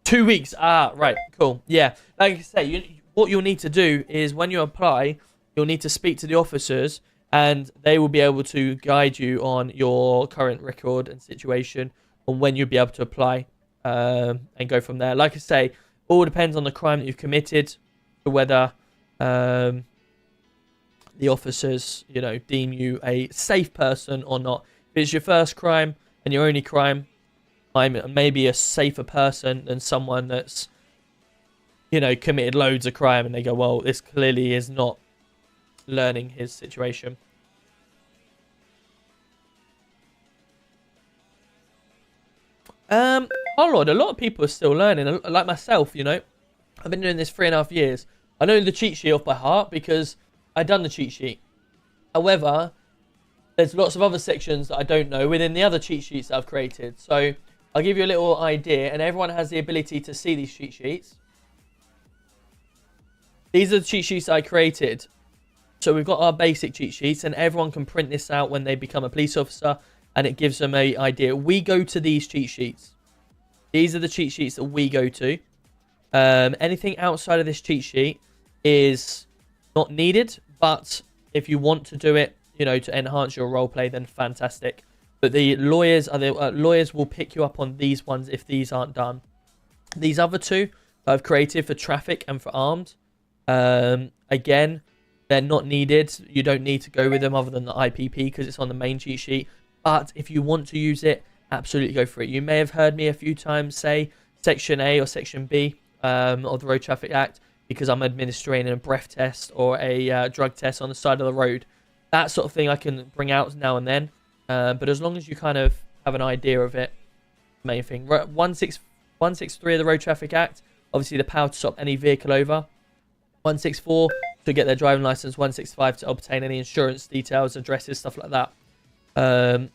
2 weeks. Ah, right. Cool. Yeah. Like I say, what you'll need to do is when you apply, you'll need to speak to the officers and they will be able to guide you on your current record and situation on when you'll be able to apply and go from there. Like I say, all depends on the crime that you've committed to whether the officers, deem you a safe person or not. If it's your first crime and your only crime, I'm maybe a safer person than someone that's, committed loads of crime and they go, well, this clearly is not learning his situation. Oh Lord, a lot of people are still learning, like myself, I've been doing this 3.5 years. I know the cheat sheet off by heart because I done the cheat sheet. However, there's lots of other sections that I don't know within the other cheat sheets that I've created. So I'll give you a little idea, and everyone has the ability to see these cheat sheets. These are the cheat sheets I created. So we've got our basic cheat sheets, and everyone can print this out when they become a police officer, and it gives them an idea. We go to these cheat sheets. These are the cheat sheets that we go to. Anything outside of this cheat sheet is not needed, but if you want to do it, to enhance your role play, then fantastic. But the lawyers lawyers will pick you up on these ones if these aren't done. These other two that I've created for traffic and for armed, again, they're not needed. You don't need to go with them other than the IPP because it's on the main cheat sheet. But if you want to use it, absolutely go for it. You may have heard me a few times say Section A or Section B of the Road Traffic Act because I'm administering a breath test or a drug test on the side of the road. That sort of thing I can bring out now and then. But as long as you kind of have an idea of it, main thing. 163 of the Road Traffic Act, obviously the power to stop any vehicle over. 164 to get their driving license. 165 to obtain any insurance details, addresses, stuff like that.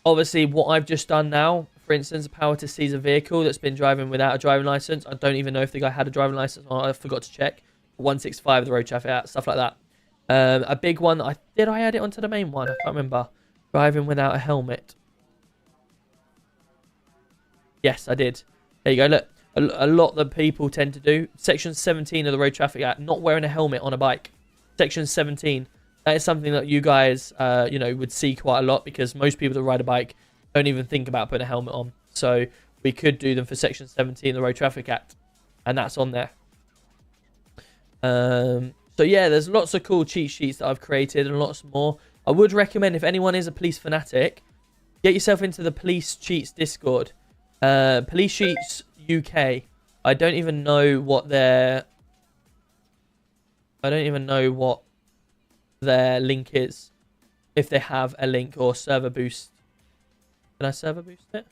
Obviously, what I've just done now, for instance, power to seize a vehicle that's been driving without a driving license. I don't even know if the guy had a driving license or I forgot to check. 165 of the Road Traffic Act, stuff like that. A big one, did I add it onto the main one? I can't remember. Driving without a helmet. Yes, I did. There you go, look. A lot that people tend to do. Section 17 of the Road Traffic Act, not wearing a helmet on a bike. Section 17. That is something that you guys, would see quite a lot because most people that ride a bike don't even think about putting a helmet on. So we could do them for Section 17 of the Road Traffic Act. And that's on there. So yeah, there's lots of cool cheat sheets that I've created and lots more. I would recommend if anyone is a police fanatic, get yourself into the Police Cheats Discord. Police Cheats UK. I don't even know what their link is. If they have a link or server boost. Can I server boost it?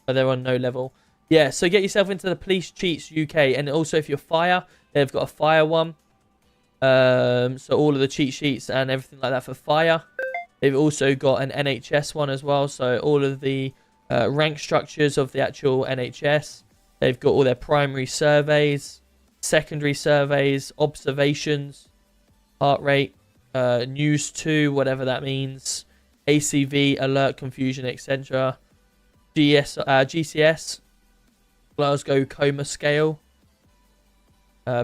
Oh, they're on no level. Yeah, so get yourself into the Police Cheats UK. And also if you're fire, they've got a fire one. So all of the cheat sheets and everything like that for fire. They've also got an NHS one as well. So all of the rank structures of the actual NHS. They've got all their primary surveys, secondary surveys, observations, heart rate, news 2, whatever that means, ACV, alert, confusion, etc. GCS, Glasgow Coma Scale,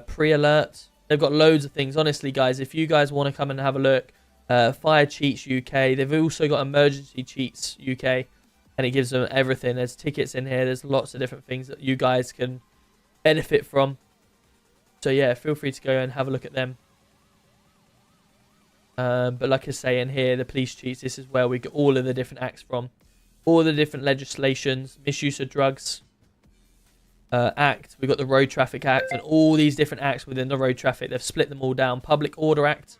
pre-alert. They've got loads of things. Honestly, guys, if you guys want to come and have a look, Fire Cheats UK. They've also got Emergency Cheats UK, and it gives them everything. There's tickets in here. There's lots of different things that you guys can benefit from. So yeah, feel free to go and have a look at them. But like I say in here, the police cheats, this is where we get all of the different acts from. All the different legislations, misuse of drugs act. We've got the Road Traffic Act and all these different acts within the road traffic. They've split them all down. Public Order Act,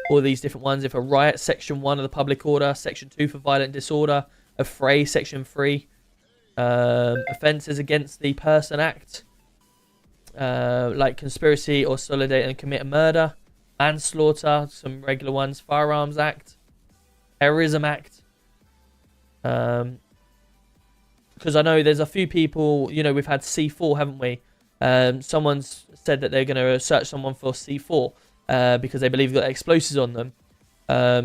all these different ones. If a riot, Section 1 of the Public Order. Section 2 for violent disorder. Affray, Section 3. Offences against the Person Act. Like conspiracy or solidarity and commit a murder. Manslaughter, some regular ones. Firearms Act. Terrorism Act. Because I know there's a few people, you know, we've had C4, haven't we? Someone's said that they're going to search someone for C4 because they believe they've got explosives on them.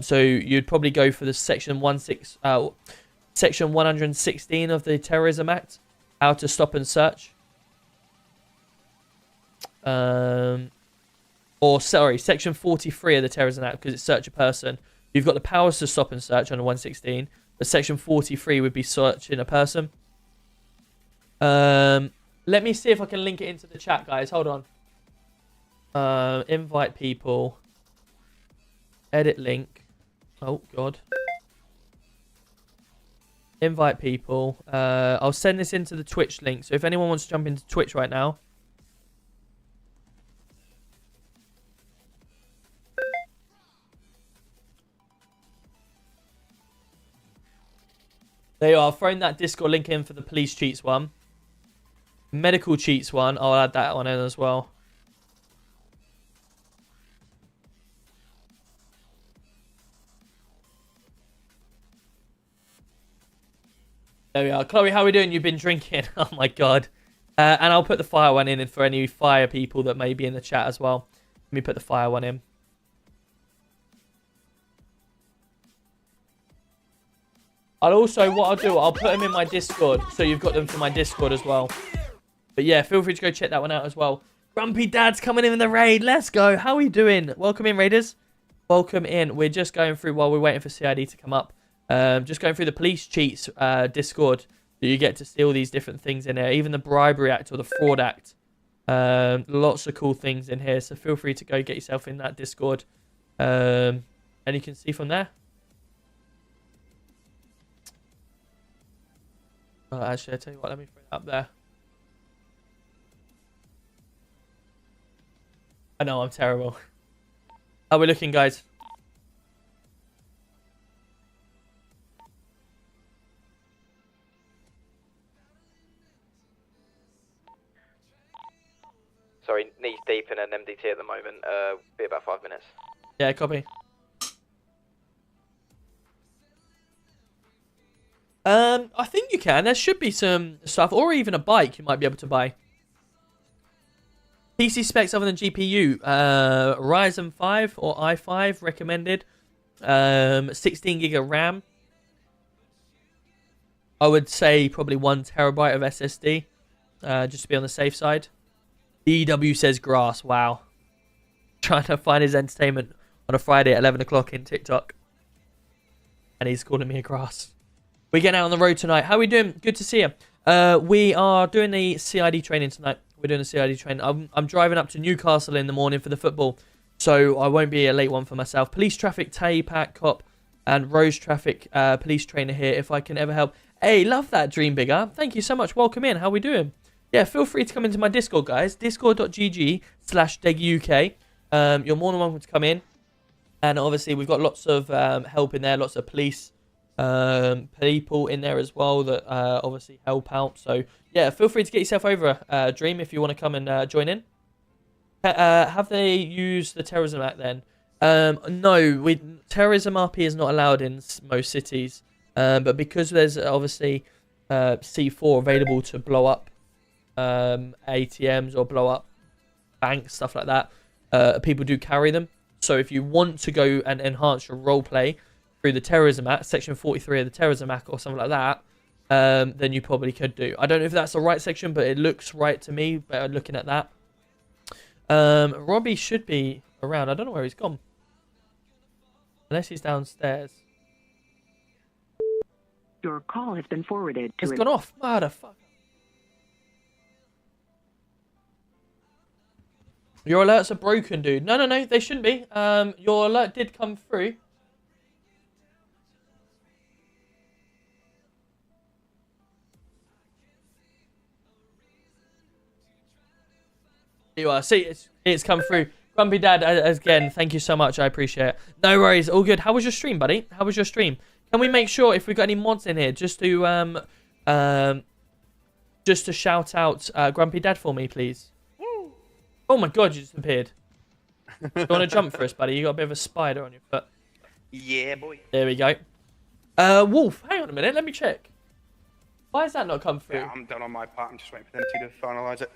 So you'd probably go for the Section 116 of the Terrorism Act, how to stop and search. Or sorry, Section 43 of the Terrorism Act, because it's search a person. You've got the powers to stop and search under 116, but Section 43 would be searching a person. Let me see if I can link it into the chat, guys. Hold on. Invite people. Edit link. Oh, God. Invite people. I'll send this into the Twitch link. So if anyone wants to jump into Twitch right now. There you are. I've thrown that Discord link in for the police cheats one. Medical cheats one. I'll add that one in as well. There we are. Chloe, how are we doing? You've been drinking. Oh, my God. And I'll put the fire one in for any fire people that may be in the chat as well. Let me put the fire one in. I'll also, what I'll do, I'll put them in my Discord, so you've got them for my Discord as well. But yeah, feel free to go check that one out as well. Grumpy Dad's coming in the raid. Let's go. How are we doing? Welcome in, Raiders. Welcome in. We're just going through, while we're waiting for CID to come up, just going through the police cheats Discord. So you get to see all these different things in there, even the Bribery Act or the Fraud Act. Lots of cool things in here, so feel free to go get yourself in that Discord. And you can see from there. Oh, actually, I'll tell you what, let me throw it up there. I know, I'm terrible. How are we looking, guys?
Sorry, knees deep in an MDT at the moment. Be about 5 minutes.
Yeah, copy. I think you can. There should be some stuff, or even a bike you might be able to buy. PC specs other than GPU. Ryzen 5 or i5 recommended. 16 gig of RAM. I would say probably 1 terabyte of SSD, just to be on the safe side. DW says grass. Wow. Trying to find his entertainment on a Friday at 11 o'clock in TikTok. And he's calling me a grass. We're getting out on the road tonight. How are we doing? Good to see you. We are doing the CID training tonight. We're doing the CID training. I'm driving up to Newcastle in the morning for the football. so I won't be a late one for myself. Police traffic, Tay, Pat, Cop, and Rose traffic police trainer here. If I can ever help. Hey, love that, Dream Bigger. Thank you so much. Welcome in. How we doing? Yeah, feel free to come into my Discord, guys. Discord.gg/DegUK. You're more than welcome to come in. And obviously, we've got lots of help in there, lots of police people in there as well that obviously help out. So, yeah, feel free to get yourself over, Dream, if you want to come and join in. Have they used the Terrorism Act then? No, Terrorism RP is not allowed in most cities. But because there's obviously C4 available to blow up ATMs or blow up banks, stuff like that, people do carry them. So if you want to go and enhance your roleplay through the Terrorism Act, Section 43 of the Terrorism Act or something like that, then you probably could do. I don't know if that's the right section, but it looks right to me by looking at that. Robbie should be around. I don't know where he's gone. Unless he's downstairs.
Your call has been forwarded to...
It's gone off. Motherfucker. Your alerts are broken, dude. No, they shouldn't be. Your alert did come through. Here you are. See, it's come through. Grumpy Dad, again, thank you so much. I appreciate it. No worries. All good. How was your stream, buddy? How was your stream? Can we make sure if we've got any mods in here just to shout out Grumpy Dad for me, please? Woo. Oh my God, you just appeared. You want to jump for us, buddy? You got a bit of a spider on your foot.
Yeah, boy.
There we go. Wolf, hang on a minute. Let me check. Why has that not come through?
Yeah, I'm done on my part. I'm just waiting for them to finalise it.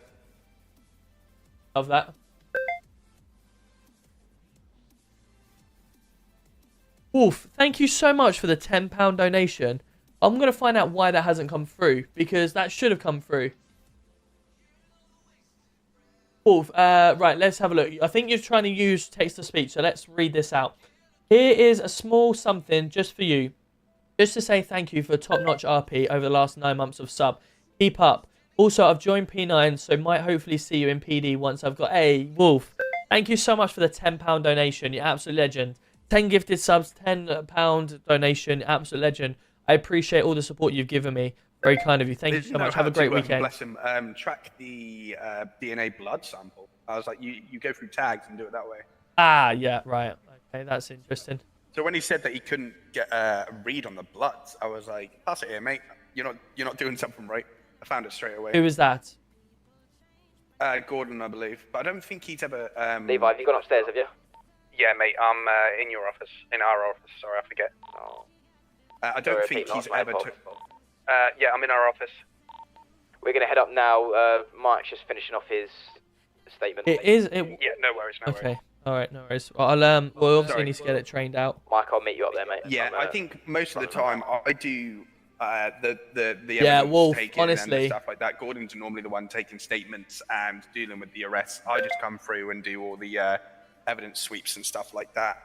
Love that. Wolf, thank you so much for the £10 donation. I'm going to find out why that hasn't come through, because that should have come through. Wolf, right, let's have a look. I think you're trying to use text-to-speech, so let's read this out. Here is a small something just for you. Just to say thank you for top-notch RP over the last 9 months of sub. Keep up. Also, I've joined P9, so might hopefully see you in PD once I've got... Hey, Wolf, thank you so much for the £10 donation. You're absolute legend. 10 gifted subs, £10 donation, absolute legend. I appreciate all the support you've given me. Very kind of you. Thank you so much. Have a great weekend.
Bless him. Track the DNA blood sample. I was like, you go through tags and do it that way.
Ah, yeah, right. Okay, that's interesting.
So when he said that he couldn't get a read on the bloods, I was like, pass it here, mate. You're not doing something right. I found it straight away.
Who was that?
Gordon, I believe. But I don't think he's ever...
Levi, have you gone upstairs, have you?
Yeah, mate, I'm in your office. In our office, sorry, I forget.
Oh.
I don't think he's ever took... yeah, I'm in our office.
We're going to head up now. Mike's just finishing off his statement.
Yeah,
no worries, no
okay.
worries.
All right, no worries. Well, we'll obviously need to get it trained out.
Mike, I'll meet you up there, mate.
Yeah, I think most of the time I do the
yeah, Wolf,
taking
honestly,
and stuff like that. Gordon's normally the one taking statements and dealing with the arrests. I just come through and do all the evidence sweeps and stuff like that.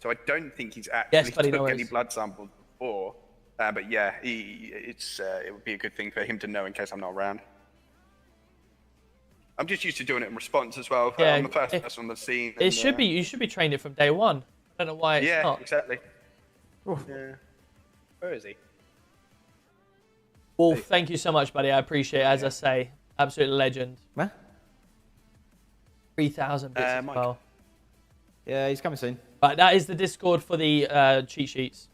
So I don't think he's actually took any blood samples before. But yeah, it would be a good thing for him to know in case I'm not around. I'm just used to doing it in response as well.
Yeah,
I'm the first person on the scene.
It should be. You should be trained it from day one. I don't know why it's not.
Yeah, exactly. Yeah. Where is he?
Wolf, thank you so much, buddy. I appreciate it. As I say, absolute legend.
Where?
3,000 bits as well.
Yeah, he's coming soon.
Right, that is the Discord for the cheat sheets.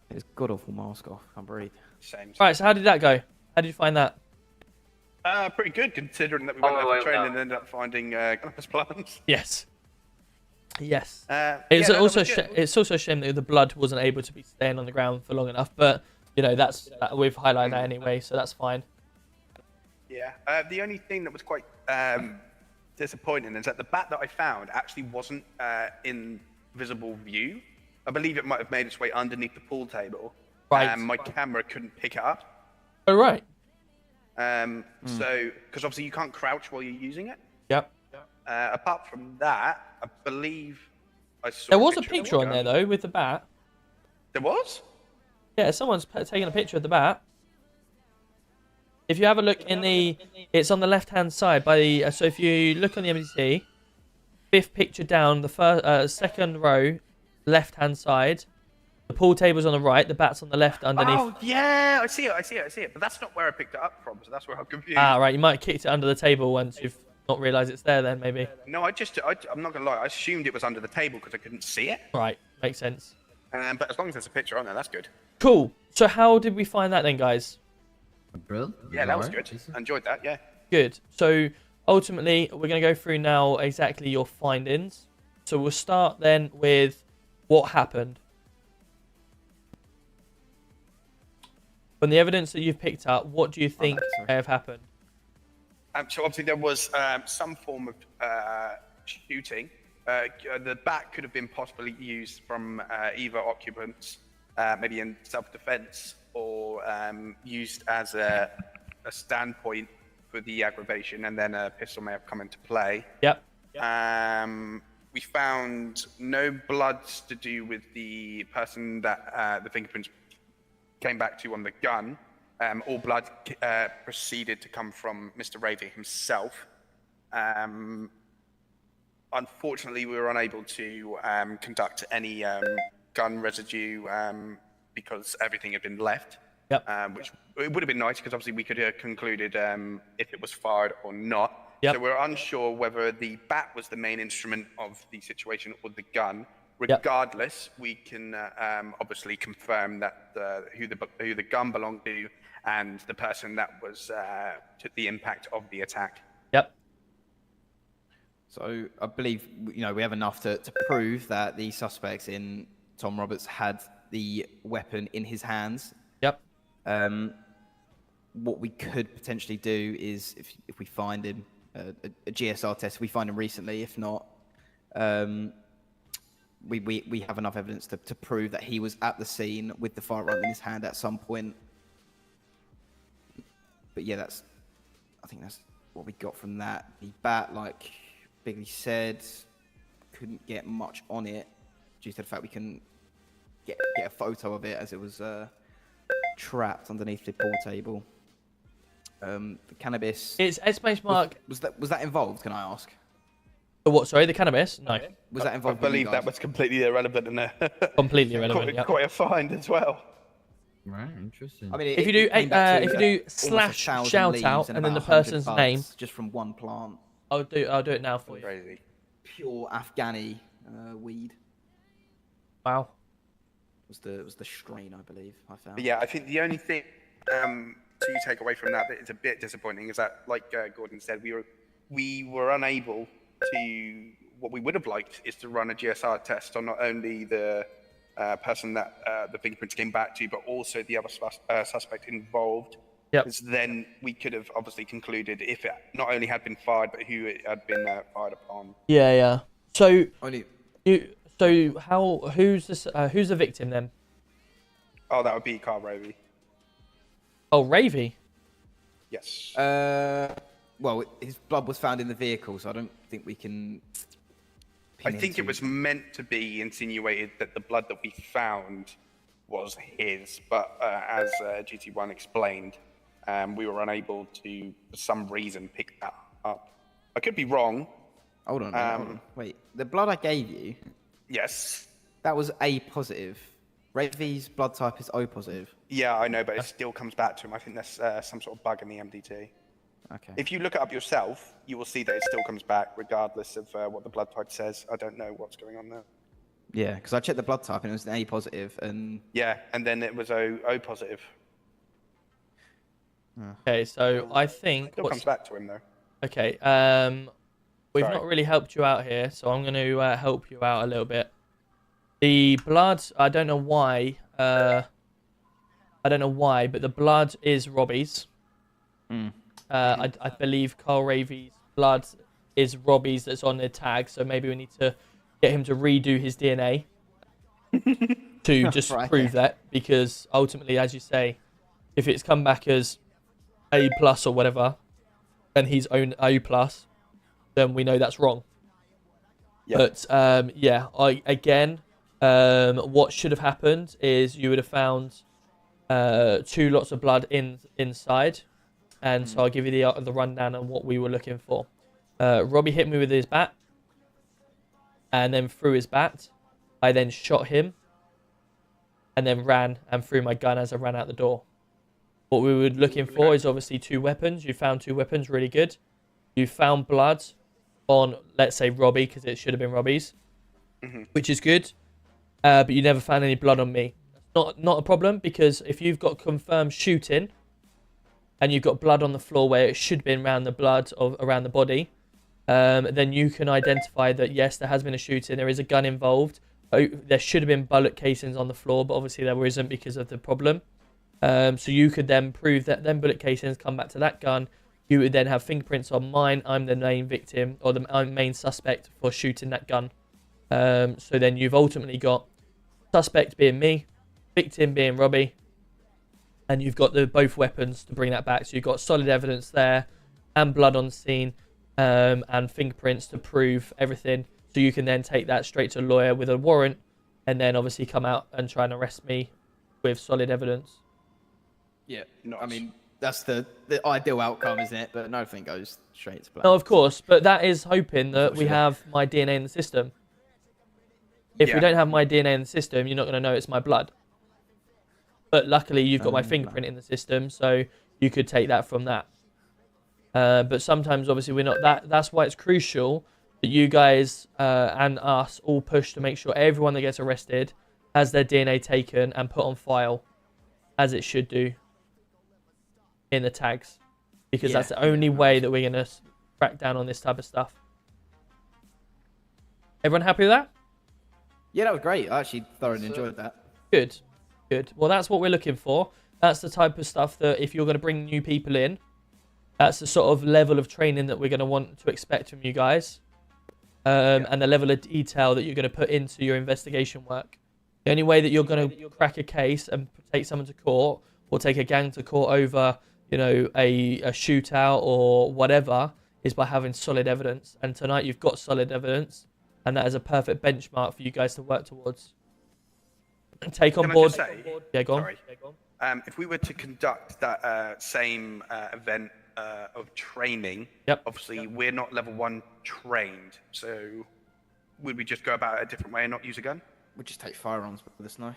It's god awful mask off. Can't breathe.
Same.
Right, so how did that go? How did you find that?
Pretty good, considering that we went there for training and ended up finding cannabis plants.
Yes. Yes. It's also a shame that the blood wasn't able to be staying on the ground for long enough, but you know we've highlighted that anyway, so that's fine.
Yeah. The only thing that was quite disappointing is that the bat that I found actually wasn't in visible view. I believe it might have made its way underneath the pool table.
Right.
And my camera couldn't pick it up.
Oh right.
So, because obviously you can't crouch while you're using it.
Yep.
Apart from that, I believe I saw.
There was a picture on there though with the bat.
There was?
Yeah, someone's taking a picture of the bat. If you have a look in the, it's on the left-hand side by the. So if you look on the MDT, fifth picture down, the first, second row, left-hand side. The pool table's on the right, the bat's on the left underneath.
Oh, yeah, I see it. But that's not where I picked it up from, so that's where I'm confused.
Ah, right, you might have kicked it under the table once you've not realised it's there then, maybe.
No, I'm not going to lie, I assumed it was under the table because I couldn't see it.
Right, makes sense.
But as long as there's a picture on there, that's good.
Cool. So how did we find that then, guys?
Brilliant.
Yeah, that was good. I enjoyed that, yeah.
Good. So ultimately, we're going to go through now exactly your findings. So we'll start then with what happened. From the evidence that you've picked up, what do you think may have happened?
So obviously there was some form of shooting. The bat could have been possibly used from either occupants, maybe in self-defense, or used as a standpoint for the aggravation, and then a pistol may have come into play.
Yep.
We found no bloods to do with the person that the fingerprints came back to on the gun. All blood proceeded to come from Mr. Ravy himself. Unfortunately, we were unable to conduct any gun residue because everything had been left.
Yep.
Which it would have been nice because obviously we could have concluded if it was fired or not.
Yep.
So we're unsure whether the bat was the main instrument of the situation or the gun. Regardless, we can obviously confirm that who the gun belonged to and the person that was took the impact of the attack.
Yep.
So I believe we have enough to prove that the suspects in Tom Roberts had the weapon in his hands.
Yep.
What we could potentially do is if we find him a GSR test, if we find him recently. If not, we have enough evidence to prove that he was at the scene with the firearm in his hand at some point. But yeah, I think that's what we got from that. The bat, like Bigley said, couldn't get much on it due to the fact we couldn't get a photo of it as it was trapped underneath the pool table. The cannabis.
It's S-Space Mark.
Was that involved? Can I ask?
The what? Sorry, the cannabis? No.
Was that involved?
I believe that was completely irrelevant and
completely irrelevant.
Quite a find as well.
Right, interesting.
I mean,
if you do slash shout out and then the person's name,
just from one plant.
I'll do it now for you.
Crazy. Pure Afghani weed.
Wow.
Was the strain, I believe, I found.
But yeah, I think the only thing to take away from that is a bit disappointing is that, like Gordon said, we were unable to. What we would have liked is to run a GSR test on not only the person that the fingerprints came back to, but also the other suspect involved.
Yep.
Because then we could have obviously concluded if it not only had been fired, but who it had been fired upon.
Yeah, yeah. So who's the victim then?
Oh, that would be Carl Ravy.
Oh, Ravy?
Yes.
Well, his blood was found in the vehicle, so I don't think we can.
I think it was meant to be insinuated that the blood that we found was his, but as GT1 explained, we were unable to, for some reason, pick that up. I could be wrong.
Hold on. Wait, the blood I gave you.
Yes.
That was A positive. Ravy's blood type is O positive.
Yeah, I know, but it still comes back to him. I think there's some sort of bug in the MDT.
Okay.
If you look it up yourself, you will see that it still comes back regardless of what the blood type says. I don't know what's going on there.
Yeah, because I checked the blood type and it was an A positive, and
yeah, and then it was O positive.
Okay, so I think
it still comes back to him though.
Okay, we've not really helped you out here, so I'm going to help you out a little bit. The blood, I don't know why, but the blood is Robbie's. I believe Carl Ravy's blood is Robbie's that's on the tag, so maybe we need to get him to redo his DNA to just prove that, because ultimately, as you say, if it's come back as A+ or whatever, and he's own A+, then we know that's wrong. Yep. But what should have happened is you would have found 2 lots of blood inside. And so I'll give you the rundown on what we were looking for. Robbie hit me with his bat. and then threw his bat. I then shot him and then ran and threw my gun as I ran out the door. What we were looking for is obviously 2 weapons. You found 2 weapons, really good. You found blood on, let's say, Robbie, because it should have been Robbie's, which is good. But you never found any blood on me. Not a problem, because if you've got confirmed shooting and you've got blood on the floor where it should have been around the blood around the body, then you can identify that, yes, there has been a shooting. There is a gun involved. There should have been bullet casings on the floor, but obviously there isn't because of the problem. So you could then prove that them bullet casings come back to that gun. You would then have fingerprints on mine. I'm the main victim or the main suspect for shooting that gun. So then you've ultimately got suspect being me, victim being Robbie, and you've got both weapons to bring that back. So you've got solid evidence there and blood on scene and fingerprints to prove everything. So you can then take that straight to a lawyer with a warrant and then obviously come out and try and arrest me with solid evidence.
Yeah, I mean, that's the ideal outcome, isn't it? But nothing goes straight to plan.
No, of course, but that is hoping that we have my DNA in the system. If we don't have my DNA in the system, you're not going to know it's my blood. But luckily, you've got my fingerprint in the system, so you could take that from that. But sometimes, obviously, we're not. That's why it's crucial that you guys and us all push to make sure everyone that gets arrested has their DNA taken and put on file, as it should do, in the tags. Because that's the only way that we're going to crack down on this type of stuff. Everyone happy with that?
Yeah, that was great. I actually thoroughly enjoyed that.
Good. Good. Well, that's what we're looking for. That's the type of stuff that if you're going to bring new people in, that's the sort of level of training that we're going to want to expect from you guys. And the level of detail that you're going to put into your investigation work. The only way that you're going to crack a case and take someone to court or take a gang to court over, you know, a shootout or whatever is by having solid evidence. And tonight you've got solid evidence. And that is a perfect benchmark for you guys to work towards. And take on board. Yeah, go on.
Sorry. If we were to conduct that same event of training, obviously we're not level 1 trained, so would we just go about it a different way and not use a gun?
We'll just take firearms with us now.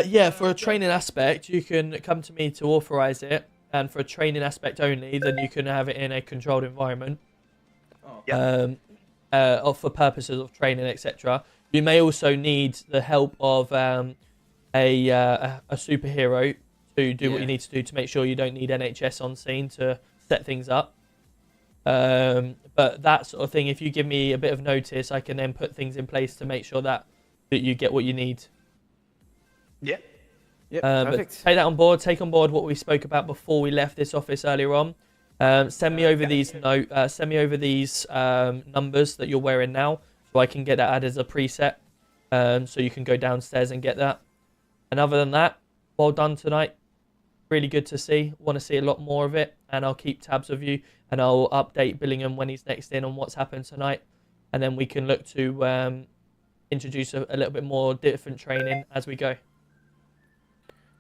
Yeah, for a training aspect, you can come to me to authorize it, and for a training aspect only, then you can have it in a controlled environment. For purposes of training, etc. You may also need the help of a superhero to do what you need to do to make sure you don't need NHS on scene to set things up. But that sort of thing, if you give me a bit of notice, I can then put things in place to make sure that you get what you need.
Yeah.
But take that on board. Take on board what we spoke about before we left this office earlier on. Send me over these numbers that you're wearing now, so I can get that added as a preset. So you can go downstairs and get that. And other than that, well done tonight. Really good to see. Want to see a lot more of it, and I'll keep tabs of you, and I'll update Billingham when he's next in on what's happened tonight, and then we can look to introduce a little bit more different training as we go.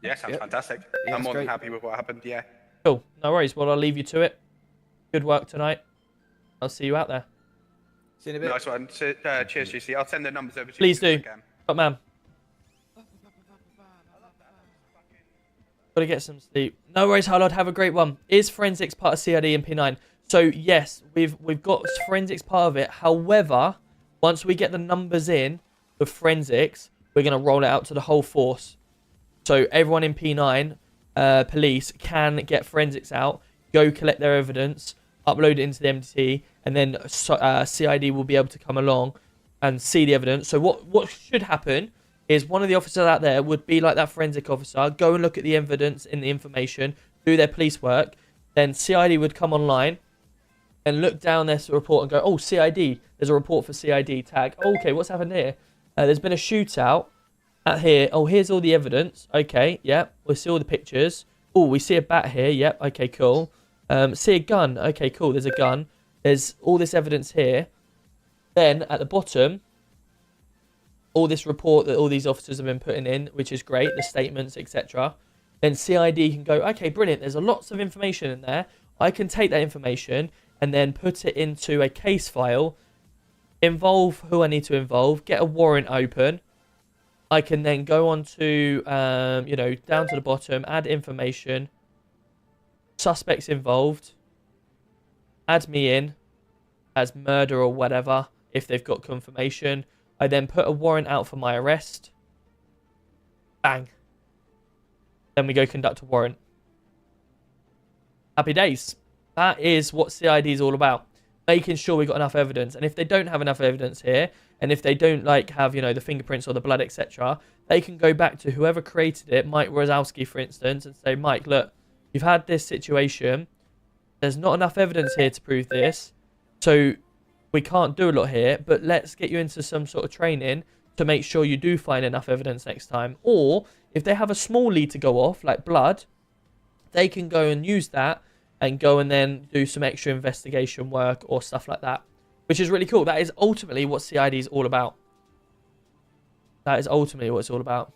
Yeah, sounds fantastic. I'm more than happy with what happened. Yeah.
Cool. No worries. Well, I'll leave you to it. Good work tonight. I'll see you out there.
See you in a bit.
Nice one. Cheers, GC. I'll send the numbers over to you.
Please do. Top man. Got to get some sleep. No worries, Harlord. Have a great one. Is forensics part of CID and P9? So yes, we've got forensics part of it. However, once we get the numbers in with forensics, we're going to roll it out to the whole force. So everyone in P9, police, can get forensics out, go collect their evidence, upload it into the MDT, and then CID will be able to come along and see the evidence. So what should happen is one of the officers out there would be like that forensic officer, go and look at the evidence in the information, do their police work, then CID would come online and look down their report and go, oh, CID, there's a report for CID, tag. Oh, okay, what's happened here? There's been a shootout at here. Oh, here's all the evidence. Okay, yeah, we see all the pictures. Oh, we see a bat here. Yep, okay, cool. See a gun. Okay, cool, there's a gun. There's all this evidence here. Then at the bottom, all this report that all these officers have been putting in, which is great, the statements, etc. Then CID can go, okay, brilliant, there's lots of information in there. I can take that information and then put it into a case file involve who I need to involve, get a warrant open. I can then go on to, you know, down to the bottom, add information, suspects involved, add me in as murder or whatever if they've got confirmation. I then put a warrant out for my arrest. Bang. Then we go conduct a warrant. Happy days. That is what CID is all about. Making sure we got enough evidence. And if they don't have enough evidence here, and if they don't like have, you know, the fingerprints or the blood, etc., they can go back to whoever created it, Mike Wazowski, for instance, and say, Mike, look, you've had this situation. There's not enough evidence here to prove this. So we can't do a lot here, but let's get you into some sort of training to make sure you do find enough evidence next time. Or if they have a small lead to go off, like blood, they can go and use that and go and then do some extra investigation work or stuff like that, which is really cool. That is ultimately what CID is all about. That is ultimately what it's all about.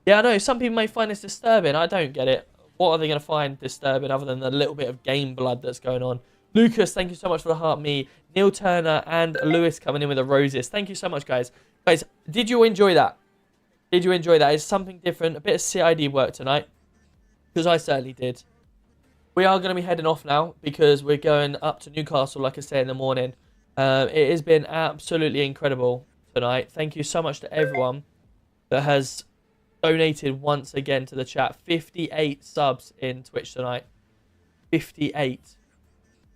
Yeah, I know some people may find this disturbing. I don't get it. What are they going to find disturbing other than the little bit of game blood that's going on? Lucas, thank you so much for the heart me. Neil Turner and Lewis coming in with the roses. Thank you so much, guys. Guys, did you enjoy that? Did you enjoy that? It's something different. A bit of CID work tonight. Because I certainly did. We are going to be heading off now because we're going up to Newcastle, like I say, in the morning. It has been absolutely incredible tonight. Thank you so much to everyone that has donated once again to the chat. 58 subs in Twitch tonight. 58.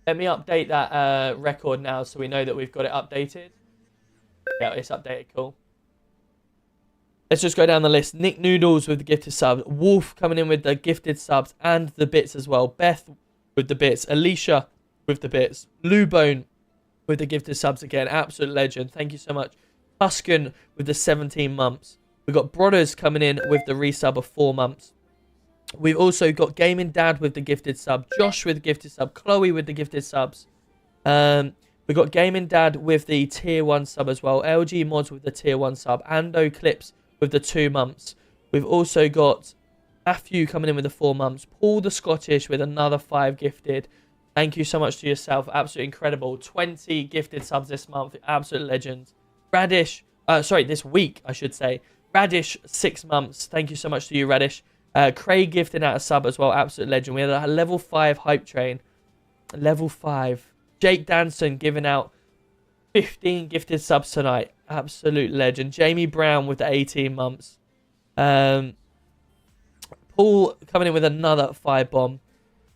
Let me update that record now so we know that we've got it updated. Yeah, it's updated. Cool. Let's just go down the list. Nick Noodles with the gifted subs. Wolf coming in with the gifted subs and the bits as well. Beth with the bits. Alicia with the bits. Lubone with the gifted subs again. Absolute legend. Thank you so much. Tuscan with the 17 months. We've got Brothers coming in with the resub of 4 months. We've also got Gaming Dad with the gifted sub. Josh with the gifted sub. Chloe with the gifted subs. We've got Gaming Dad with the tier 1 sub as well. LG Mods with the tier 1 sub. Ando Clips with the 2 months. We've also got Matthew coming in with the 4 months. Paul the Scottish with another 5 gifted. Thank you so much to yourself. Absolutely incredible. 20 gifted subs this month. Absolute legend. Radish. This week, I should say. Radish, 6 months. Thank you so much to you, Radish. Craig gifting out a sub as well. Absolute legend. We had a level 5 hype train. Level 5. Jake Danson giving out 15 gifted subs tonight. Absolute legend. Jamie Brown with the 18 months. Paul coming in with another 5 bomb.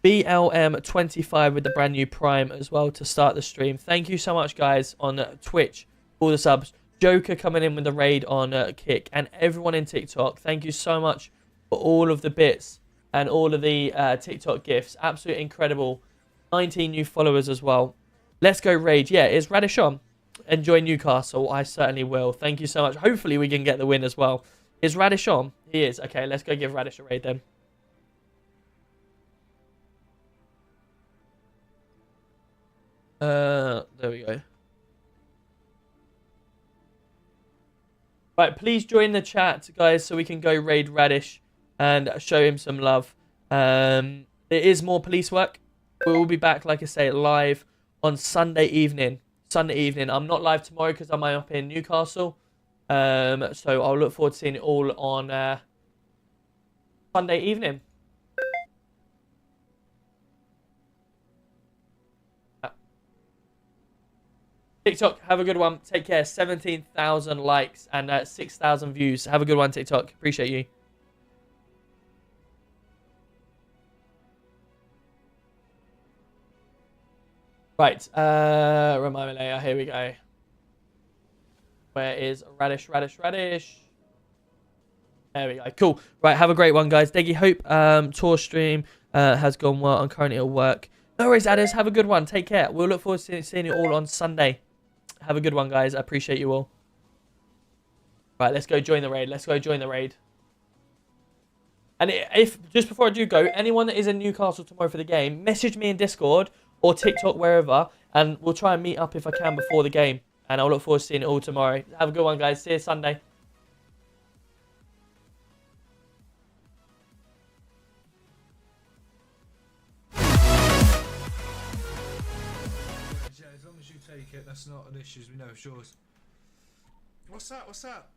BLM25 with the brand new Prime as well to start the stream. Thank you so much, guys, on Twitch. All the subs. Joker coming in with the raid on Kick. And everyone in TikTok. Thank you so much for all of the bits and all of the TikTok gifts. Absolutely incredible. 19 new followers as well. Let's go raid. Yeah, is Radish on? Enjoy Newcastle. I certainly will. Thank you so much. Hopefully we can get the win as well. Is Radish on? He is. Okay, let's go give Radish a raid then. There we go. Right, please join the chat, guys, so we can go raid Radish and show him some love. There is more police work. We will be back, like I say, live on Sunday evening. I'm not live tomorrow because I'm up in Newcastle. So I'll look forward to seeing it all on Sunday evening. TikTok, have a good one. Take care. 17,000 likes and 6,000 views. Have a good one, TikTok. Appreciate you. Right. Remind me later. Here we go. Where is Radish? There we go. Cool. Right. Have a great one, guys. Deggy, hope tour stream has gone well. I'm currently at work. No worries, Addis. Have a good one. Take care. We'll look forward to seeing you all on Sunday. Have a good one, guys. I appreciate you all. Right, let's go join the raid. And if, just before I do go, anyone that is in Newcastle tomorrow for the game, message me in Discord or TikTok, wherever, and we'll try and meet up if I can before the game. And I'll look forward to seeing it all tomorrow. Have a good one, guys. See you Sunday.
As long as you take take it. That's not an issue. As we know, it's yours. What's that? What's that?